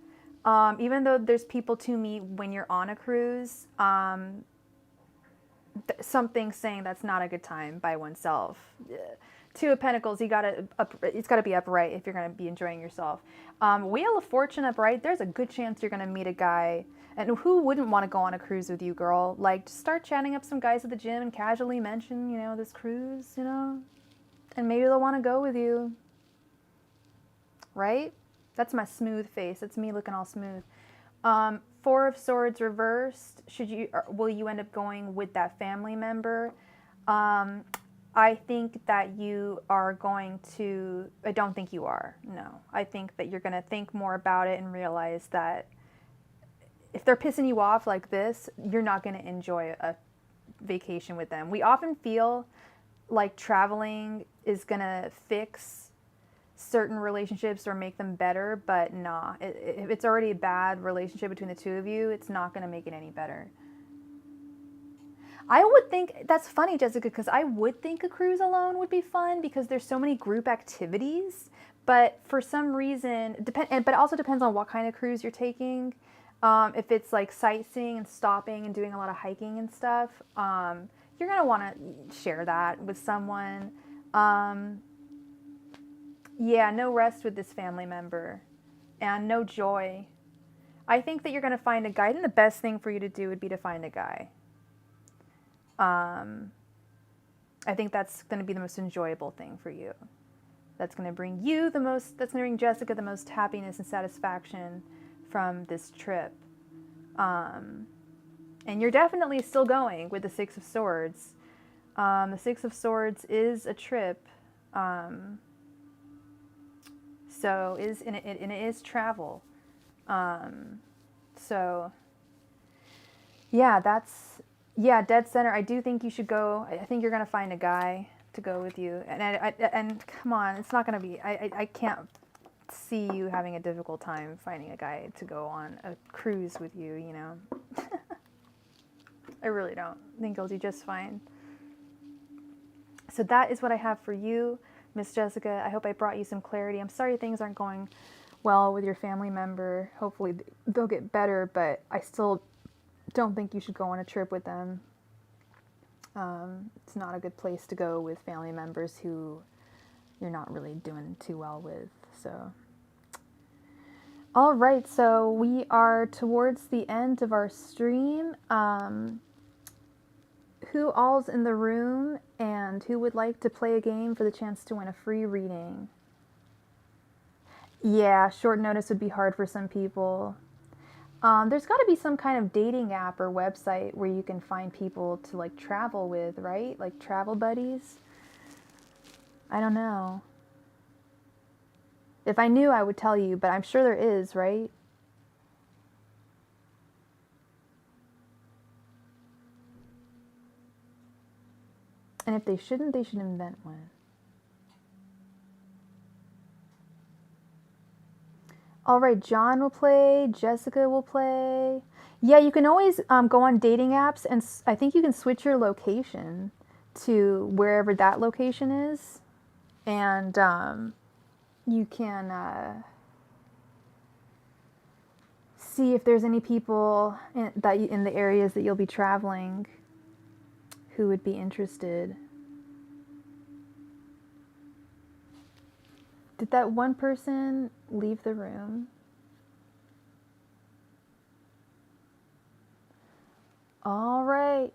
Even though there's people to meet when you're on a cruise, something's saying that's not a good time by oneself. Two of Pentacles, it's got to be upright if you're going to be enjoying yourself. Wheel of Fortune upright, there's a good chance you're going to meet a guy. And who wouldn't want to go on a cruise with you, girl? Like, just start chatting up some guys at the gym and casually mention, this cruise, and maybe they'll want to go with you. Right? That's my smooth face. That's me looking all smooth. Four of Swords reversed. Will you end up going with that family member? I think that you are going to, I don't think you are, no. I think that you're going to think more about it and realize that if they're pissing you off like this, you're not going to enjoy a vacation with them. We often feel like traveling is going to fix certain relationships or make them better, but nah. If it's already a bad relationship between the two of you, it's not going to make it any better. I would think, that's funny, Jessica, because I would think a cruise alone would be fun because there's so many group activities, but for some reason, but it also depends on what kind of cruise you're taking. If it's like sightseeing and stopping and doing a lot of hiking and stuff, you're going to want to share that with someone. Yeah, no rest with this family member and no joy. I think that you're going to find a guy, and the best thing for you to do would be to find a guy. I think that's going to be the most enjoyable thing for you. That's going to bring that's going to bring Jessica the most happiness and satisfaction from this trip. And you're definitely still going with the Six of Swords. The Six of Swords is a trip. So it is travel. So yeah, dead center. I do think you should go. I think you're gonna find a guy to go with you. And come on, it's not gonna be. I can't see you having a difficult time finding a guy to go on a cruise with you. I really don't. I think you'll do just fine. So that is what I have for you, Miss Jessica. I hope I brought you some clarity. I'm sorry things aren't going well with your family member. Hopefully they'll get better, but I still don't think you should go on a trip with them. It's not a good place to go with family members who you're not really doing too well with. So, all right, so we are towards the end of our stream. Who all's in the room and who would like to play a game for the chance to win a free reading? Yeah, short notice would be hard for some people. There's got to be some kind of dating app or website where you can find people to like travel with, right? Like travel buddies. I don't know. If I knew, I would tell you, but I'm sure there is, right? And if they shouldn't, they should invent one. All right, John will play, Jessica will play. Yeah, you can always go on dating apps, and I think you can switch your location to wherever that location is. And you can see if there's any people in the areas that you'll be traveling who would be interested. Did that one person leave the room? All right.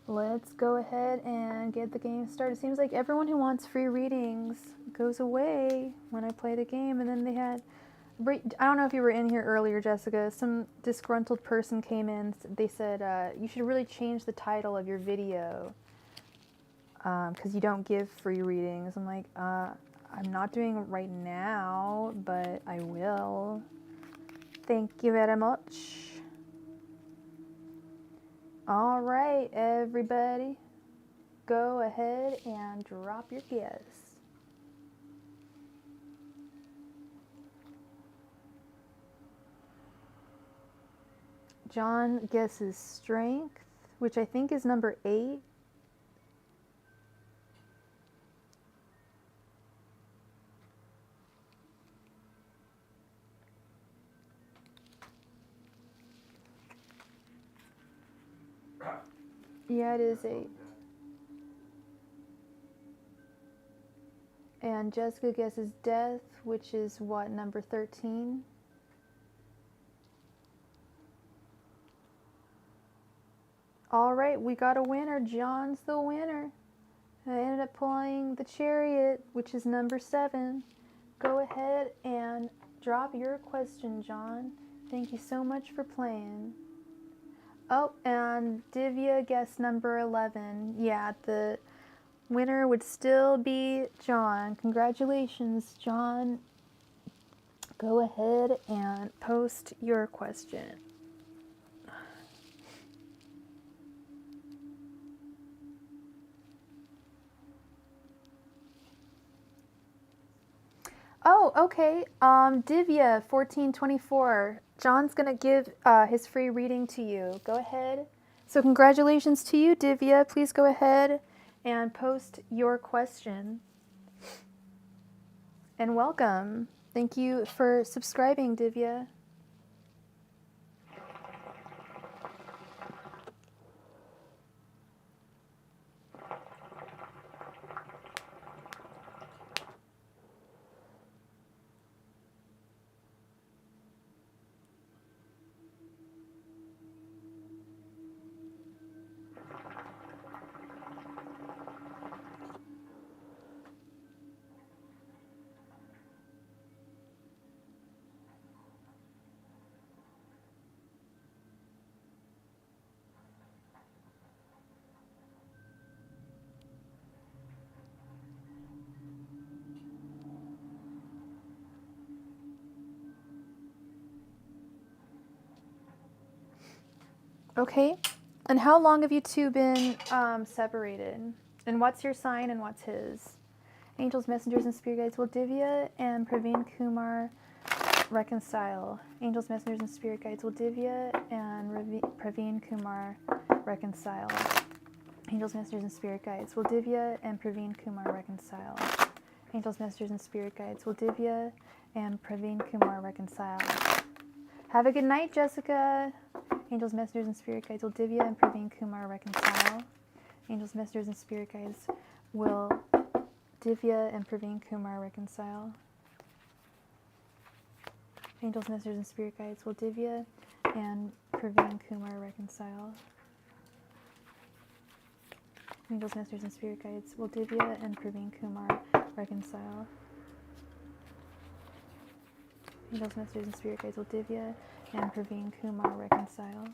Let's go ahead and get the game started. It seems like everyone who wants free readings goes away when I play the game. And then they had, I don't know if you were in here earlier, Jessica, some disgruntled person came in. They said, you should really change the title of your video because you don't give free readings. I'm like, I'm not doing it right now, but I will. Thank you very much. All right, everybody, go ahead and drop your guess. John guesses strength, which I think is number 8. Yeah, it is 8. And Jessica guesses death, which is what, number 13? All right, we got a winner. John's the winner. I ended up pulling the Chariot, which is number 7. Go ahead and drop your question, John. Thank you so much for playing. Oh, and Divya guessed number 11. Yeah, the winner would still be John. Congratulations, John. Go ahead and post your question. Oh, okay. Divya, 1424. John's gonna give his free reading to you. Go ahead. So congratulations to you, Divya. Please go ahead and post your question. And welcome. Thank you for subscribing, Divya. Okay. And how long have you two been separated? And what's your sign and what's his? Angels, messengers, and spirit guides. Well, Divya and Praveen Kumar reconcile. Angels, messengers, and spirit guides will Divya and Praveen Kumar reconcile. Angels, messengers, and spirit guides will Divya and Praveen Kumar reconcile. Angels, messengers, and spirit guides will Divya and Praveen Kumar reconcile. Have a good night, Jessica. Angels, messengers, and spirit guides will Divya and Praveen Kumar reconcile. Angels, messengers, and spirit guides will Divya and Praveen Kumar reconcile. Angels, messengers, and spirit guides will Divya and Praveen Kumar reconcile. Angels, messengers, and spirit guides will Divya and Praveen Kumar reconcile. Angels, messengers, and spirit guides will Divya and Praveen Kumar reconcile.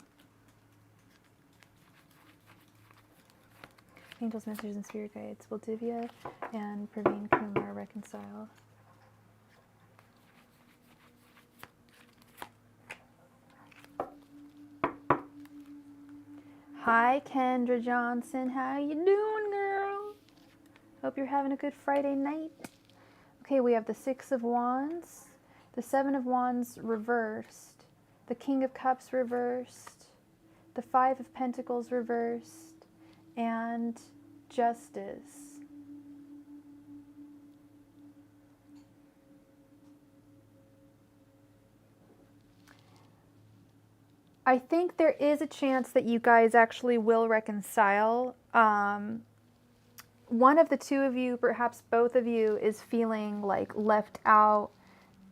Angels, messengers, and spirit guides will Divya and Praveen Kumar reconcile. Hi, Kendra Johnson. How you doing, girl? Hope you're having a good Friday night. Okay, we have the Six of Wands, the Seven of Wands reversed, the King of Cups reversed, the Five of Pentacles reversed, and Justice. I think there is a chance that you guys actually will reconcile. One of the two of you, perhaps both of you, is feeling like left out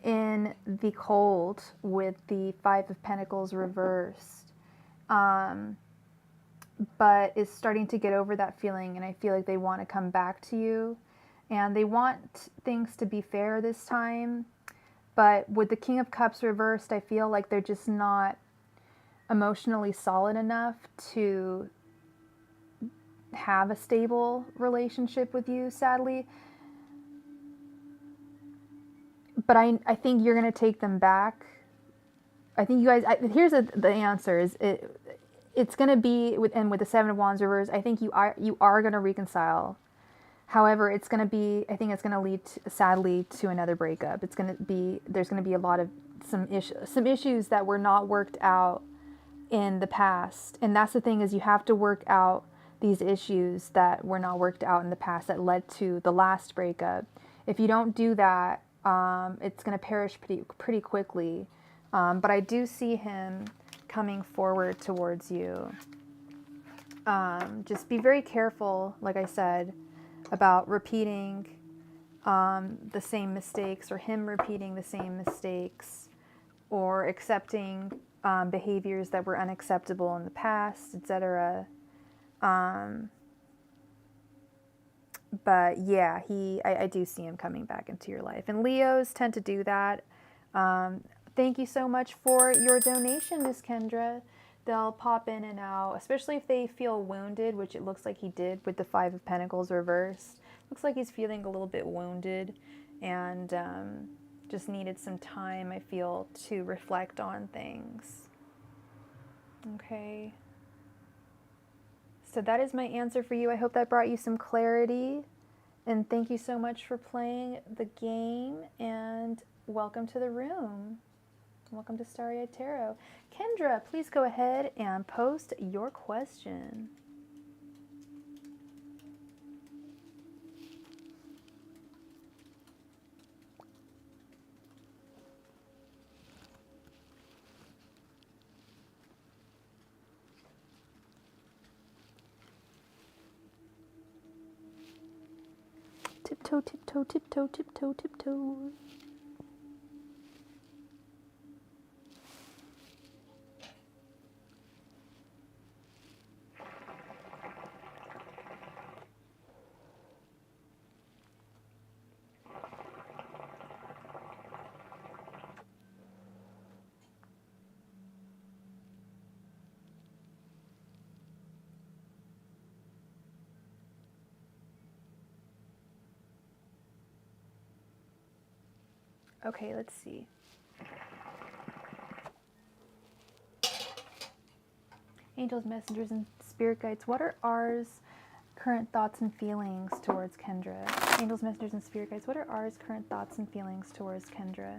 in the cold with the Five of Pentacles reversed, but is starting to get over that feeling, and I feel like they want to come back to you, and they want things to be fair this time. But with the King of Cups reversed, I feel like they're just not emotionally solid enough to have a stable relationship with you, sadly. But I think you're going to take them back. I think you guys, here's the answer is it's going to be with the Seven of Wands reversed. I think you are going to reconcile. However, it's going to be, I think it's going to lead sadly to another breakup. It's going to be, there's going to be a lot of some issues that were not worked out in the past. And that's the thing, is you have to work out these issues that were not worked out in the past that led to the last breakup. If you don't do that, it's going to perish pretty quickly. But I do see him coming forward towards you. Just be very careful, like I said, about repeating the same mistakes, or him repeating the same mistakes, or accepting behaviors that were unacceptable in the past, etc. But yeah, I do see him coming back into your life. And Leos tend to do that. Thank you so much for your donation, Miss Kendra. They'll pop in and out, especially if they feel wounded, which it looks like he did with the Five of Pentacles reversed. Looks like he's feeling a little bit wounded and just needed some time, I feel, to reflect on things. Okay. So that is my answer for you. I hope that brought you some clarity. And thank you so much for playing the game. And welcome to the room. Welcome to Starry-Eyed Tarot. Kendra, please go ahead and post your question. Tiptoe, tiptoe, tiptoe, tiptoe, tiptoe. Okay, let's see. Angels, messengers, and spirit guides, what are ours current thoughts and feelings towards Kendra? Angels, messengers, and spirit guides, what are ours current thoughts and feelings towards Kendra?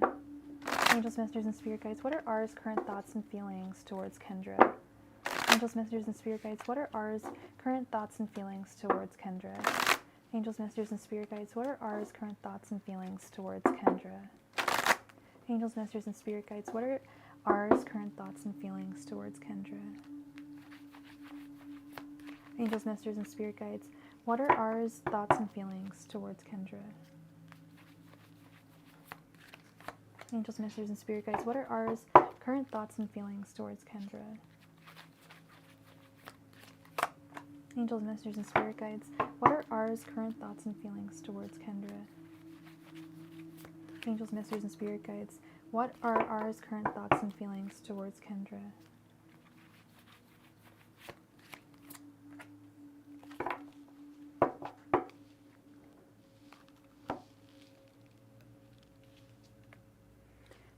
Angels, messengers, and spirit guides, what are R's current thoughts and feelings towards Kendra? Angels, messengers, and spirit guides, what are R's current thoughts and feelings towards Kendra? Angels, messengers, and spirit guides, what are R's current thoughts and feelings towards Kendra? Angels, messengers, and spirit guides, what are R's current thoughts and feelings towards Kendra? Angels, messengers, and spirit guides, what are R's thoughts and feelings towards Kendra? Angels, messengers, and spirit guides, what are R's current thoughts and feelings towards Kendra? Angels, messengers, and spirit guides, what are R's current thoughts and feelings towards Kendra? Angels, messengers, and spirit guides, what are R's current thoughts and feelings towards Kendra?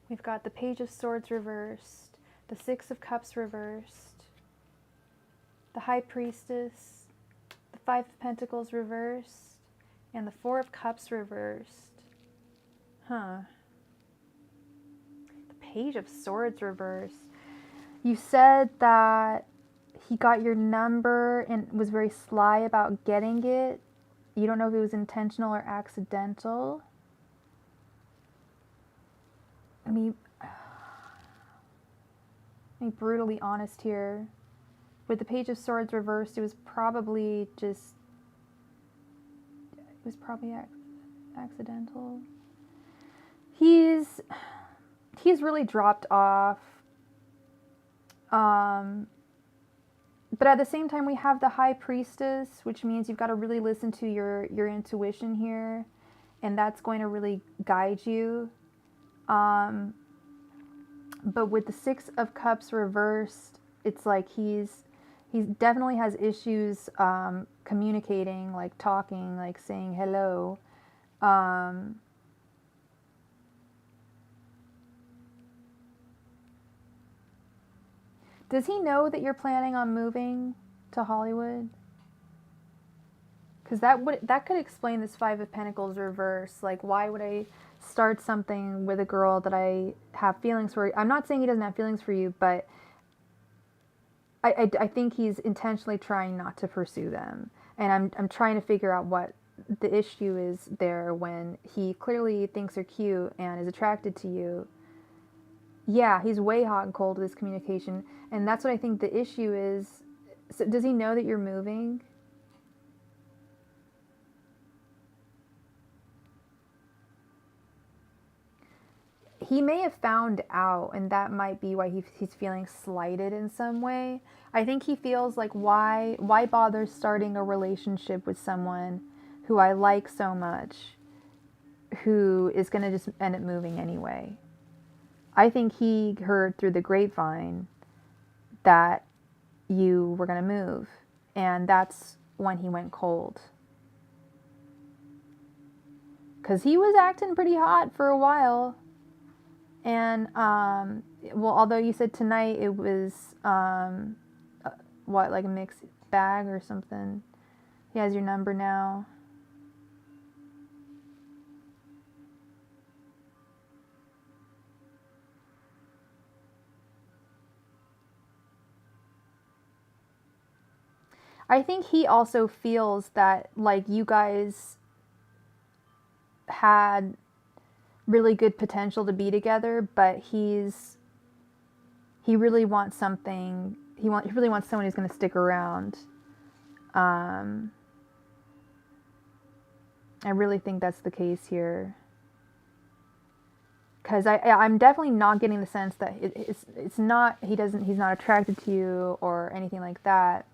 We've got the Page of Swords reversed, the Six of Cups reversed, the High Priestess, the Five of Pentacles reversed, and the Four of Cups reversed. The Page of Swords reversed. You said that he got your number and was very sly about getting it. You don't know if it was intentional or accidental. Let me be brutally honest here. With the Page of Swords reversed, it was probably accidental. He's really dropped off. But at the same time, we have the High Priestess, which means you've got to really listen to your intuition here, and that's going to really guide you. But with the Six of Cups reversed, it's like he definitely has issues communicating, like talking, like saying hello. Does he know that you're planning on moving to Hollywood? Because that could explain this Five of Pentacles reverse. Like, why would I start something with a girl that I have feelings for? I'm not saying he doesn't have feelings for you, but I think he's intentionally trying not to pursue them. And I'm trying to figure out what the issue is there when he clearly thinks you're cute and is attracted to you. Yeah, he's way hot and cold with his communication. And that's what I think the issue is. So does he know that you're moving? He may have found out, and that might be why he's feeling slighted in some way. I think he feels like, why bother starting a relationship with someone who I like so much, who is going to just end up moving anyway. I think he heard through the grapevine that you were going to move, and that's when he went cold. Because he was acting pretty hot for a while. And, well, although you said tonight it was, like a mixed bag or something. He has your number now. I think he also feels that, like, you guys had really good potential to be together, but he really wants something. He really wants someone who's going to stick around. I really think that's the case here, because I'm definitely not getting the sense that it's not he's not attracted to you or anything like that.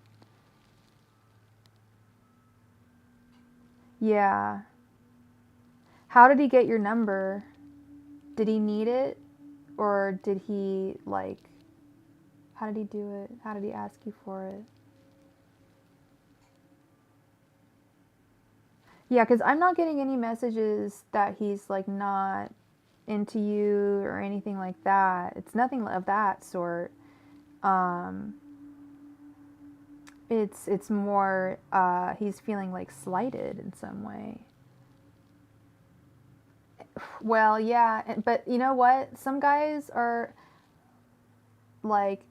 Yeah. How did he get your number? Did he need it? Or did he, like, how did he do it? How did he ask you for it? Yeah, because I'm not getting any messages that he's, like, not into you or anything like that. It's nothing of that sort. It's more, he's feeling, like, slighted in some way. Well, yeah, but you know what? Some guys are like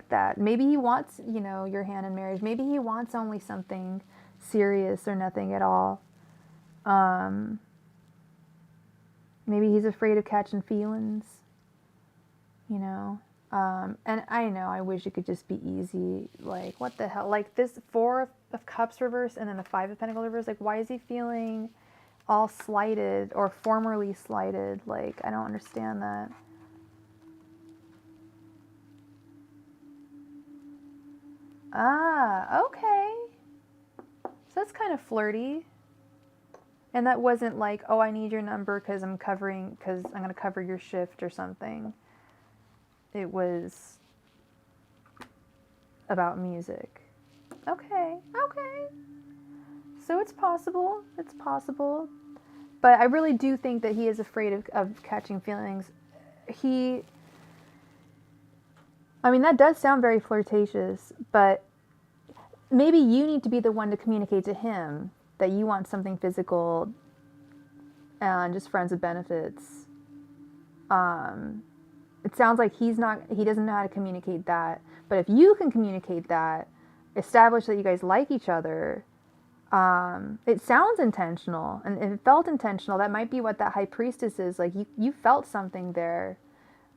that. Maybe he wants, you know, your hand in marriage. Maybe he wants only something serious or nothing at all. Maybe he's afraid of catching feelings, you know. And I know, I wish it could just be easy. Like, what the hell? Like, this Four of Cups reverse and then the Five of Pentacles reverse. Like, why is he feeling all slighted or formerly slighted? Like, I don't understand that. Ah, okay. So that's kind of flirty. And that wasn't like, oh, I need your number because I'm going to cover your shift or something. It was about music. Okay, okay. So it's possible. It's possible. But I really do think that he is afraid of catching feelings. I mean, that does sound very flirtatious, but maybe you need to be the one to communicate to him that you want something physical and just friends with benefits. It sounds like he doesn't know how to communicate that. But if you can communicate that, establish that you guys like each other, it sounds intentional, and if it felt intentional, that might be what that High Priestess is. Like, you felt something there.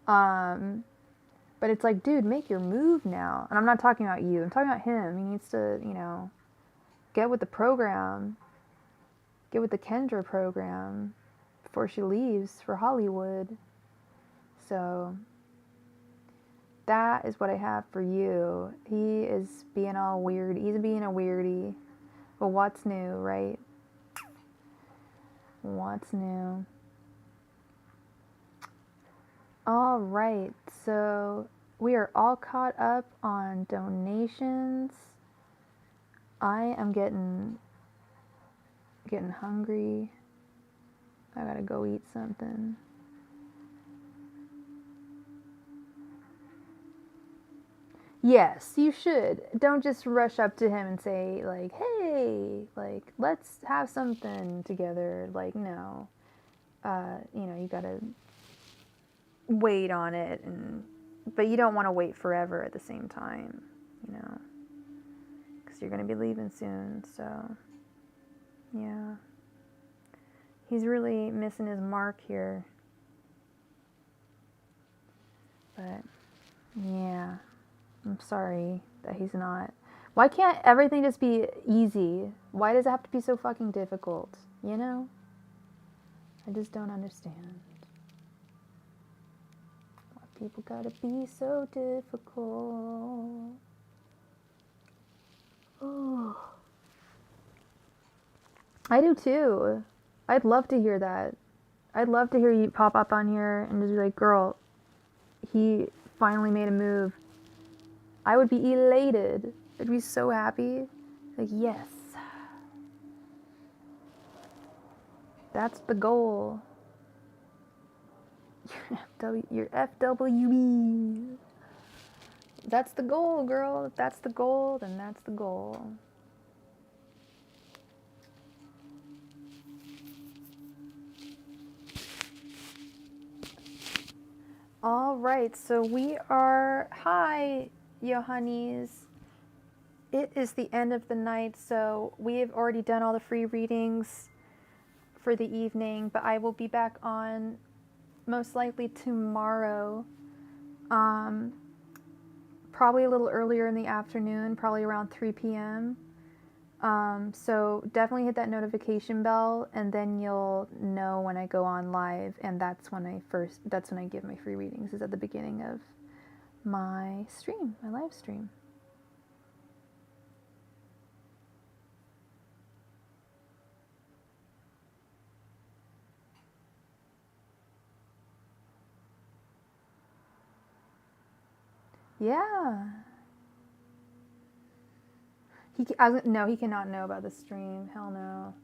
But it's like, dude, make your move now. And I'm not talking about you. I'm talking about him. He needs to, you know, get with the program. Get with the Kendra program before she leaves for Hollywood. So that is what I have for you. He is being all weird. He's being a weirdie. But what's new, right? What's new? All right, so we are all caught up on donations. I am getting hungry. I gotta go eat something. Yes, you should. Don't just rush up to him and say, like, hey, like, let's have something together. Like, no. You know, you gotta wait on it, but you don't want to wait forever at the same time, you know, because you're gonna be leaving soon, so, yeah. He's really missing his mark here. But, yeah. I'm sorry that he's not. Why can't everything just be easy? Why does it have to be so fucking difficult? You know? I just don't understand. Why people gotta be so difficult? Oh. I do too. I'd love to hear that. I'd love to hear you pop up on here and just be like, girl, he finally made a move. I would be elated. I'd be so happy. Like, yes. That's the goal. Your FWB. That's the goal, girl. If that's the goal, then that's the goal. All right, so we are, hi, Johannes. It is the end of the night, so we have already done all the free readings for the evening, but I will be back on most likely tomorrow, probably a little earlier in the afternoon, probably around 3 p.m. So definitely hit that notification bell, and then you'll know when I go on live, and that's when I give my free readings, is at the beginning of my stream, my live stream. Yeah. No, he cannot know about the stream. Hell no.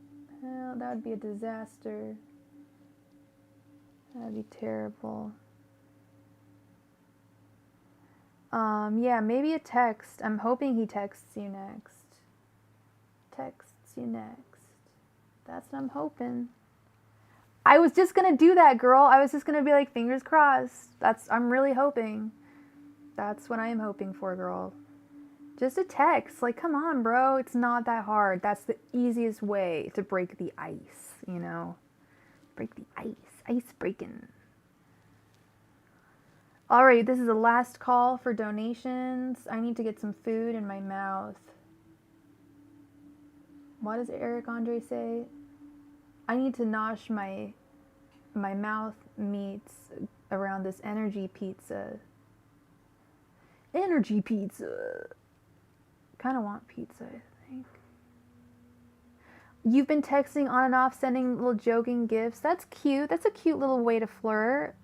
Hell, that would be a disaster. That would be terrible. Yeah, maybe a text. I'm hoping he texts you next. Texts you next. That's what I'm hoping. I was just gonna do that, girl. I was just gonna be like, fingers crossed. I'm really hoping. That's what I am hoping for, girl. Just a text. Like, come on, bro. It's not that hard. That's the easiest way to break the ice, you know? Break the ice. Ice breaking. Alright, this is the last call for donations. I need to get some food in my mouth. What does Eric Andre say? I need to nosh my mouth meats around this energy pizza. Energy pizza. Kind of want pizza, I think. You've been texting on and off, sending little joking gifts. That's cute. That's a cute little way to flirt.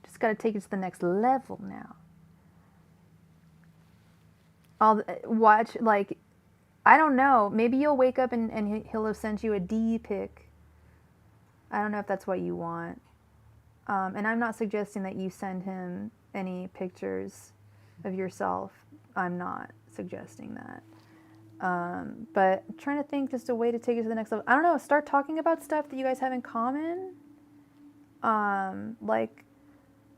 Just got to take it to the next level now. I'll watch, like, I don't know. Maybe you'll wake up and he'll have sent you a D pic. I don't know if that's what you want. And I'm not suggesting that you send him any pictures of yourself. I'm not suggesting that. But I'm trying to think just a way to take it to the next level. I don't know. Start talking about stuff that you guys have in common. Like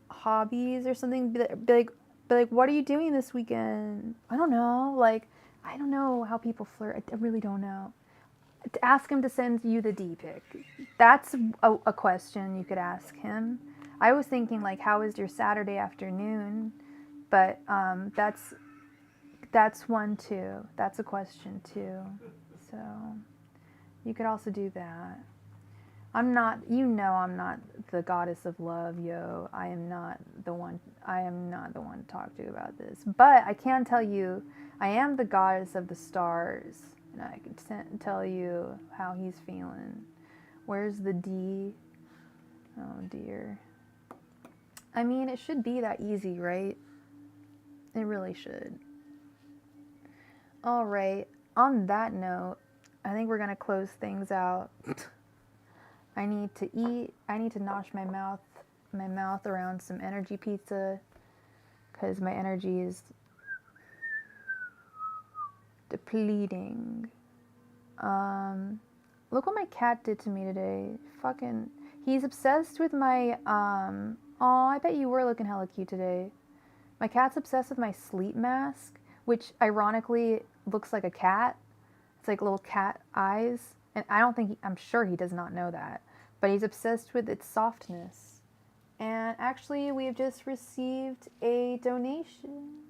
hobbies or something. Be like, what are you doing this weekend? I don't know. Like, I don't know how people flirt. I really don't know. To ask him to send you the D pic. That's a question you could ask him. I was thinking, like, how was your Saturday afternoon? But that's one too. That's a question too. So you could also do that. I'm not the goddess of love, yo. I am not the one to talk to about this. But I can tell you, I am the goddess of the stars, and I can tell you how he's feeling. Where's the D? Oh dear. I mean, it should be that easy, right? It really should. All right. On that note, I think we're gonna close things out. I need to eat. I need to nosh my mouth around some energy pizza, because my energy is depleting. Look what my cat did to me today. Fucking, he's obsessed with my, oh, I bet you were looking hella cute today. My cat's obsessed with my sleep mask, which ironically looks like a cat. It's like little cat eyes. And I'm sure he does not know that. But he's obsessed with its softness. And actually, we've just received a donation.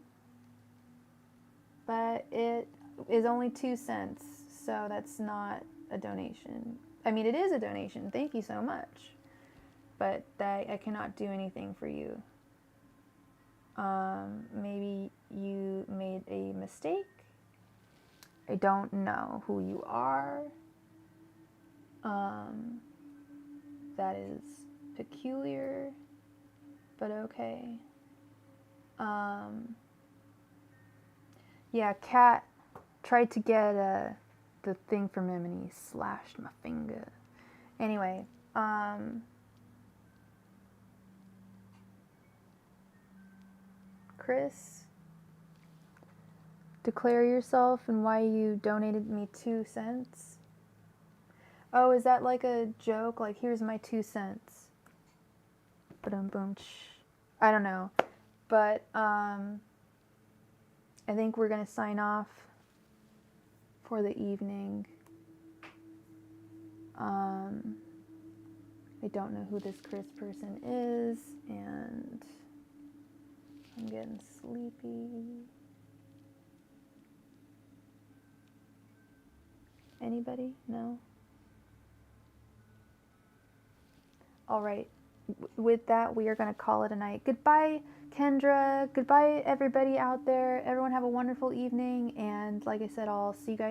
But it is only 2 cents. So that's not a donation. I mean, it is a donation. Thank you so much. But I cannot do anything for you. Maybe you made a mistake. I don't know who you are. That is peculiar, but okay. Yeah, Cat tried to get the thing from him and he slashed my finger. Anyway, Chris, declare yourself and why you donated me 2 cents. Oh, is that like a joke? Like, here's my 2 cents. Ba-dum boom. I don't know. But I think we're gonna sign off for the evening. I don't know who this Chris person is, and I'm getting sleepy. Anybody? No? All right. With that, we are going to call it a night. Goodbye, Kendra. Goodbye, everybody out there. Everyone have a wonderful evening. And like I said, I'll see you guys